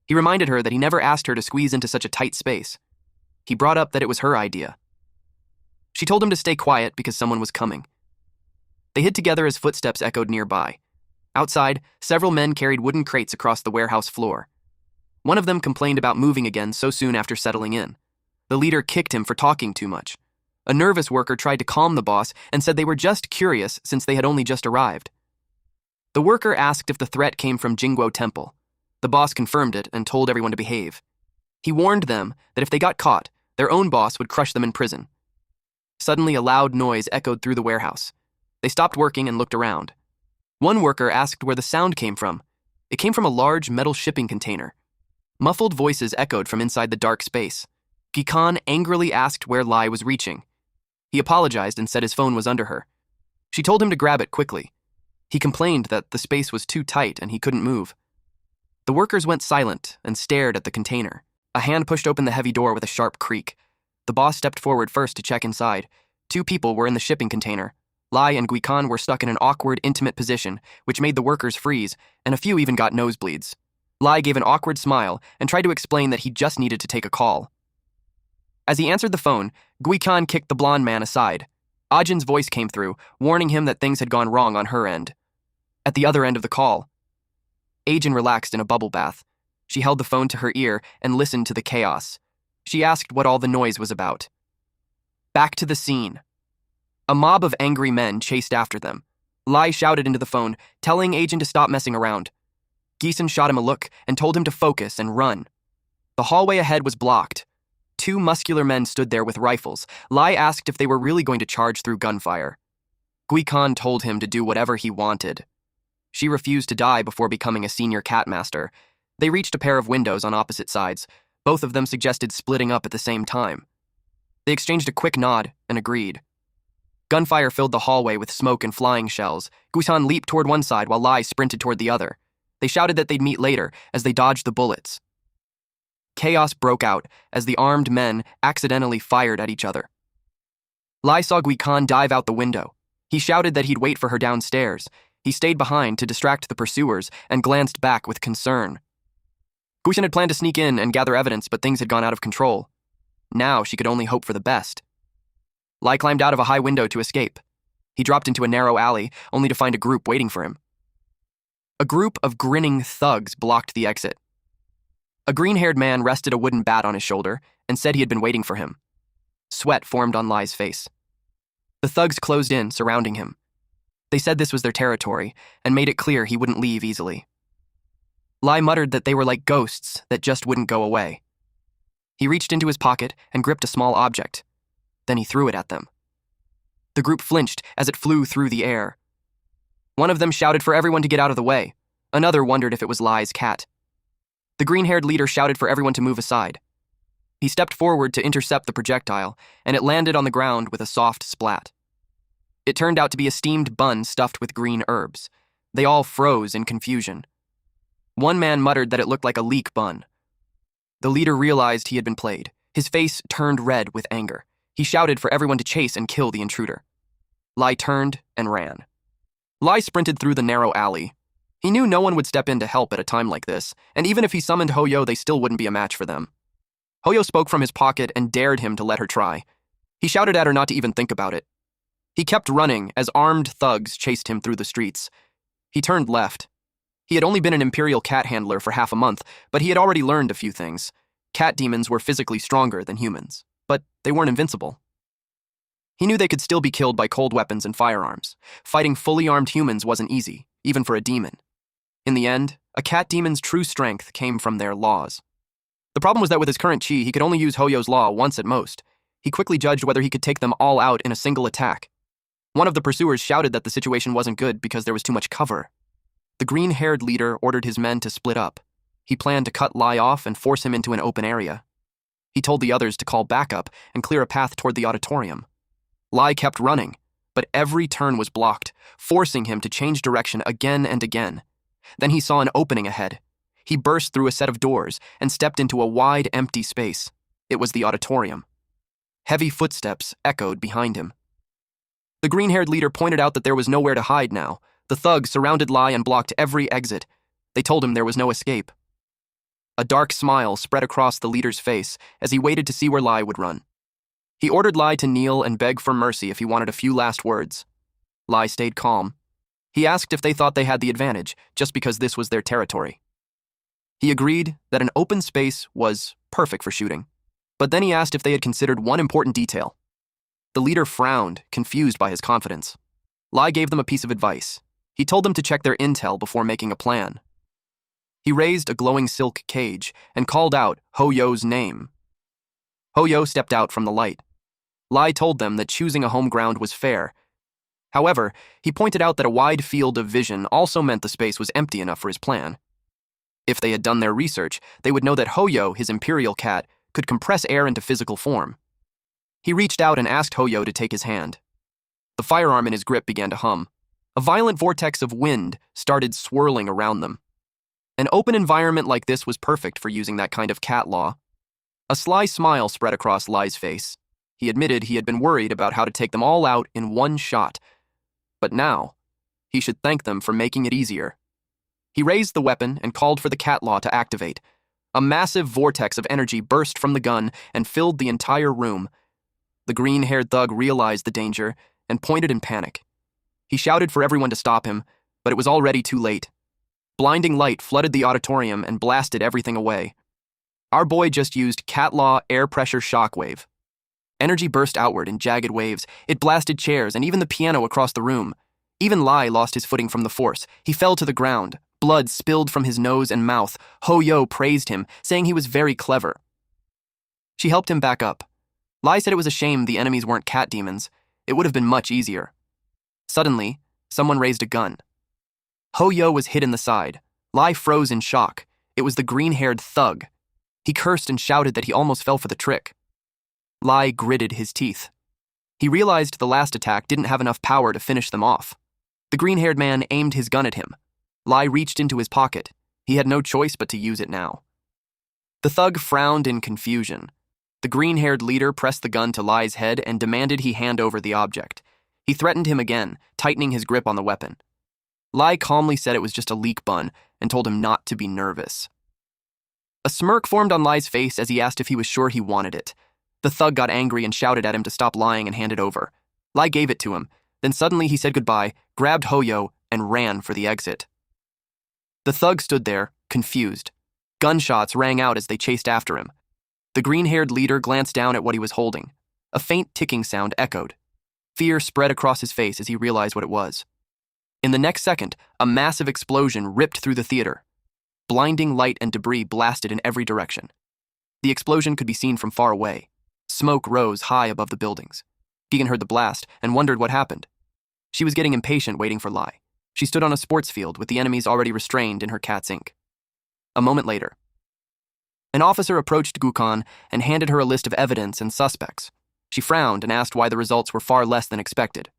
He reminded her that he never asked her to squeeze into such a tight space. He brought up that it was her idea. She told him to stay quiet because someone was coming. They hid together as footsteps echoed nearby. Outside, several men carried wooden crates across the warehouse floor. One of them complained about moving again so soon after settling in. The leader kicked him for talking too much. A nervous worker tried to calm the boss and said they were just curious since they had only just arrived. The worker asked if the threat came from Jingguo Temple. The boss confirmed it and told everyone to behave. He warned them that if they got caught, their own boss would crush them in prison. Suddenly, a loud noise echoed through the warehouse. They stopped working and looked around. One worker asked where the sound came from. It came from a large metal shipping container. Muffled voices echoed from inside the dark space. Gikan angrily asked where Lai was reaching. He apologized and said his phone was under her. She told him to grab it quickly. He complained that the space was too tight and he couldn't move. The workers went silent and stared at the container. A hand pushed open the heavy door with a sharp creak. The boss stepped forward first to check inside. 2 people were in the shipping container. Lai and Guikan were stuck in an awkward, intimate position, which made the workers freeze, and a few even got nosebleeds. Lai gave an awkward smile and tried to explain that he just needed to take a call. As he answered the phone, Guikan kicked the blonde man aside. Ajin's voice came through, warning him that things had gone wrong on her end. At the other end of the call, Ajin relaxed in a bubble bath. She held the phone to her ear and listened to the chaos. She asked what all the noise was about. Back to the scene. A mob of angry men chased after them. Lai shouted into the phone, telling Ajin to stop messing around. Geeson shot him a look and told him to focus and run. The hallway ahead was blocked. 2 muscular men stood there with rifles. Lai asked if they were really going to charge through gunfire. Guikan told him to do whatever he wanted. She refused to die before becoming a senior cat master. They reached a pair of windows on opposite sides. Both of them suggested splitting up at the same time. They exchanged a quick nod and agreed. Gunfire filled the hallway with smoke and flying shells. Guisan leaped toward one side while Lai sprinted toward the other. They shouted that they'd meet later as they dodged the bullets. Chaos broke out as the armed men accidentally fired at each other. Lai saw Guikan dive out the window. He shouted that he'd wait for her downstairs. He stayed behind to distract the pursuers and glanced back with concern. Guisan had planned to sneak in and gather evidence, but things had gone out of control. Now she could only hope for the best. Lai climbed out of a high window to escape. He dropped into a narrow alley, only to find a group waiting for him. A group of grinning thugs blocked the exit. A green-haired man rested a wooden bat on his shoulder and said he had been waiting for him. Sweat formed on Lai's face. The thugs closed in, surrounding him. They said this was their territory and made it clear he wouldn't leave easily. Lai muttered that they were like ghosts that just wouldn't go away. He reached into his pocket and gripped a small object. Then he threw it at them. The group flinched as it flew through the air. One of them shouted for everyone to get out of the way. Another wondered if it was Lai's cat. The green-haired leader shouted for everyone to move aside. He stepped forward to intercept the projectile, and it landed on the ground with a soft splat. It turned out to be a steamed bun stuffed with green herbs. They all froze in confusion. One man muttered that it looked like a leek bun. The leader realized he had been played. His face turned red with anger. He shouted for everyone to chase and kill the intruder. Lai turned and ran. Lai sprinted through the narrow alley. He knew no one would step in to help at a time like this, and even if he summoned Hoyo, they still wouldn't be a match for them. Hoyo spoke from his pocket and dared him to let her try. He shouted at her not to even think about it. He kept running as armed thugs chased him through the streets. He turned left. He had only been an Imperial cat handler for half a month, but he had already learned a few things. Cat demons were physically stronger than humans, but they weren't invincible. He knew they could still be killed by cold weapons and firearms. Fighting fully armed humans wasn't easy, even for a demon. In the end, a cat demon's true strength came from their laws. The problem was that with his current chi, he could only use Hoyo's law once at most. He quickly judged whether he could take them all out in a single attack. One of the pursuers shouted that the situation wasn't good because there was too much cover. The green-haired leader ordered his men to split up. He planned to cut Lie off and force him into an open area. He told the others to call backup and clear a path toward the auditorium. Lie kept running, but every turn was blocked, forcing him to change direction again and again. Then he saw an opening ahead. He burst through a set of doors and stepped into a wide, empty space. It was the auditorium. Heavy footsteps echoed behind him. The green-haired leader pointed out that there was nowhere to hide now. The thugs surrounded Lie and blocked every exit. They told him there was no escape. A dark smile spread across the leader's face as he waited to see where Lie would run. He ordered Lie to kneel and beg for mercy if he wanted a few last words. Lie stayed calm. He asked if they thought they had the advantage, just because this was their territory. He agreed that an open space was perfect for shooting, but then he asked if they had considered one important detail. The leader frowned, confused by his confidence. Lie gave them a piece of advice. He told them to check their intel before making a plan. He raised a glowing silk cage and called out Hoyo's name. Hoyo stepped out from the light. Lie told them that choosing a home ground was fair. However, he pointed out that a wide field of vision also meant the space was empty enough for his plan. If they had done their research, they would know that Hoyo, his imperial cat, could compress air into physical form. He reached out and asked Hoyo to take his hand. The firearm in his grip began to hum. A violent vortex of wind started swirling around them. An open environment like this was perfect for using that kind of cat law. A sly smile spread across Lie's face. He admitted he had been worried about how to take them all out in one shot. But now, he should thank them for making it easier. He raised the weapon and called for the cat law to activate. A massive vortex of energy burst from the gun and filled the entire room. The green-haired thug realized the danger and pointed in panic. He shouted for everyone to stop him, but it was already too late. Blinding light flooded the auditorium and blasted everything away. Our boy just used cat law air pressure shockwave. Energy burst outward in jagged waves. It blasted chairs and even the piano across the room. Even Lie lost his footing from the force. He fell to the ground. Blood spilled from his nose and mouth. Hoyo praised him, saying he was very clever. She helped him back up. Lie said it was a shame the enemies weren't cat demons. It would have been much easier. Suddenly, someone raised a gun. Hoyo was hit in the side. Lie froze in shock. It was the green-haired thug. He cursed and shouted that he almost fell for the trick. Lie gritted his teeth. He realized the last attack didn't have enough power to finish them off. The green-haired man aimed his gun at him. Lie reached into his pocket. He had no choice but to use it now. The thug frowned in confusion. The green-haired leader pressed the gun to Lie's head and demanded he hand over the object. He threatened him again, tightening his grip on the weapon. Lie calmly said it was just a leek bun and told him not to be nervous. A smirk formed on Lie's face as he asked if he was sure he wanted it. The thug got angry and shouted at him to stop lying and hand it over. Lie gave it to him. Then suddenly he said goodbye, grabbed Hoyo, and ran for the exit. The thug stood there, confused. Gunshots rang out as they chased after him. The green-haired leader glanced down at what he was holding. A faint ticking sound echoed. Fear spread across his face as he realized what it was. In the next second, a massive explosion ripped through the theater. Blinding light and debris blasted in every direction. The explosion could be seen from far away. Smoke rose high above the buildings. Keegan heard the blast and wondered what happened. She was getting impatient waiting for Lie. She stood on a sports field with the enemies already restrained in her cat's ink. A moment later, an officer approached Gukon and handed her a list of evidence and suspects. She frowned and asked why the results were far less than expected.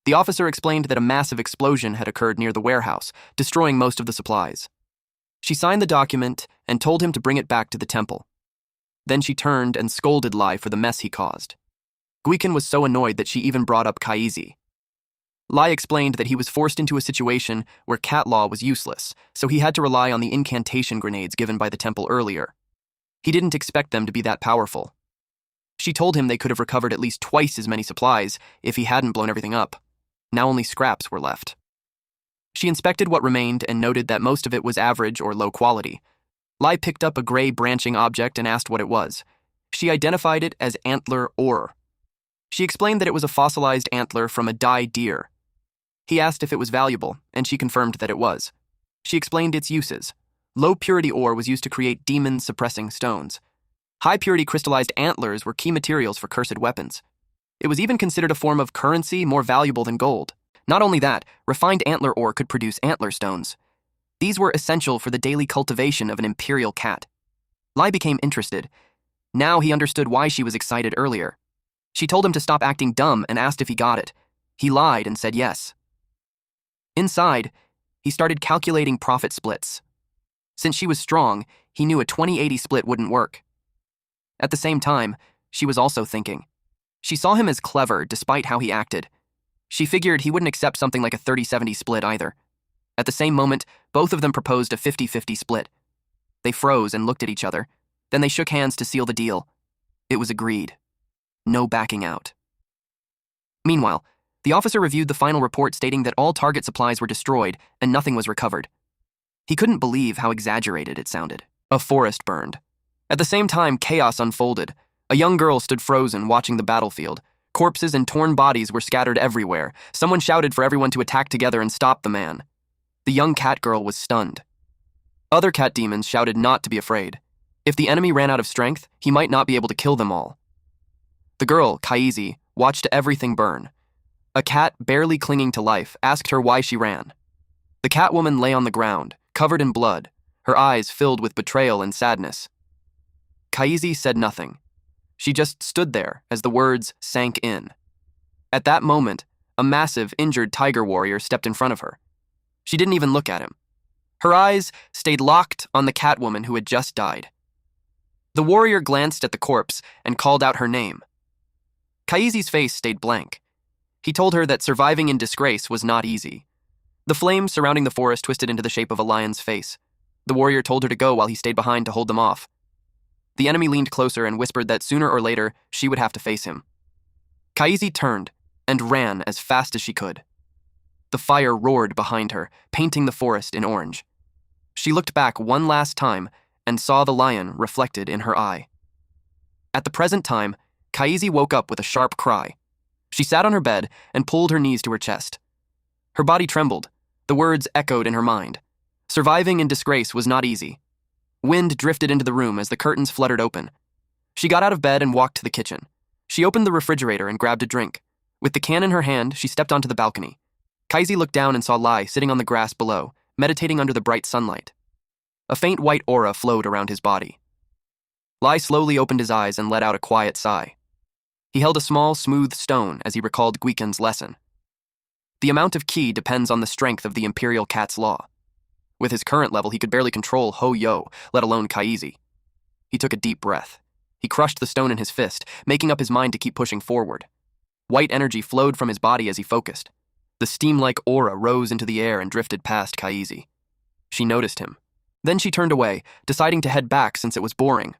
The officer explained that a massive explosion had occurred near the warehouse, destroying most of the supplies. She signed the document and told him to bring it back to the temple. Then she turned and scolded Lie for the mess he caused. Guikan was so annoyed that she even brought up Kaisi. Lai explained that he was forced into a situation where cat law was useless, so he had to rely on the incantation grenades given by the temple earlier. He didn't expect them to be that powerful. She told him they could have recovered at least twice as many supplies if he hadn't blown everything up. Now only scraps were left. She inspected what remained and noted that most of it was average or low quality. Lai picked up a gray branching object and asked what it was. She identified it as antler ore. She explained that it was a fossilized antler from a died deer. He asked if it was valuable, and she confirmed that it was. She explained its uses. Low-purity ore was used to create demon-suppressing stones. High-purity crystallized antlers were key materials for cursed weapons. It was even considered a form of currency more valuable than gold. Not only that, refined antler ore could produce antler stones. These were essential for the daily cultivation of an imperial cat. Lai became interested. Now he understood why she was excited earlier. She told him to stop acting dumb and asked if he got it. He lied and said yes. Inside, he started calculating profit splits. Since she was strong, he knew a 20-80 split wouldn't work. At the same time, she was also thinking. She saw him as clever despite how he acted. She figured he wouldn't accept something like a 30-70 split either. At the same moment, both of them proposed a 50-50 split. They froze and looked at each other. Then they shook hands to seal the deal. It was agreed. No backing out. Meanwhile, the officer reviewed the final report stating that all target supplies were destroyed and nothing was recovered. He couldn't believe how exaggerated it sounded. A forest burned. At the same time, chaos unfolded. A young girl stood frozen, watching the battlefield. Corpses and torn bodies were scattered everywhere. Someone shouted for everyone to attack together and stop the man. The young cat girl was stunned. Other cat demons shouted not to be afraid. If the enemy ran out of strength, he might not be able to kill them all. The girl, Kaisi, watched everything burn. A cat, barely clinging to life, asked her why she ran. The Catwoman lay on the ground, covered in blood, her eyes filled with betrayal and sadness. Kaisi said nothing. She just stood there as the words sank in. At that moment, a massive, injured tiger warrior stepped in front of her. She didn't even look at him. Her eyes stayed locked on the Catwoman who had just died. The warrior glanced at the corpse and called out her name. Kaisi's face stayed blank. He told her that surviving in disgrace was not easy. The flames surrounding the forest twisted into the shape of a lion's face. The warrior told her to go while he stayed behind to hold them off. The enemy leaned closer and whispered that sooner or later she would have to face him. Kaisi turned and ran as fast as she could. The fire roared behind her, painting the forest in orange. She looked back one last time and saw the lion reflected in her eye. At the present time, Kaisi woke up with a sharp cry. She sat on her bed and pulled her knees to her chest. Her body trembled. The words echoed in her mind. Surviving in disgrace was not easy. Wind drifted into the room as the curtains fluttered open. She got out of bed and walked to the kitchen. She opened the refrigerator and grabbed a drink. With the can in her hand, she stepped onto the balcony. Kaisi looked down and saw Lai sitting on the grass below, meditating under the bright sunlight. A faint white aura flowed around his body. Lai slowly opened his eyes and let out a quiet sigh. He held a small, smooth stone as he recalled Guikan's lesson. The amount of ki depends on the strength of the Imperial Cat's law. With his current level, he could barely control Ho-Yo, let alone Kaisi. He took a deep breath. He crushed the stone in his fist, making up his mind to keep pushing forward. White energy flowed from his body as he focused. The steam-like aura rose into the air and drifted past Kaisi. She noticed him. Then she turned away, deciding to head back since it was boring.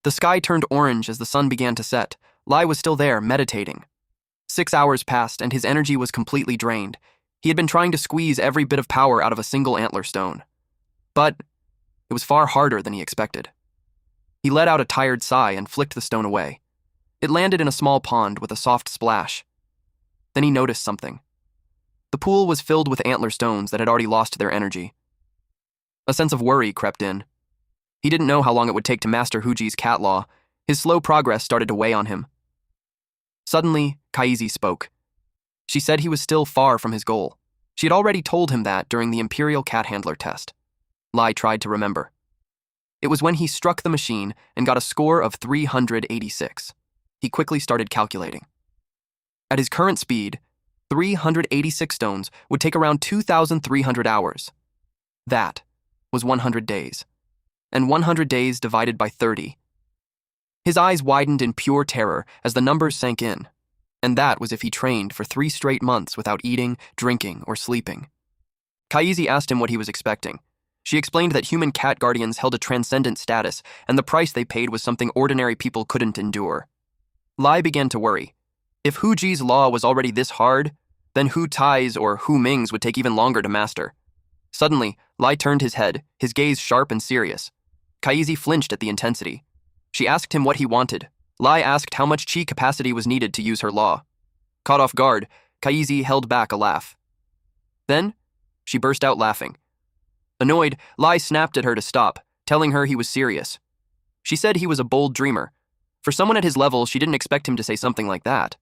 The sky turned orange as the sun began to set. Lai was still there, meditating. 6 hours passed, and his energy was completely drained. He had been trying to squeeze every bit of power out of a single antler stone. But it was far harder than he expected. He let out a tired sigh and flicked the stone away. It landed in a small pond with a soft splash. Then he noticed something. The pool was filled with antler stones that had already lost their energy. A sense of worry crept in. He didn't know how long it would take to master Huji's cat law. His slow progress started to weigh on him. Suddenly, Kaisi spoke. She said he was still far from his goal. She had already told him that during the Imperial Cat Handler test. Lai tried to remember. It was when he struck the machine and got a score of 386. He quickly started calculating. At his current speed, 386 stones would take around 2,300 hours. That was 100 days. And 100 days divided by 30. His eyes widened in pure terror as the numbers sank in. And that was if he trained for 3 straight months without eating, drinking, or sleeping. Kaisi asked him what he was expecting. She explained that human cat guardians held a transcendent status, and the price they paid was something ordinary people couldn't endure. Lie began to worry. If Hu Ji's law was already this hard, then Hu Tai's or Hu Ming's would take even longer to master. Suddenly, Lie turned his head, his gaze sharp and serious. Kaisi flinched at the intensity. She asked him what he wanted. Lie asked how much chi capacity was needed to use her law. Caught off guard, Kaisi held back a laugh. Then, she burst out laughing. Annoyed, Lie snapped at her to stop, telling her he was serious. She said he was a bold dreamer. For someone at his level, she didn't expect him to say something like that.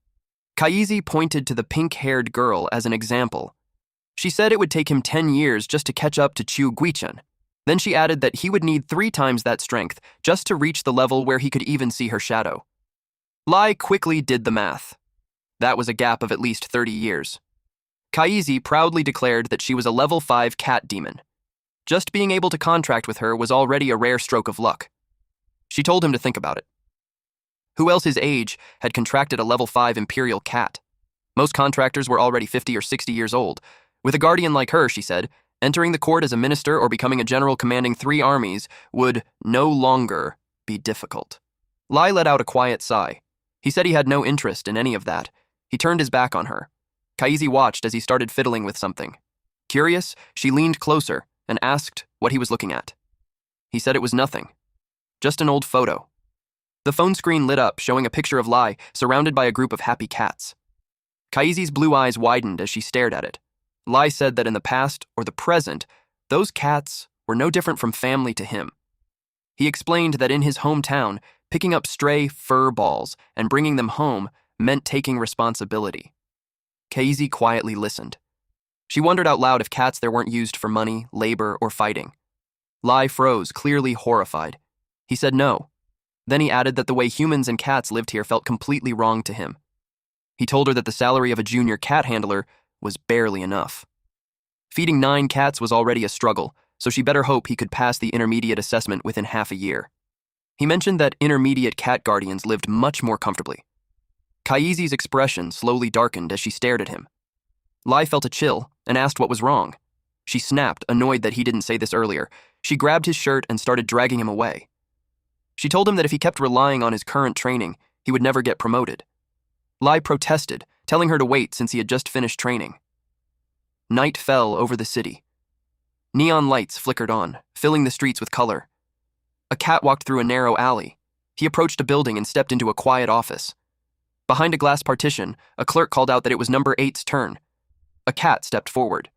Kaisi pointed to the pink-haired girl as an example. She said it would take him 10 years just to catch up to Chu Guichen. Then she added that he would need 3 times that strength just to reach the level where he could even see her shadow. Lie quickly did the math. That was a gap of at least 30 years. Kaisi proudly declared that she was a level 5 cat demon. Just being able to contract with her was already a rare stroke of luck. She told him to think about it. Who else his age had contracted a level 5 imperial cat? Most contractors were already 50 or 60 years old. With a guardian like her, she said, entering the court as a minister or becoming a general commanding 3 armies would no longer be difficult. Lie let out a quiet sigh. He said he had no interest in any of that. He turned his back on her. Kaisi watched as he started fiddling with something. Curious, she leaned closer and asked what he was looking at. He said it was nothing. Just an old photo. The phone screen lit up, showing a picture of Lie surrounded by a group of happy cats. Kaisi's blue eyes widened as she stared at it. Lie said that in the past or the present, those cats were no different from family to him. He explained that in his hometown, picking up stray fur balls and bringing them home meant taking responsibility. Kaisi quietly listened. She wondered out loud if cats there weren't used for money, labor, or fighting. Lie froze, clearly horrified. He said no. Then he added that the way humans and cats lived here felt completely wrong to him. He told her that the salary of a junior cat handler was barely enough. Feeding 9 cats was already a struggle, so she better hope he could pass the intermediate assessment within half a year. He mentioned that intermediate cat guardians lived much more comfortably. Kaisi's expression slowly darkened as she stared at him. Lie felt a chill and asked what was wrong. She snapped, annoyed that he didn't say this earlier. She grabbed his shirt and started dragging him away. She told him that if he kept relying on his current training, he would never get promoted. Lie protested, telling her to wait since he had just finished training. Night fell over the city. Neon lights flickered on, filling the streets with color. A cat walked through a narrow alley. He approached a building and stepped into a quiet office. Behind a glass partition, a clerk called out that it was number 8's turn. A cat stepped forward.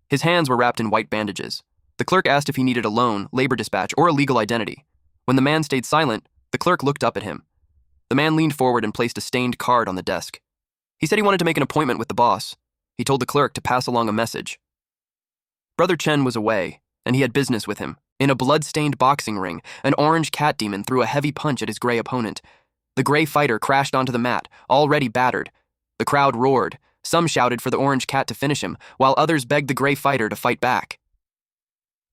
His hands were wrapped in white bandages. The clerk asked if he needed a loan, labor dispatch, or a legal identity. When the man stayed silent, the clerk looked up at him. The man leaned forward and placed a stained card on the desk. He said he wanted to make an appointment with the boss. He told the clerk to pass along a message. Brother Chen was away, and he had business with him. In a blood-stained boxing ring, an orange cat demon threw a heavy punch at his gray opponent. The gray fighter crashed onto the mat, already battered. The crowd roared. Some shouted for the orange cat to finish him, while others begged the gray fighter to fight back.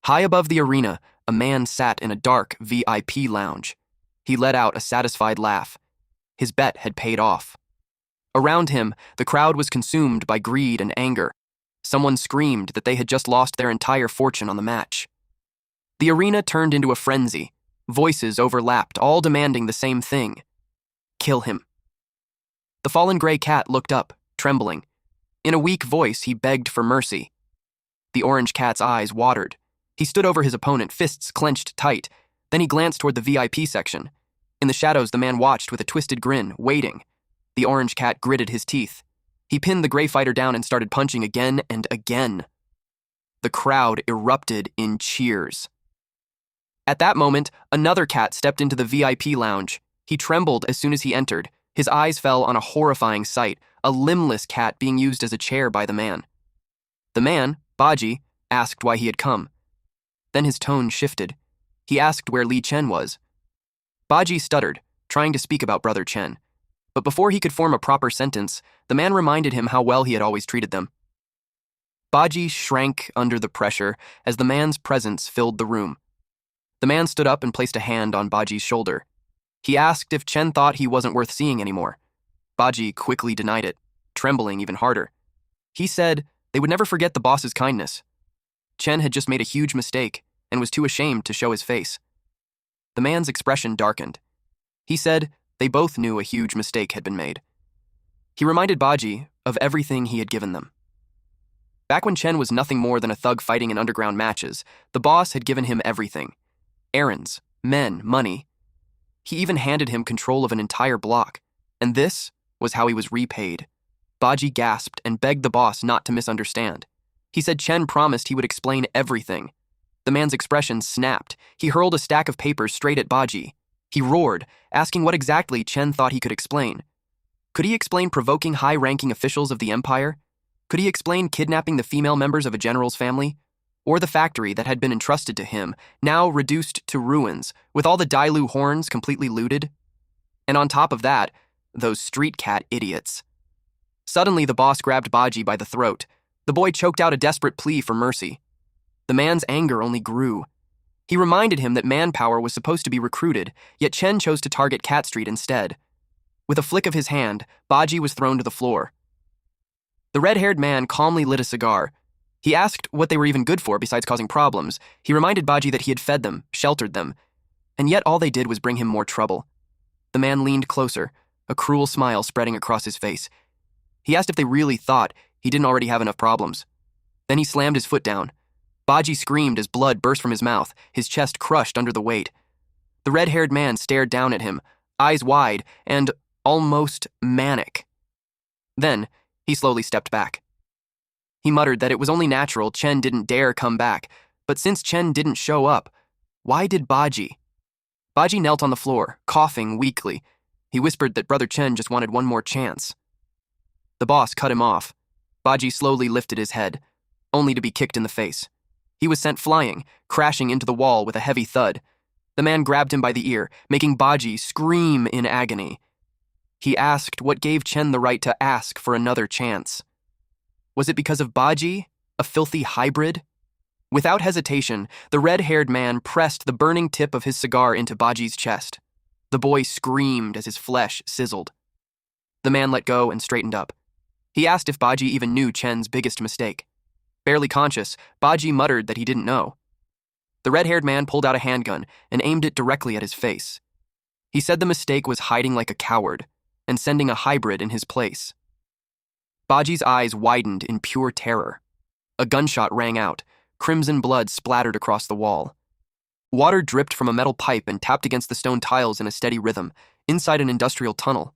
High above the arena, a man sat in a dark VIP lounge. He let out a satisfied laugh. His bet had paid off. Around him, the crowd was consumed by greed and anger. Someone screamed that they had just lost their entire fortune on the match. The arena turned into a frenzy. Voices overlapped, all demanding the same thing. Kill him. The fallen gray cat looked up, trembling. In a weak voice, he begged for mercy. The orange cat's eyes watered. He stood over his opponent, fists clenched tight. Then he glanced toward the VIP section. In the shadows, the man watched with a twisted grin, waiting. The orange cat gritted his teeth. He pinned the gray fighter down and started punching again and again. The crowd erupted in cheers. At that moment, another cat stepped into the VIP lounge. He trembled as soon as he entered. His eyes fell on a horrifying sight, a limbless cat being used as a chair by the man. The man, Baji, asked why he had come. Then his tone shifted. He asked where Li Chen was. Baji stuttered, trying to speak about Brother Chen. But before he could form a proper sentence, the man reminded him how well he had always treated them. Baji shrank under the pressure as the man's presence filled the room. The man stood up and placed a hand on Baji's shoulder. He asked if Chen thought he wasn't worth seeing anymore. Baji quickly denied it, trembling even harder. He said they would never forget the boss's kindness. Chen had just made a huge mistake and was too ashamed to show his face. The man's expression darkened. He said they both knew a huge mistake had been made. He reminded Baji of everything he had given them. Back when Chen was nothing more than a thug fighting in underground matches, the boss had given him everything. Errands, men, money. He even handed him control of an entire block, and this was how he was repaid. Baji gasped and begged the boss not to misunderstand. He said Chen promised he would explain everything. The man's expression snapped. He hurled a stack of papers straight at Baji. He roared, asking what exactly Chen thought he could explain. Could he explain provoking high-ranking officials of the empire? Could he explain kidnapping the female members of a general's family? Or the factory that had been entrusted to him, now reduced to ruins, with all the Dailu horns completely looted? And on top of that, those street cat idiots. Suddenly, the boss grabbed Baji by the throat. The boy choked out a desperate plea for mercy. The man's anger only grew. He reminded him that manpower was supposed to be recruited, yet Chen chose to target Cat Street instead. With a flick of his hand, Baji was thrown to the floor. The red-haired man calmly lit a cigar. He asked what they were even good for besides causing problems. He reminded Baji that he had fed them, sheltered them, and yet all they did was bring him more trouble. The man leaned closer, a cruel smile spreading across his face. He asked if they really thought he didn't already have enough problems. Then he slammed his foot down. Baji screamed as blood burst from his mouth, his chest crushed under the weight. The red-haired man stared down at him, eyes wide and almost manic. Then, he slowly stepped back. He muttered that it was only natural Chen didn't dare come back, but since Chen didn't show up, why did Baji? Baji knelt on the floor, coughing weakly. He whispered that Brother Chen just wanted one more chance. The boss cut him off. Baji slowly lifted his head, only to be kicked in the face. He was sent flying, crashing into the wall with a heavy thud. The man grabbed him by the ear, making Baji scream in agony. He asked what gave Chen the right to ask for another chance. Was it because of Baji, a filthy hybrid? Without hesitation, the red-haired man pressed the burning tip of his cigar into Baji's chest. The boy screamed as his flesh sizzled. The man let go and straightened up. He asked if Baji even knew Chen's biggest mistake. Barely conscious, Baji muttered that he didn't know. The red-haired man pulled out a handgun and aimed it directly at his face. He said the mistake was hiding like a coward and sending a hybrid in his place. Baji's eyes widened in pure terror. A gunshot rang out. Crimson blood splattered across the wall. Water dripped from a metal pipe and tapped against the stone tiles in a steady rhythm, inside an industrial tunnel.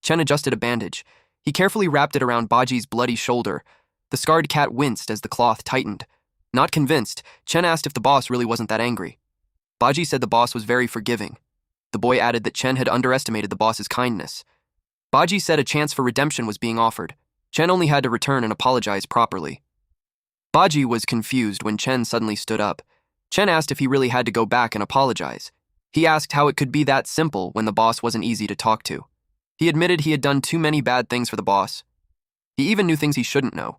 Chen adjusted a bandage. He carefully wrapped it around Baji's bloody shoulder. The scarred cat winced as the cloth tightened. Not convinced, Chen asked if the boss really wasn't that angry. Baji said the boss was very forgiving. The boy added that Chen had underestimated the boss's kindness. Baji said a chance for redemption was being offered. Chen only had to return and apologize properly. Baji was confused when Chen suddenly stood up. Chen asked if he really had to go back and apologize. He asked how it could be that simple when the boss wasn't easy to talk to. He admitted he had done too many bad things for the boss. He even knew things he shouldn't know.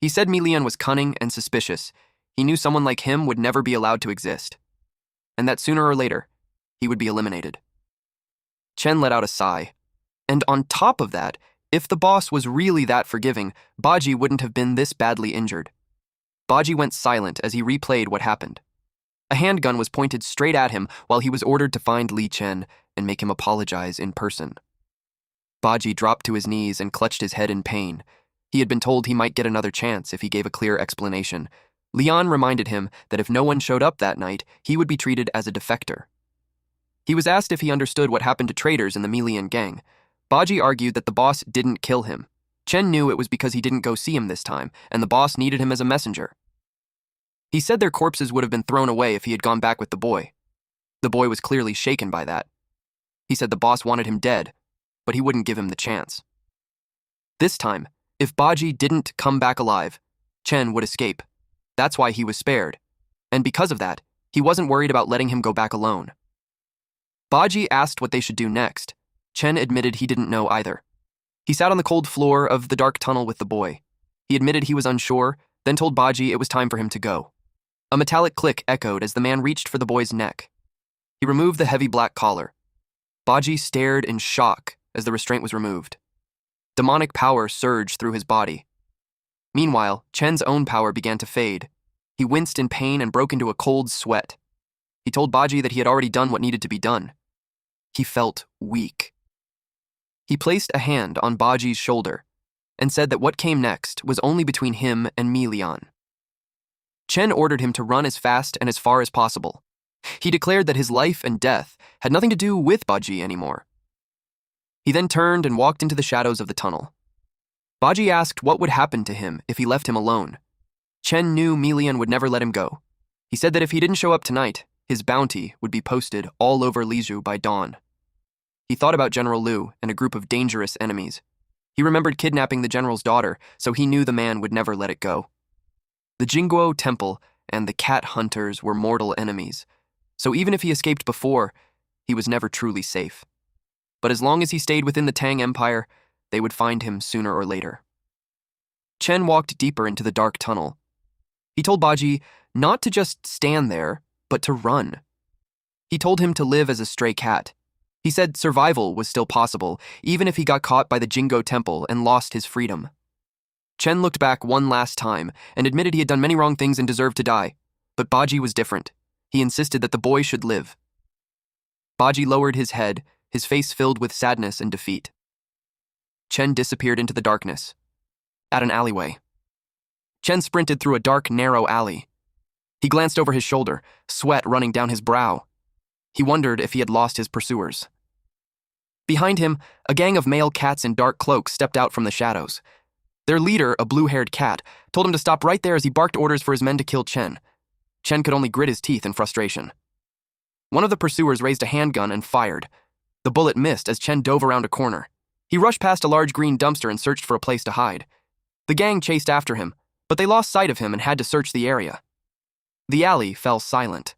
He said Milian was cunning and suspicious. He knew someone like him would never be allowed to exist, and that sooner or later, he would be eliminated. Chen let out a sigh. And on top of that, if the boss was really that forgiving, Baji wouldn't have been this badly injured. Baji went silent as he replayed what happened. A handgun was pointed straight at him while he was ordered to find Li Chen and make him apologize in person. Baji dropped to his knees and clutched his head in pain. He had been told he might get another chance if he gave a clear explanation. Lian reminded him that if no one showed up that night, he would be treated as a defector. He was asked if he understood what happened to traitors in the Milian gang. Baji argued that the boss didn't kill him. Chen knew it was because he didn't go see him this time, and the boss needed him as a messenger. He said their corpses would have been thrown away if he had gone back with the boy. The boy was clearly shaken by that. He said the boss wanted him dead, but he wouldn't give him the chance. This time, if Baji didn't come back alive, Chen would escape. That's why he was spared. And because of that, he wasn't worried about letting him go back alone. Baji asked what they should do next. Chen admitted he didn't know either. He sat on the cold floor of the dark tunnel with the boy. He admitted he was unsure, then told Baji it was time for him to go. A metallic click echoed as the man reached for the boy's neck. He removed the heavy black collar. Baji stared in shock as the restraint was removed. Demonic power surged through his body. Meanwhile, Chen's own power began to fade. He winced in pain and broke into a cold sweat. He told Baji that he had already done what needed to be done. He felt weak. He placed a hand on Baji's shoulder and said that what came next was only between him and Milian. Chen ordered him to run as fast and as far as possible. He declared that his life and death had nothing to do with Baji anymore. He then turned and walked into the shadows of the tunnel. Baji asked what would happen to him if he left him alone. Chen knew Milian would never let him go. He said that if he didn't show up tonight, his bounty would be posted all over Liju by dawn. He thought about General Liu and a group of dangerous enemies. He remembered kidnapping the general's daughter, so he knew the man would never let it go. The Jingguo Temple and the cat hunters were mortal enemies, so even if he escaped before, he was never truly safe. But as long as he stayed within the Tang Empire, they would find him sooner or later. Chen walked deeper into the dark tunnel. He told Baji not to just stand there, but to run. He told him to live as a stray cat. He said survival was still possible, even if he got caught by the Jingguo Temple and lost his freedom. Chen looked back one last time and admitted he had done many wrong things and deserved to die, but Baji was different. He insisted that the boy should live. Baji lowered his head, his face filled with sadness and defeat. Chen disappeared into the darkness. At an alleyway. Chen sprinted through a dark, narrow alley. He glanced over his shoulder, sweat running down his brow. He wondered if he had lost his pursuers. Behind him, a gang of male cats in dark cloaks stepped out from the shadows. Their leader, a blue-haired cat, told him to stop right there as he barked orders for his men to kill Chen. Chen could only grit his teeth in frustration. One of the pursuers raised a handgun and fired. The bullet missed as Chen dove around a corner. He rushed past a large green dumpster and searched for a place to hide. The gang chased after him, but they lost sight of him and had to search the area. The alley fell silent.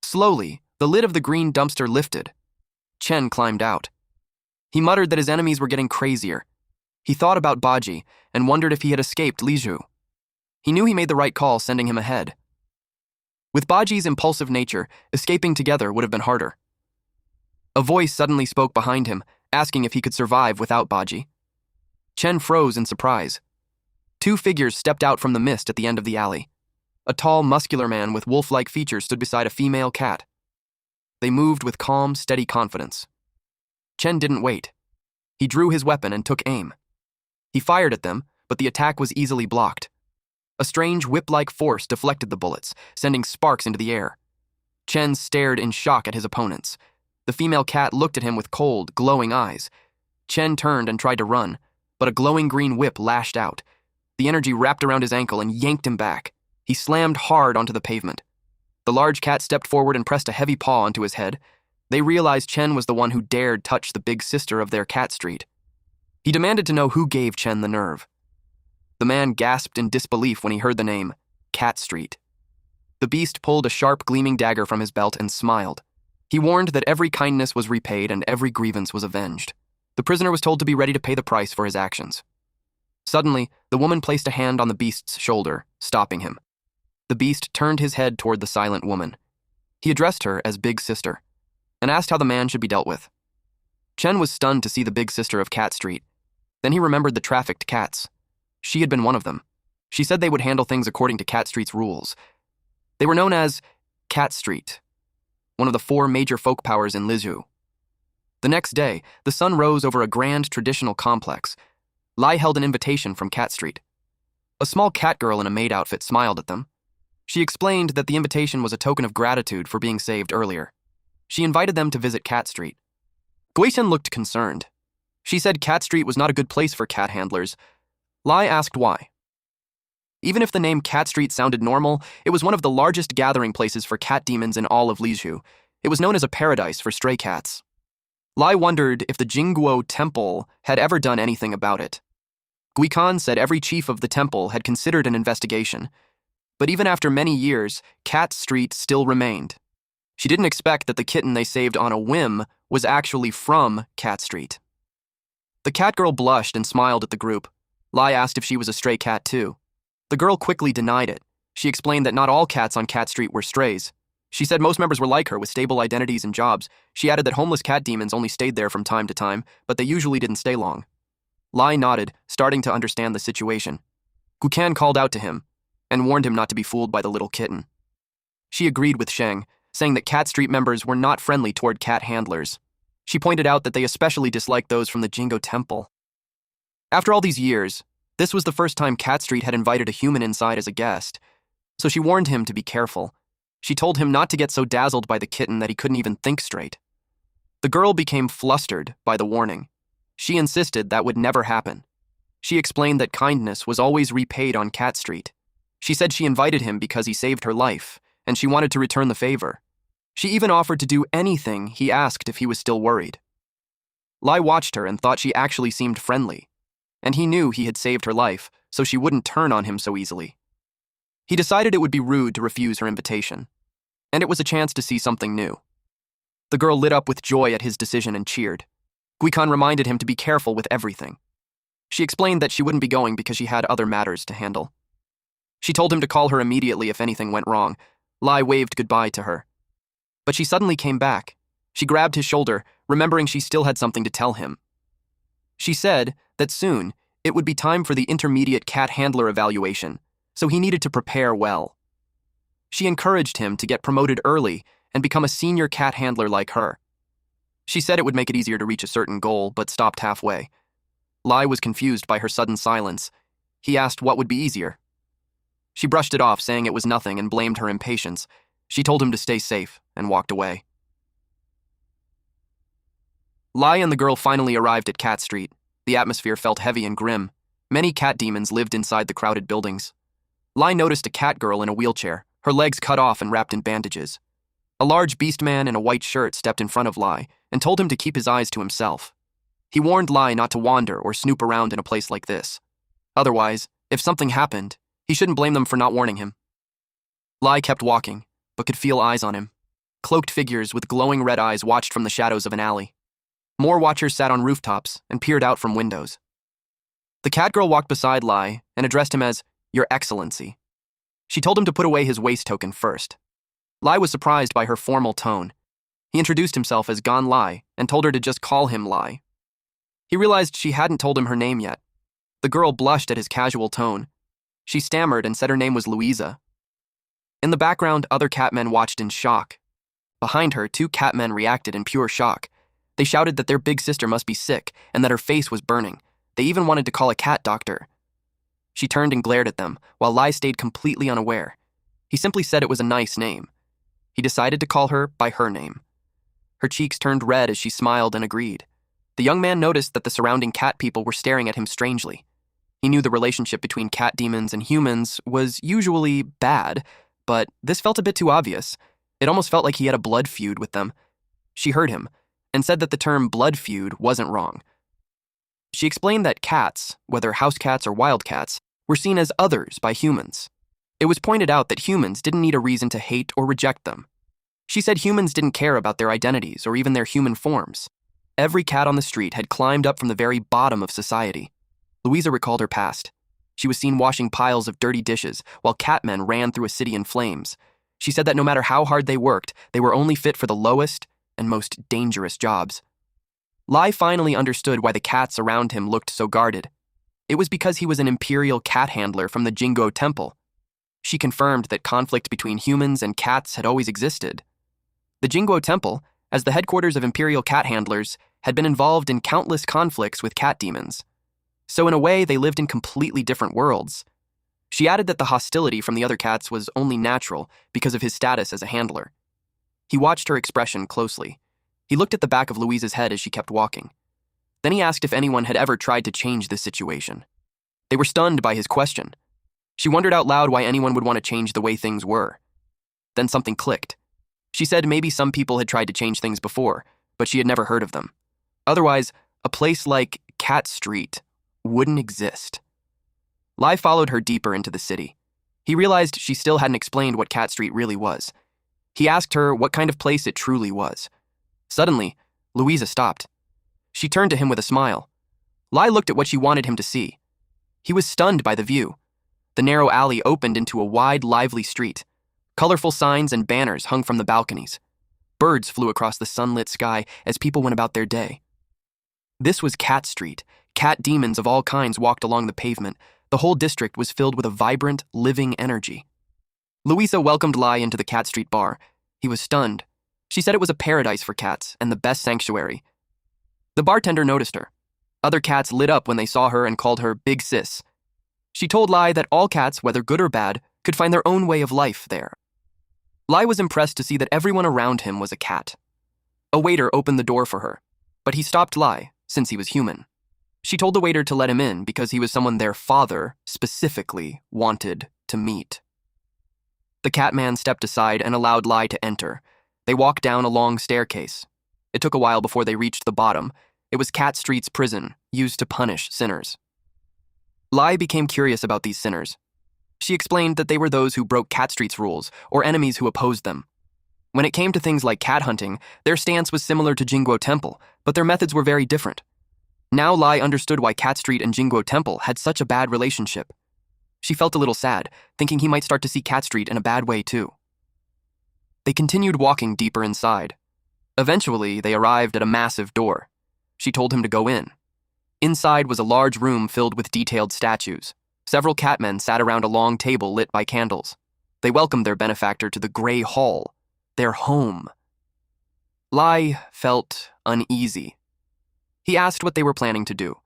Slowly, the lid of the green dumpster lifted. Chen climbed out. He muttered that his enemies were getting crazier. He thought about Baji and wondered if he had escaped Liju. He knew he made the right call sending him ahead. With Baji's impulsive nature, escaping together would have been harder. A voice suddenly spoke behind him, asking if he could survive without Baji. Chen froze in surprise. Two figures stepped out from the mist at the end of the alley. A tall, muscular man with wolf-like features stood beside a female cat. They moved with calm, steady confidence. Chen didn't wait. He drew his weapon and took aim. He fired at them, but the attack was easily blocked. A strange whip-like force deflected the bullets, sending sparks into the air. Chen stared in shock at his opponents. The female cat looked at him with cold, glowing eyes. Chen turned and tried to run, but a glowing green whip lashed out. The energy wrapped around his ankle and yanked him back. He slammed hard onto the pavement. The large cat stepped forward and pressed a heavy paw onto his head. They realized Chen was the one who dared touch the big sister of their cat street. He demanded to know who gave Chen the nerve. The man gasped in disbelief when he heard the name, Cat Street. The beast pulled a sharp, gleaming dagger from his belt and smiled. He warned that every kindness was repaid and every grievance was avenged. The prisoner was told to be ready to pay the price for his actions. Suddenly, the woman placed a hand on the beast's shoulder, stopping him. The beast turned his head toward the silent woman. He addressed her as Big Sister, and asked how the man should be dealt with. Chen was stunned to see the big sister of Cat Street. Then he remembered the trafficked cats. She had been one of them. She said they would handle things according to Cat Street's rules. They were known as Cat Street, one of the 4 major folk powers in Liju. The next day, the sun rose over a grand traditional complex. Lai held an invitation from Cat Street. A small cat girl in a maid outfit smiled at them. She explained that the invitation was a token of gratitude for being saved earlier. She invited them to visit Cat Street. Guishen looked concerned. She said Cat Street was not a good place for cat handlers. Lai asked why. Even if the name Cat Street sounded normal, it was one of the largest gathering places for cat demons in all of Liju. It was known as a paradise for stray cats. Lai wondered if the Jingguo Temple had ever done anything about it. Guikan said every chief of the temple had considered an investigation. But even after many years, Cat Street still remained. She didn't expect that the kitten they saved on a whim was actually from Cat Street. The cat girl blushed and smiled at the group. Lai asked if she was a stray cat too. The girl quickly denied it. She explained that not all cats on Cat Street were strays. She said most members were like her with stable identities and jobs. She added that homeless cat demons only stayed there from time to time, but they usually didn't stay long. Lai nodded, starting to understand the situation. Gukan called out to him and warned him not to be fooled by the little kitten. She agreed with Sheng, saying that Cat Street members were not friendly toward cat handlers. She pointed out that they especially disliked those from the Jingo Temple. After all these years, this was the first time Cat Street had invited a human inside as a guest, so she warned him to be careful. She told him not to get so dazzled by the kitten that he couldn't even think straight. The girl became flustered by the warning. She insisted that would never happen. She explained that kindness was always repaid on Cat Street. She said she invited him because he saved her life, and she wanted to return the favor. She even offered to do anything he asked if he was still worried. Lai watched her and thought she actually seemed friendly, and he knew he had saved her life, so she wouldn't turn on him so easily. He decided it would be rude to refuse her invitation, and it was a chance to see something new. The girl lit up with joy at his decision and cheered. Guikan reminded him to be careful with everything. She explained that she wouldn't be going because she had other matters to handle. She told him to call her immediately if anything went wrong. Lai waved goodbye to her. But she suddenly came back. She grabbed his shoulder, remembering she still had something to tell him. She said that soon it would be time for the intermediate cat handler evaluation, so he needed to prepare well. She encouraged him to get promoted early and become a senior cat handler like her. She said it would make it easier to reach a certain goal, but stopped halfway. Lai was confused by her sudden silence. He asked what would be easier. She brushed it off, saying it was nothing, and blamed her impatience. She told him to stay safe and walked away. Lai and the girl finally arrived at Cat Street. The atmosphere felt heavy and grim. Many cat demons lived inside the crowded buildings. Lai noticed a cat girl in a wheelchair, her legs cut off and wrapped in bandages. A large beast man in a white shirt stepped in front of Lai and told him to keep his eyes to himself. He warned Lai not to wander or snoop around in a place like this. Otherwise, if something happened, he shouldn't blame them for not warning him. Lai kept walking, but could feel eyes on him. Cloaked figures with glowing red eyes watched from the shadows of an alley. More watchers sat on rooftops and peered out from windows. The cat girl walked beside Lai and addressed him as Your Excellency. She told him to put away his waist token first. Lai was surprised by her formal tone. He introduced himself as Gan Lie and told her to just call him Lai. He realized she hadn't told him her name yet. The girl blushed at his casual tone. She stammered and said her name was Louisa. In the background, other catmen watched in shock. Behind her, 2 catmen reacted in pure shock. They shouted that their big sister must be sick and that her face was burning. They even wanted to call a cat doctor. She turned and glared at them, while Lai stayed completely unaware. He simply said it was a nice name. He decided to call her by her name. Her cheeks turned red as she smiled and agreed. The young man noticed that the surrounding cat people were staring at him strangely. He knew the relationship between cat demons and humans was usually bad, but this felt a bit too obvious. It almost felt like he had a blood feud with them. She heard him and said that the term blood feud wasn't wrong. She explained that cats, whether house cats or wild cats, were seen as others by humans. It was pointed out that humans didn't need a reason to hate or reject them. She said humans didn't care about their identities or even their human forms. Every cat on the street had climbed up from the very bottom of society. Louisa recalled her past. She was seen washing piles of dirty dishes while catmen ran through a city in flames. She said that no matter how hard they worked, they were only fit for the lowest and most dangerous jobs. Lai finally understood why the cats around him looked so guarded. It was because he was an imperial cat handler from the Jingo Temple. She confirmed that conflict between humans and cats had always existed. The Jingo Temple, as the headquarters of imperial cat handlers, had been involved in countless conflicts with cat demons. So in a way, they lived in completely different worlds. She added that the hostility from the other cats was only natural because of his status as a handler. He watched her expression closely. He looked at the back of Louisa's head as she kept walking. Then he asked if anyone had ever tried to change this situation. They were stunned by his question. She wondered out loud why anyone would want to change the way things were. Then something clicked. She said maybe some people had tried to change things before, but she had never heard of them. Otherwise, a place like Cat Street wouldn't exist. Lai followed her deeper into the city. He realized she still hadn't explained what Cat Street really was. He asked her what kind of place it truly was. Suddenly, Louisa stopped. She turned to him with a smile. Lai looked at what she wanted him to see. He was stunned by the view. The narrow alley opened into a wide, lively street. Colorful signs and banners hung from the balconies. Birds flew across the sunlit sky as people went about their day. This was Cat Street. Cat demons of all kinds walked along the pavement. The whole district was filled with a vibrant, living energy. Louisa welcomed Lie into the Cat Street bar. He was stunned. She said it was a paradise for cats and the best sanctuary. The bartender noticed her. Other cats lit up when they saw her and called her Big Sis. She told Lie that all cats, whether good or bad, could find their own way of life there. Lie was impressed to see that everyone around him was a cat. A waiter opened the door for her, but he stopped Lie, since he was human. She told the waiter to let him in because he was someone their father, specifically, wanted to meet. The cat man stepped aside and allowed Lie to enter. They walked down a long staircase. It took a while before they reached the bottom. It was Cat Street's prison, used to punish sinners. Lie became curious about these sinners. She explained that they were those who broke Cat Street's rules, or enemies who opposed them. When it came to things like cat hunting, their stance was similar to Jingguo Temple, but their methods were very different. Now Lie understood why Cat Street and Jingguo Temple had such a bad relationship. She felt a little sad, thinking he might start to see Cat Street in a bad way too. They continued walking deeper inside. Eventually, they arrived at a massive door. She told him to go in. Inside was a large room filled with detailed statues. Several catmen sat around a long table lit by candles. They welcomed their benefactor to the Grey Hall, their home. Lie felt uneasy. He asked what they were planning to do.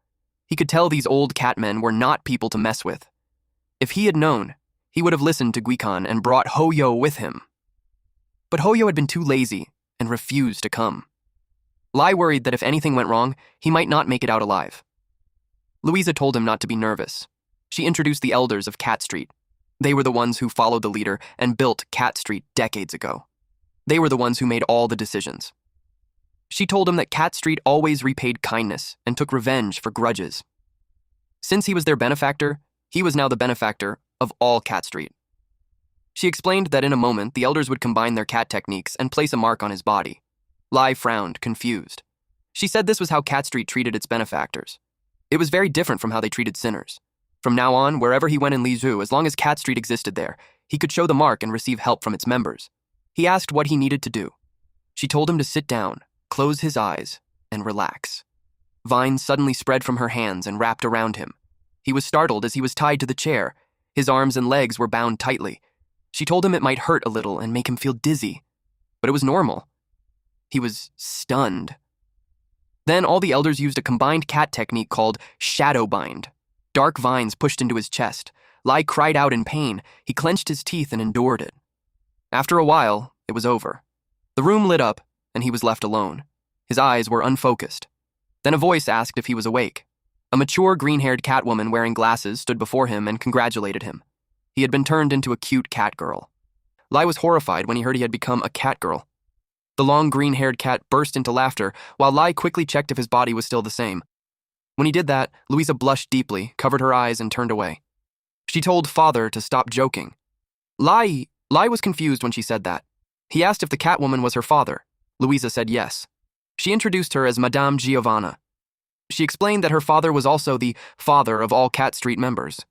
He could tell these old catmen were not people to mess with. If he had known, he would have listened to Guikan and brought Hoyo with him. But Hoyo had been too lazy and refused to come. Lie worried that if anything went wrong, he might not make it out alive. Louisa told him not to be nervous. She introduced the elders of Cat Street. They were the ones who followed the leader and built Cat Street decades ago. They were the ones who made all the decisions. She told him that Cat Street always repaid kindness and took revenge for grudges. Since he was their benefactor, he was now the benefactor of all Cat Street. She explained that in a moment, the elders would combine their cat techniques and place a mark on his body. Lie frowned, confused. She said this was how Cat Street treated its benefactors. It was very different from how they treated sinners. From now on, wherever he went in Lizhu, as long as Cat Street existed there, he could show the mark and receive help from its members. He asked what he needed to do. She told him to sit down, close his eyes, and relax. Vines suddenly spread from her hands and wrapped around him. He was startled as he was tied to the chair. His arms and legs were bound tightly. She told him it might hurt a little and make him feel dizzy, but it was normal. He was stunned. Then all the elders used a combined cat technique called shadow bind. Dark vines pushed into his chest. Lie cried out in pain. He clenched his teeth and endured it. After a while, it was over. The room lit up, and he was left alone. His eyes were unfocused. Then a voice asked if he was awake. A mature, green-haired catwoman wearing glasses stood before him and congratulated him. He had been turned into a cute cat girl. Lie was horrified when he heard he had become a cat girl. The long, green-haired cat burst into laughter, while Lie quickly checked if his body was still the same. When he did that, Louisa blushed deeply, covered her eyes, and turned away. She told Father to stop joking. Lie was confused when she said that. He asked if the catwoman was her father. Louisa said yes. She introduced her as Madame Giovanna. She explained that her father was also the father of all Cat Street members.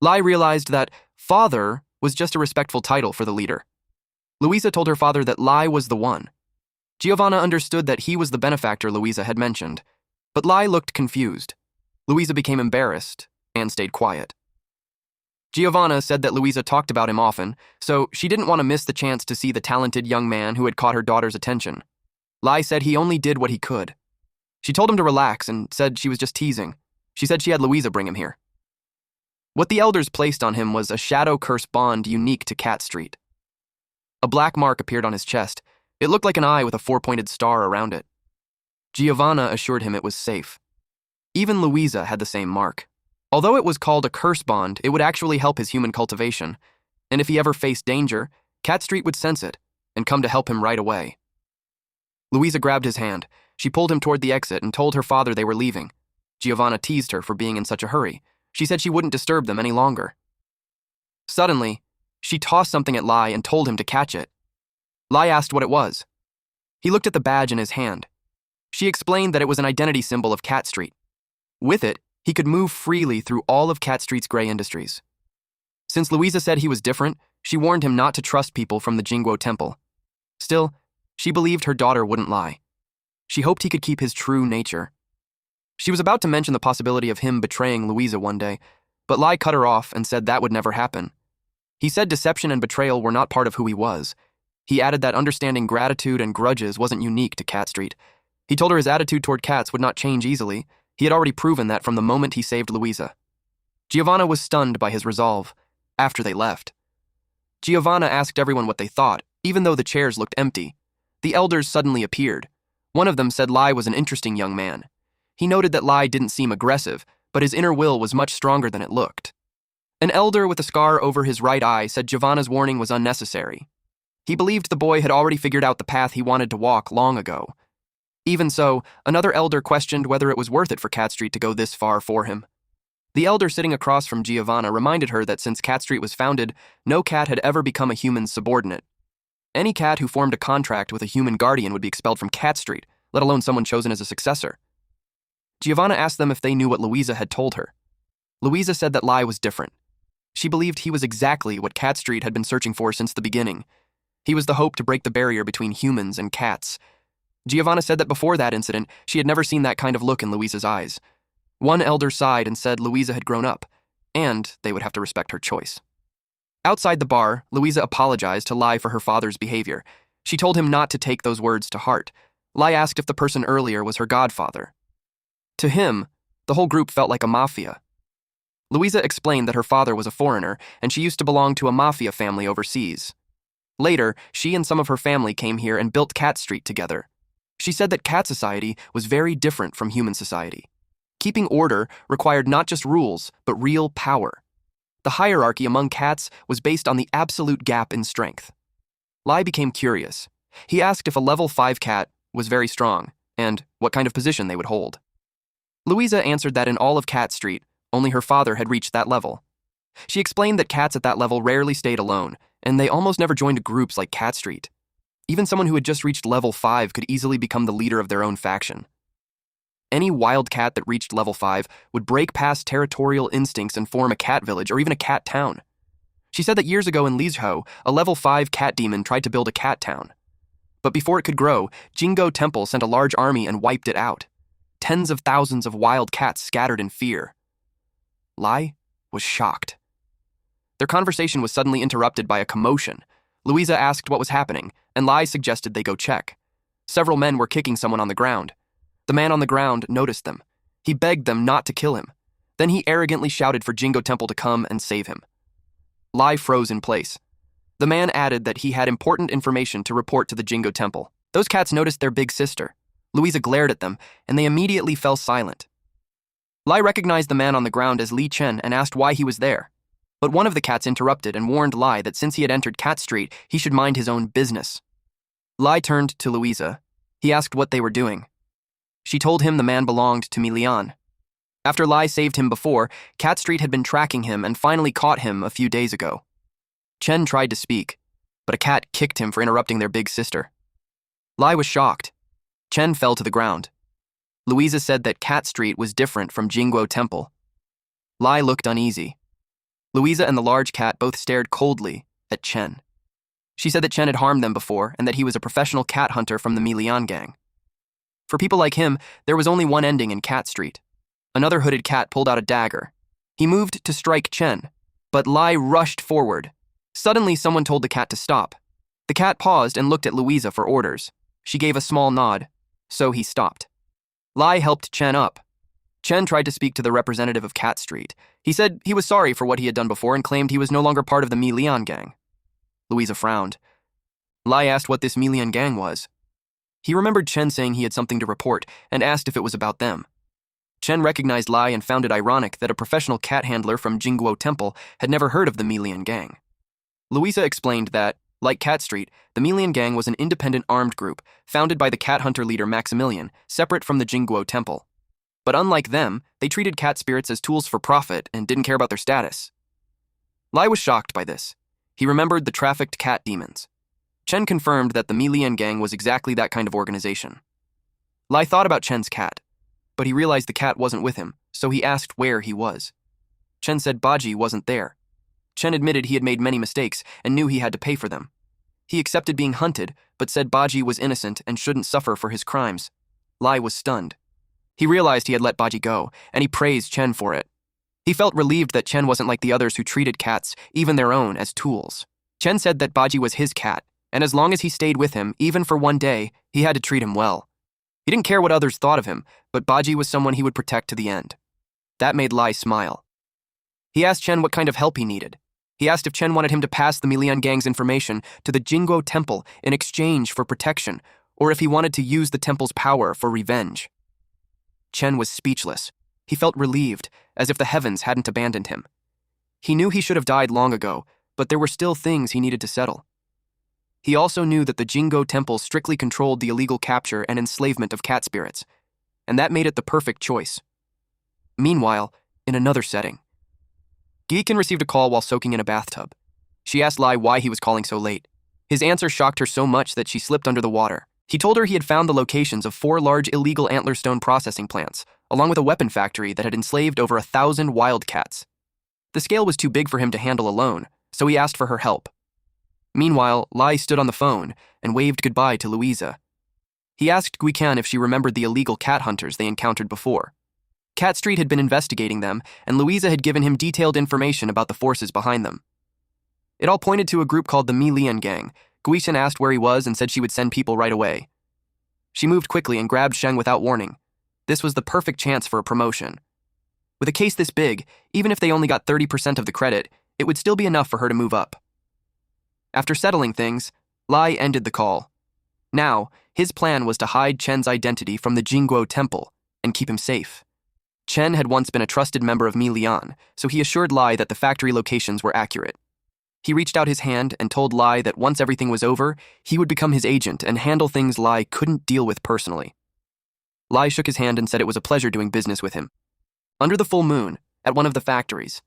Lie realized that father was just a respectful title for the leader. Louisa told her father that Lie was the one. Giovanna understood that he was the benefactor Louisa had mentioned, but Lie looked confused. Louisa became embarrassed and stayed quiet. Giovanna said that Louisa talked about him often, so she didn't want to miss the chance to see the talented young man who had caught her daughter's attention. Lie said he only did what he could. She told him to relax and said she was just teasing. She said she had Louisa bring him here. What the elders placed on him was a shadow curse bond unique to Cat Street. A black mark appeared on his chest. It looked like an eye with a four-pointed star around it. Giovanna assured him it was safe. Even Louisa had the same mark. Although it was called a curse bond, it would actually help his human cultivation. And if he ever faced danger, Cat Street would sense it and come to help him right away. Louisa grabbed his hand. She pulled him toward the exit and told her father they were leaving. Giovanna teased her for being in such a hurry. She said she wouldn't disturb them any longer. Suddenly, she tossed something at Lie and told him to catch it. Lie asked what it was. He looked at the badge in his hand. She explained that it was an identity symbol of Cat Street. With it, he could move freely through all of Cat Street's gray industries. Since Louisa said he was different, she warned him not to trust people from the Jingguo Temple. Still, she believed her daughter wouldn't lie. She hoped he could keep his true nature. She was about to mention the possibility of him betraying Louisa one day, but Lie cut her off and said that would never happen. He said deception and betrayal were not part of who he was. He added that understanding gratitude and grudges wasn't unique to Cat Street. He told her his attitude toward cats would not change easily. He had already proven that from the moment he saved Louisa. Giovanna was stunned by his resolve. After they left, Giovanna asked everyone what they thought, even though the chairs looked empty. The elders suddenly appeared. One of them said Lie was an interesting young man. He noted that Lie didn't seem aggressive, but his inner will was much stronger than it looked. An elder with a scar over his right eye said Giovanna's warning was unnecessary. He believed the boy had already figured out the path he wanted to walk long ago. Even so, another elder questioned whether it was worth it for Cat Street to go this far for him. The elder sitting across from Giovanna reminded her that since Cat Street was founded, no cat had ever become a human's subordinate. Any cat who formed a contract with a human guardian would be expelled from Cat Street, let alone someone chosen as a successor. Giovanna asked them if they knew what Louisa had told her. Louisa said that Lie was different. She believed he was exactly what Cat Street had been searching for since the beginning. He was the hope to break the barrier between humans and cats. Giovanna said that before that incident, she had never seen that kind of look in Louisa's eyes. One elder sighed and said Louisa had grown up, and they would have to respect her choice. Outside the bar, Louisa apologized to Lie for her father's behavior. She told him not to take those words to heart. Lie asked if the person earlier was her godfather. To him, the whole group felt like a mafia. Louisa explained that her father was a foreigner, and she used to belong to a mafia family overseas. Later, she and some of her family came here and built Cat Street together. She said that cat society was very different from human society. Keeping order required not just rules, but real power. The hierarchy among cats was based on the absolute gap in strength. Lie became curious. He asked if a level 5 cat was very strong, and what kind of position they would hold. Louisa answered that in all of Cat Street, only her father had reached that level. She explained that cats at that level rarely stayed alone, and they almost never joined groups like Cat Street. Even someone who had just reached level 5 could easily become the leader of their own faction. Any wild cat that reached level 5 would break past territorial instincts and form a cat village or even a cat town. She said that years ago in Lizhou, a level 5 cat demon tried to build a cat town. But before it could grow, Jingo Temple sent a large army and wiped it out. Tens of thousands of wild cats scattered in fear. Lie was shocked. Their conversation was suddenly interrupted by a commotion. Louisa asked what was happening, and Lie suggested they go check. Several men were kicking someone on the ground. The man on the ground noticed them. He begged them not to kill him. Then he arrogantly shouted for Jingo Temple to come and save him. Lie froze in place. The man added that he had important information to report to the Jingo Temple. Those cats noticed their big sister. Louisa glared at them, and they immediately fell silent. Lie recognized the man on the ground as Li Chen and asked why he was there. But one of the cats interrupted and warned Lie that since he had entered Cat Street, he should mind his own business. Lie turned to Louisa. He asked what they were doing. She told him the man belonged to Milian. After Lie saved him before, Cat Street had been tracking him and finally caught him a few days ago. Chen tried to speak, but a cat kicked him for interrupting their big sister. Lie was shocked. Chen fell to the ground. Louisa said that Cat Street was different from Jingguo Temple. Lie looked uneasy. Louisa and the large cat both stared coldly at Chen. She said that Chen had harmed them before and that he was a professional cat hunter from the Milian gang. For people like him, there was only one ending in Cat Street. Another hooded cat pulled out a dagger. He moved to strike Chen, but Lie rushed forward. Suddenly, someone told the cat to stop. The cat paused and looked at Louisa for orders. She gave a small nod, so he stopped. Lie helped Chen up. Chen tried to speak to the representative of Cat Street. He said he was sorry for what he had done before and claimed he was no longer part of the Milian gang. Louisa frowned. Lie asked what this Milian gang was. He remembered Chen saying he had something to report and asked if it was about them. Chen recognized Lie and found it ironic that a professional cat handler from Jingguo Temple had never heard of the Milian gang. Louisa explained that, like Cat Street, the Milian gang was an independent armed group founded by the cat hunter leader Maximilian, separate from the Jingguo Temple. But unlike them, they treated cat spirits as tools for profit and didn't care about their status. Lie was shocked by this. He remembered the trafficked cat demons. Chen confirmed that the Milian gang was exactly that kind of organization. Lie thought about Chen's cat, but he realized the cat wasn't with him, so he asked where he was. Chen said Baji wasn't there. Chen admitted he had made many mistakes and knew he had to pay for them. He accepted being hunted, but said Baji was innocent and shouldn't suffer for his crimes. Lie was stunned. He realized he had let Baji go, and he praised Chen for it. He felt relieved that Chen wasn't like the others who treated cats, even their own, as tools. Chen said that Baji was his cat, and as long as he stayed with him, even for one day, he had to treat him well. He didn't care what others thought of him, but Baji was someone he would protect to the end. That made Lie smile. He asked Chen what kind of help he needed. He asked if Chen wanted him to pass the Milian gang's information to the Jingguo Temple in exchange for protection, or if he wanted to use the temple's power for revenge. Chen was speechless. He felt relieved, as if the heavens hadn't abandoned him. He knew he should have died long ago, but there were still things he needed to settle. He also knew that the Jingguo Temple strictly controlled the illegal capture and enslavement of cat spirits, and that made it the perfect choice. Meanwhile, in another setting, Geekin received a call while soaking in a bathtub. She asked Lie why he was calling so late. His answer shocked her so much that she slipped under the water. He told her he had found the locations of 4 large illegal antler stone processing plants, along with a weapon factory that had enslaved over 1,000 wildcats. The scale was too big for him to handle alone, so he asked for her help. Meanwhile, Lie stood on the phone and waved goodbye to Louisa. He asked Guican if she remembered the illegal cat hunters they encountered before. Cat Street had been investigating them, and Louisa had given him detailed information about the forces behind them. It all pointed to a group called the Milian Gang. Guican asked where he was and said she would send people right away. She moved quickly and grabbed Sheng without warning. This was the perfect chance for a promotion. With a case this big, even if they only got 30% of the credit, it would still be enough for her to move up. After settling things, Lie ended the call. Now, his plan was to hide Chen's identity from the Jingguo Temple and keep him safe. Chen had once been a trusted member of Milian, so he assured Lie that the factory locations were accurate. He reached out his hand and told Lie that once everything was over, he would become his agent and handle things Lie couldn't deal with personally. Lie shook his hand and said it was a pleasure doing business with him. Under the full moon, at one of the factories,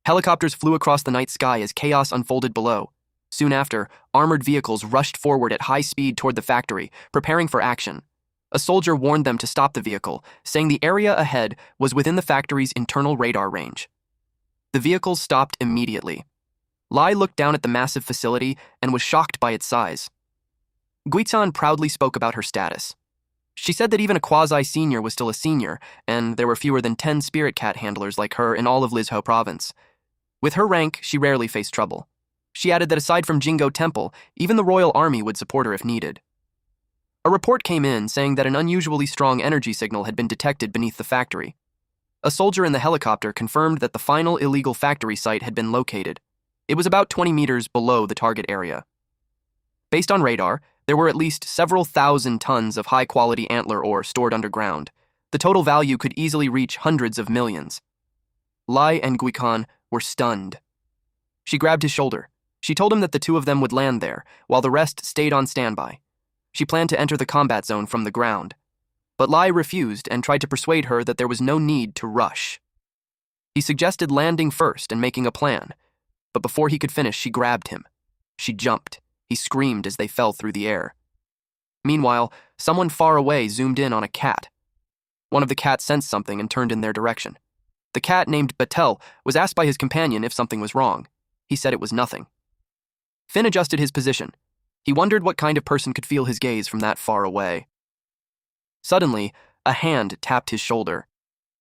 helicopters flew across the night sky as chaos unfolded below. Soon after, armored vehicles rushed forward at high speed toward the factory, preparing for action. A soldier warned them to stop the vehicle, saying the area ahead was within the factory's internal radar range. The vehicles stopped immediately. Lie looked down at the massive facility and was shocked by its size. Guizan proudly spoke about her status. She said that even a quasi-senior was still a senior, and there were fewer than 10 spirit cat handlers like her in all of Lizhou province. With her rank, she rarely faced trouble. She added that aside from Jingguo Temple, even the royal army would support her if needed. A report came in saying that an unusually strong energy signal had been detected beneath the factory. A soldier in the helicopter confirmed that the final illegal factory site had been located. It was about 20 meters below the target area. Based on radar, there were at least several thousand tons of high-quality antler ore stored underground. The total value could easily reach hundreds of millions. Lie and Guican were stunned. She grabbed his shoulder. She told him that the two of them would land there, while the rest stayed on standby. She planned to enter the combat zone from the ground. But Lie refused and tried to persuade her that there was no need to rush. He suggested landing first and making a plan, but before he could finish, she grabbed him. She jumped. He screamed as they fell through the air. Meanwhile, someone far away zoomed in on a cat. One of the cats sensed something and turned in their direction. The cat, named Batel, was asked by his companion if something was wrong. He said it was nothing. Finn adjusted his position. He wondered what kind of person could feel his gaze from that far away. Suddenly, a hand tapped his shoulder.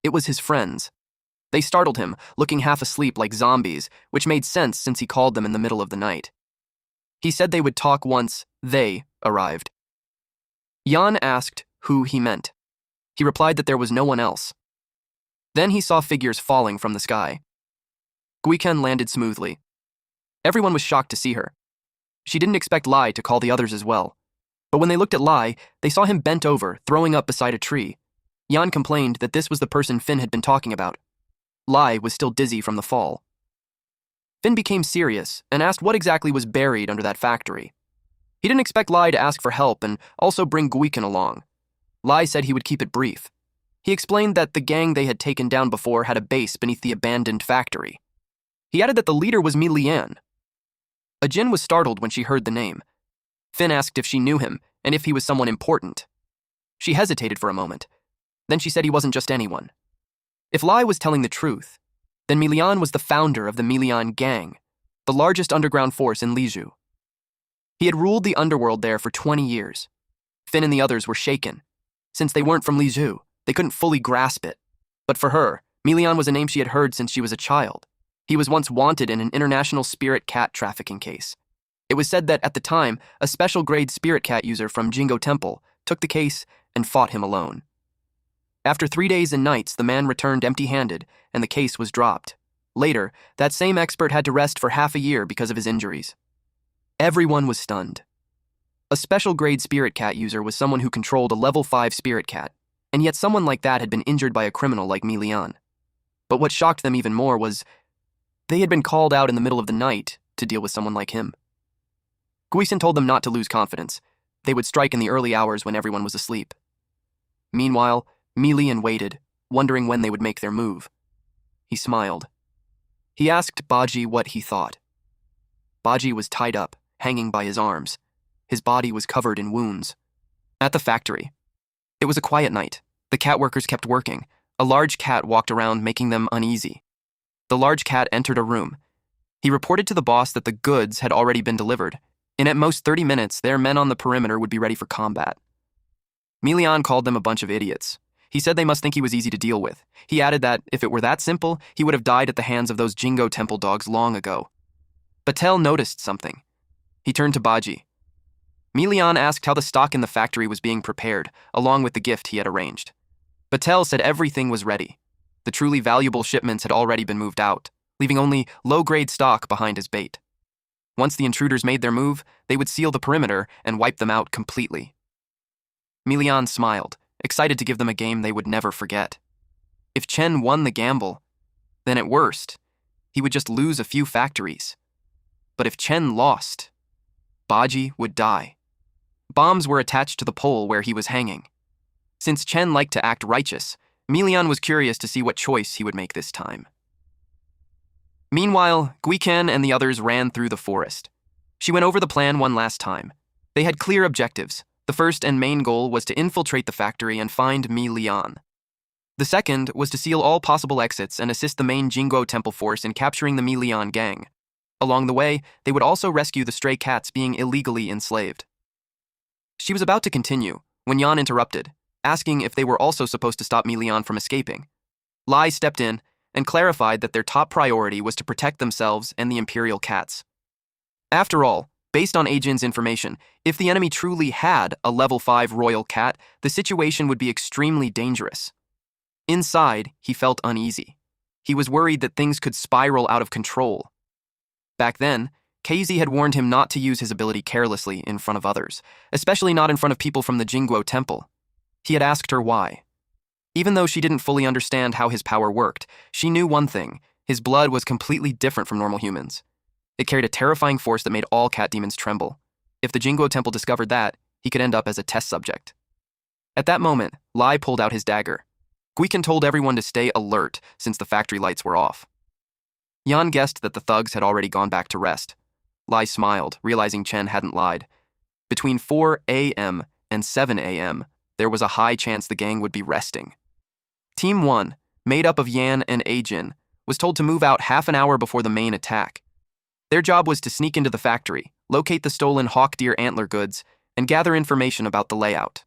It was his friends. They startled him, looking half asleep like zombies, which made sense since he called them in the middle of the night. He said they would talk once they arrived. Yan asked who he meant. He replied that there was no one else. Then he saw figures falling from the sky. Guican landed smoothly. Everyone was shocked to see her. She didn't expect Lie to call the others as well. But when they looked at Lie, they saw him bent over, throwing up beside a tree. Yan complained that this was the person Finn had been talking about. Lie was still dizzy from the fall. Finn became serious and asked what exactly was buried under that factory. He didn't expect Lie to ask for help and also bring Guican along. Lie said he would keep it brief. He explained that the gang they had taken down before had a base beneath the abandoned factory. He added that the leader was Mi Lian. Ajin was startled when she heard the name. Finn asked if she knew him and if he was someone important. She hesitated for a moment. Then she said he wasn't just anyone. If Lie was telling the truth, then Mi Lian was the founder of the Milian Gang, the largest underground force in Lizhou. He had ruled the underworld there for 20 years. Finn and the others were shaken. Since they weren't from Lizhou, They couldn't fully grasp it. But for her, Milian was a name she had heard since she was a child. He was once wanted in an international spirit cat trafficking case. It was said that, at the time, a special-grade spirit cat user from Jingo Temple took the case and fought him alone. After 3 days and nights, the man returned empty-handed, and the case was dropped. Later, that same expert had to rest for half a year because of his injuries. Everyone was stunned. A special-grade spirit cat user was someone who controlled a level 5 spirit cat, and yet someone like that had been injured by a criminal like Milian. But what shocked them even more was they had been called out in the middle of the night to deal with someone like him. Guisan told them not to lose confidence. They would strike in the early hours when everyone was asleep. Meanwhile, Milian waited, wondering when they would make their move. He smiled. He asked Baji what he thought. Baji was tied up, hanging by his arms. His body was covered in wounds. At the factory. It was a quiet night. The cat workers kept working. A large cat walked around, making them uneasy. The large cat entered a room. He reported to the boss that the goods had already been delivered. In at most 30 minutes, their men on the perimeter would be ready for combat. Milian called them a bunch of idiots. He said they must think he was easy to deal with. He added that, if it were that simple, he would have died at the hands of those Jingo Temple dogs long ago. Batel noticed something. He turned to Baji. Milian asked how the stock in the factory was being prepared, along with the gift he had arranged. Batel said everything was ready. The truly valuable shipments had already been moved out, leaving only low-grade stock behind as bait. Once the intruders made their move, they would seal the perimeter and wipe them out completely. Milian smiled, excited to give them a game they would never forget. If Chen won the gamble, then at worst, he would just lose a few factories. But if Chen lost, Baji would die. Bombs were attached to the pole where he was hanging. Since Chen liked to act righteous, Milian was curious to see what choice he would make this time. Meanwhile, Guikan and the others ran through the forest. She went over the plan one last time. They had clear objectives. The first and main goal was to infiltrate the factory and find Milian. The second was to seal all possible exits and assist the main Jingo Temple force in capturing the Milian gang. Along the way, they would also rescue the stray cats being illegally enslaved. She was about to continue when Yan interrupted, asking if they were also supposed to stop Milian from escaping. Lai stepped in and clarified that their top priority was to protect themselves and the Imperial cats. After all, based on Ajin's information, if the enemy truly had a level 5 royal cat, the situation would be extremely dangerous. Inside, he felt uneasy. He was worried that things could spiral out of control. Back then, Kaisi had warned him not to use his ability carelessly in front of others, especially not in front of people from the Jinguo Temple. He had asked her why. Even though she didn't fully understand how his power worked, she knew one thing: his blood was completely different from normal humans. It carried a terrifying force that made all cat demons tremble. If the Jinguo Temple discovered that, he could end up as a test subject. At that moment, Lai pulled out his dagger. Guikan told everyone to stay alert since the factory lights were off. Yan guessed that the thugs had already gone back to rest. Lai smiled, realizing Chen hadn't lied. Between 4 a.m. and 7 a.m., there was a high chance the gang would be resting. Team 1, made up of Yan and Ajin, was told to move out half an hour before the main attack. Their job was to sneak into the factory, locate the stolen hawk deer antler goods, and gather information about the layout.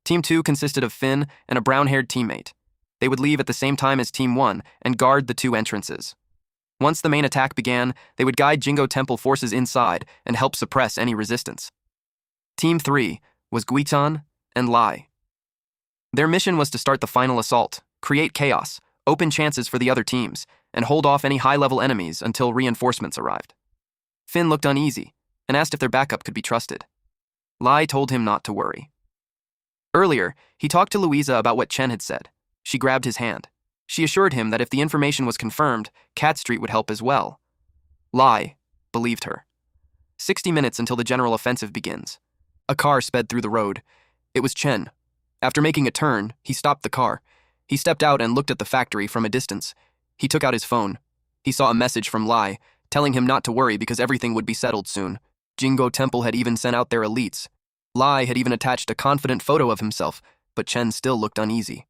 Team 2 consisted of Finn and a brown-haired teammate. They would leave at the same time as Team 1 and guard the 2 entrances. Once the main attack began, they would guide Jingo Temple forces inside and help suppress any resistance. Team 3 was Guitan and Lai. Their mission was to start the final assault, create chaos, open chances for the other teams, and hold off any high-level enemies until reinforcements arrived. Finn looked uneasy and asked if their backup could be trusted. Lai told him not to worry. Earlier, he talked to Louisa about what Chen had said. She grabbed his hand. She assured him that if the information was confirmed, Cat Street would help as well. Lai believed her. 60 minutes until the general offensive begins. A car sped through the road. It was Chen. After making a turn, he stopped the car. He stepped out and looked at the factory from a distance. He took out his phone. He saw a message from Lai, telling him not to worry because everything would be settled soon. Jingo Temple had even sent out their elites. Lai had even attached a confident photo of himself, but Chen still looked uneasy.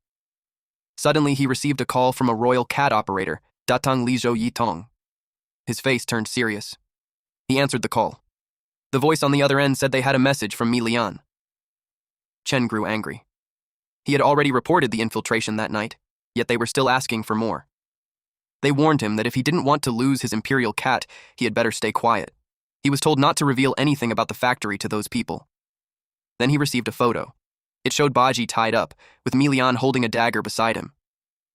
Suddenly, he received a call from a royal cat operator, Datang Lizhou Yitong. His face turned serious. He answered the call. The voice on the other end said they had a message from Milian. Chen grew angry. He had already reported the infiltration that night, yet they were still asking for more. They warned him that if he didn't want to lose his imperial cat, he had better stay quiet. He was told not to reveal anything about the factory to those people. Then he received a photo. It showed Baji tied up, with Milian holding a dagger beside him.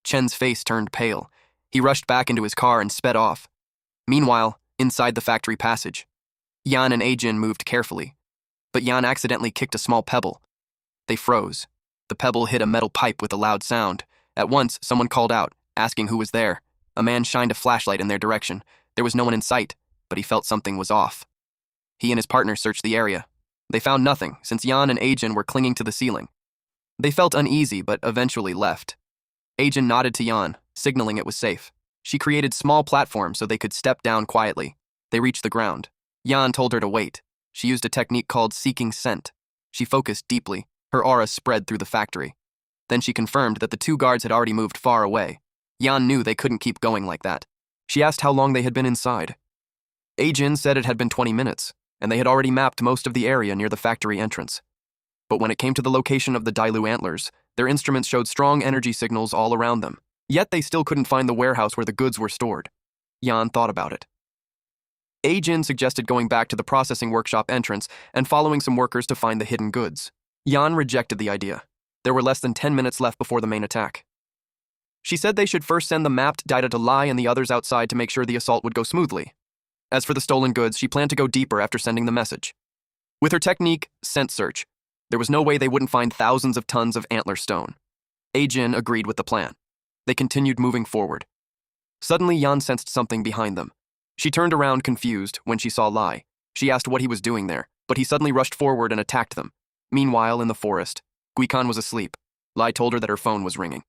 Chen's face turned pale. He rushed back into his car and sped off. Meanwhile, inside the factory passage, Yan and Ajin moved carefully, but Yan accidentally kicked a small pebble. They froze. The pebble hit a metal pipe with a loud sound. At once, someone called out, asking who was there. A man shined a flashlight in their direction. There was no one in sight, but he felt something was off. He and his partner searched the area. They found nothing, since Yan and Ajin were clinging to the ceiling. They felt uneasy, but eventually left. Ajin nodded to Yan, signaling it was safe. She created small platforms so they could step down quietly. They reached the ground. Yan told her to wait. She used a technique called seeking scent. She focused deeply. Her aura spread through the factory. Then she confirmed that the two guards had already moved far away. Yan knew they couldn't keep going like that. She asked how long they had been inside. Ajin said it had been 20 minutes, and they had already mapped most of the area near the factory entrance. But when it came to the location of the Dailu antlers, their instruments showed strong energy signals all around them. Yet they still couldn't find the warehouse where the goods were stored. Yan thought about it. Ajin suggested going back to the processing workshop entrance and following some workers to find the hidden goods. Yan rejected the idea. There were less than 10 minutes left before the main attack. She said they should first send the mapped data to Lie and the others outside to make sure the assault would go smoothly. As for the stolen goods, she planned to go deeper after sending the message. With her technique, Scent Search, there was no way they wouldn't find thousands of tons of antler stone. Ajin agreed with the plan. They continued moving forward. Suddenly, Yan sensed something behind them. She turned around confused when she saw Lie. She asked what he was doing there, but he suddenly rushed forward and attacked them. Meanwhile, in the forest, Guikan was asleep. Lie told her that her phone was ringing.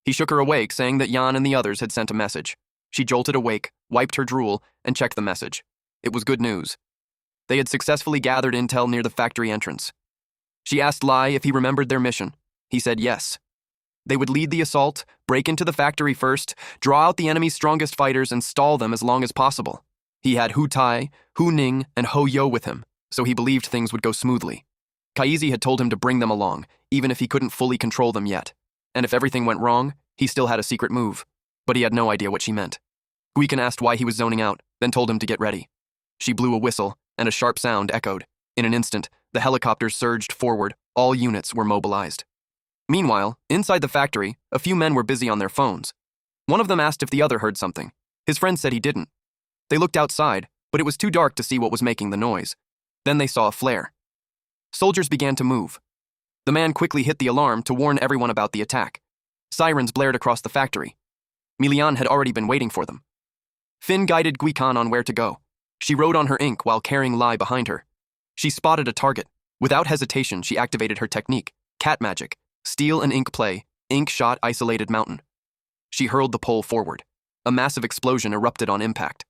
He shook her awake, saying that Yan and the others had sent a message. She jolted awake, wiped her drool, and checked the message. It was good news. They had successfully gathered intel near the factory entrance. She asked Lie if he remembered their mission. He said yes. They would lead the assault, break into the factory first, draw out the enemy's strongest fighters, and stall them as long as possible. He had Hu Tai, Hu Ning, and Ho Yo with him, so he believed things would go smoothly. Kaisi had told him to bring them along, even if he couldn't fully control them yet. And if everything went wrong, he still had a secret move. But he had no idea what she meant. Guikan asked why he was zoning out, then told him to get ready. She blew a whistle, and a sharp sound echoed. In an instant, the helicopters surged forward. All units were mobilized. Meanwhile, inside the factory, a few men were busy on their phones. One of them asked if the other heard something. His friend said he didn't. They looked outside, but it was too dark to see what was making the noise. Then they saw a flare. Soldiers began to move. The man quickly hit the alarm to warn everyone about the attack. Sirens blared across the factory. Milian had already been waiting for them. Finn guided Guikan on where to go. She rode on her ink while carrying Lie behind her. She spotted a target. Without hesitation, she activated her technique, cat magic, steel and ink play, ink shot isolated mountain. She hurled the pole forward. A massive explosion erupted on impact.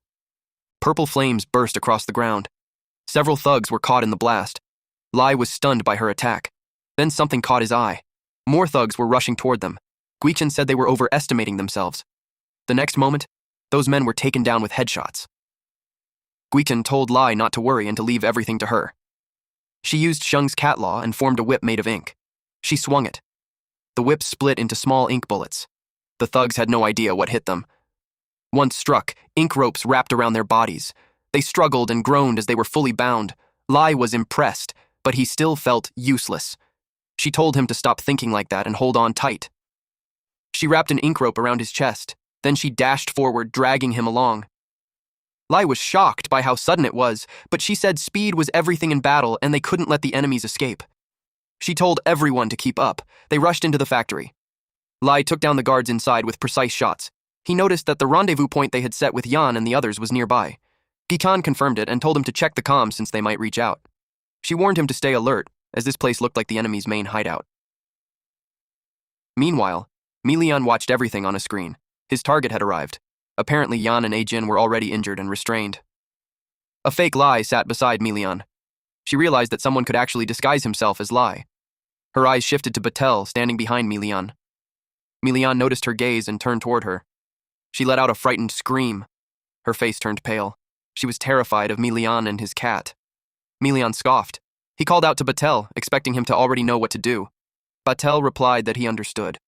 Purple flames burst across the ground. Several thugs were caught in the blast. Lie was stunned by her attack. Then something caught his eye. More thugs were rushing toward them. Guichen said they were overestimating themselves. The next moment, those men were taken down with headshots. Guichen told Lie not to worry and to leave everything to her. She used Shung's cat law and formed a whip made of ink. She swung it. The whip split into small ink bullets. The thugs had no idea what hit them. Once struck, ink ropes wrapped around their bodies. They struggled and groaned as they were fully bound. Lie was impressed, but he still felt useless. She told him to stop thinking like that and hold on tight. She wrapped an ink rope around his chest. Then she dashed forward, dragging him along. Lie was shocked by how sudden it was, but she said speed was everything in battle and they couldn't let the enemies escape. She told everyone to keep up. They rushed into the factory. Lie took down the guards inside with precise shots. He noticed that the rendezvous point they had set with Yan and the others was nearby. Gikan confirmed it and told him to check the comms since they might reach out. She warned him to stay alert, as this place looked like the enemy's main hideout. Meanwhile, Milian watched everything on a screen. His target had arrived. Apparently, Yan and Ajin were already injured and restrained. A fake Lie sat beside Milian. She realized that someone could actually disguise himself as Lie. Her eyes shifted to Batel, standing behind Milian. Milian noticed her gaze and turned toward her. She let out a frightened scream. Her face turned pale. She was terrified of Milian and his cat. Milian scoffed. He called out to Batel, expecting him to already know what to do. Batel replied that he understood.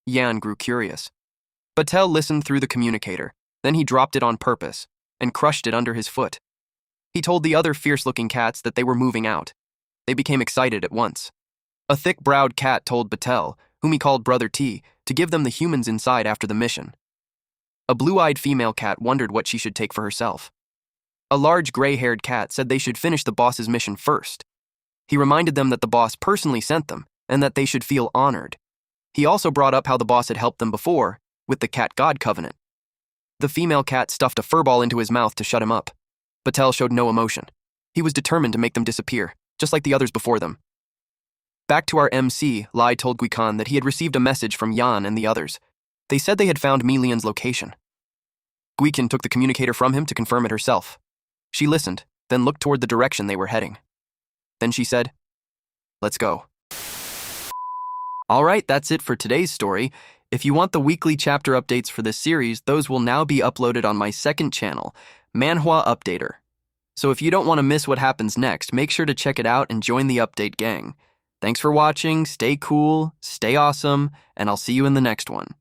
Yan grew curious. Batel listened through the communicator, then he dropped it on purpose and crushed it under his foot. He told the other fierce-looking cats that they were moving out. They became excited at once. A thick-browed cat told Batel, whom he called Brother T, to give them the humans inside after the mission. A blue-eyed female cat wondered what she should take for herself. A large gray-haired cat said they should finish the boss's mission first. He reminded them that the boss personally sent them and that they should feel honored. He also brought up how the boss had helped them before with the cat-god covenant. The female cat stuffed a furball into his mouth to shut him up. Batel showed no emotion. He was determined to make them disappear, just like the others before them. Back to our MC, Lai told Guikan that he had received a message from Yan and the others. They said they had found Milian's location. Guikan took the communicator from him to confirm it herself. She listened, then looked toward the direction they were heading. Then she said, "Let's go." Alright, that's it for today's story. If you want the weekly chapter updates for this series, those will now be uploaded on my second channel, Manhwa Updater. So if you don't want to miss what happens next, make sure to check it out and join the update gang. Thanks for watching, stay cool, stay awesome, and I'll see you in the next one.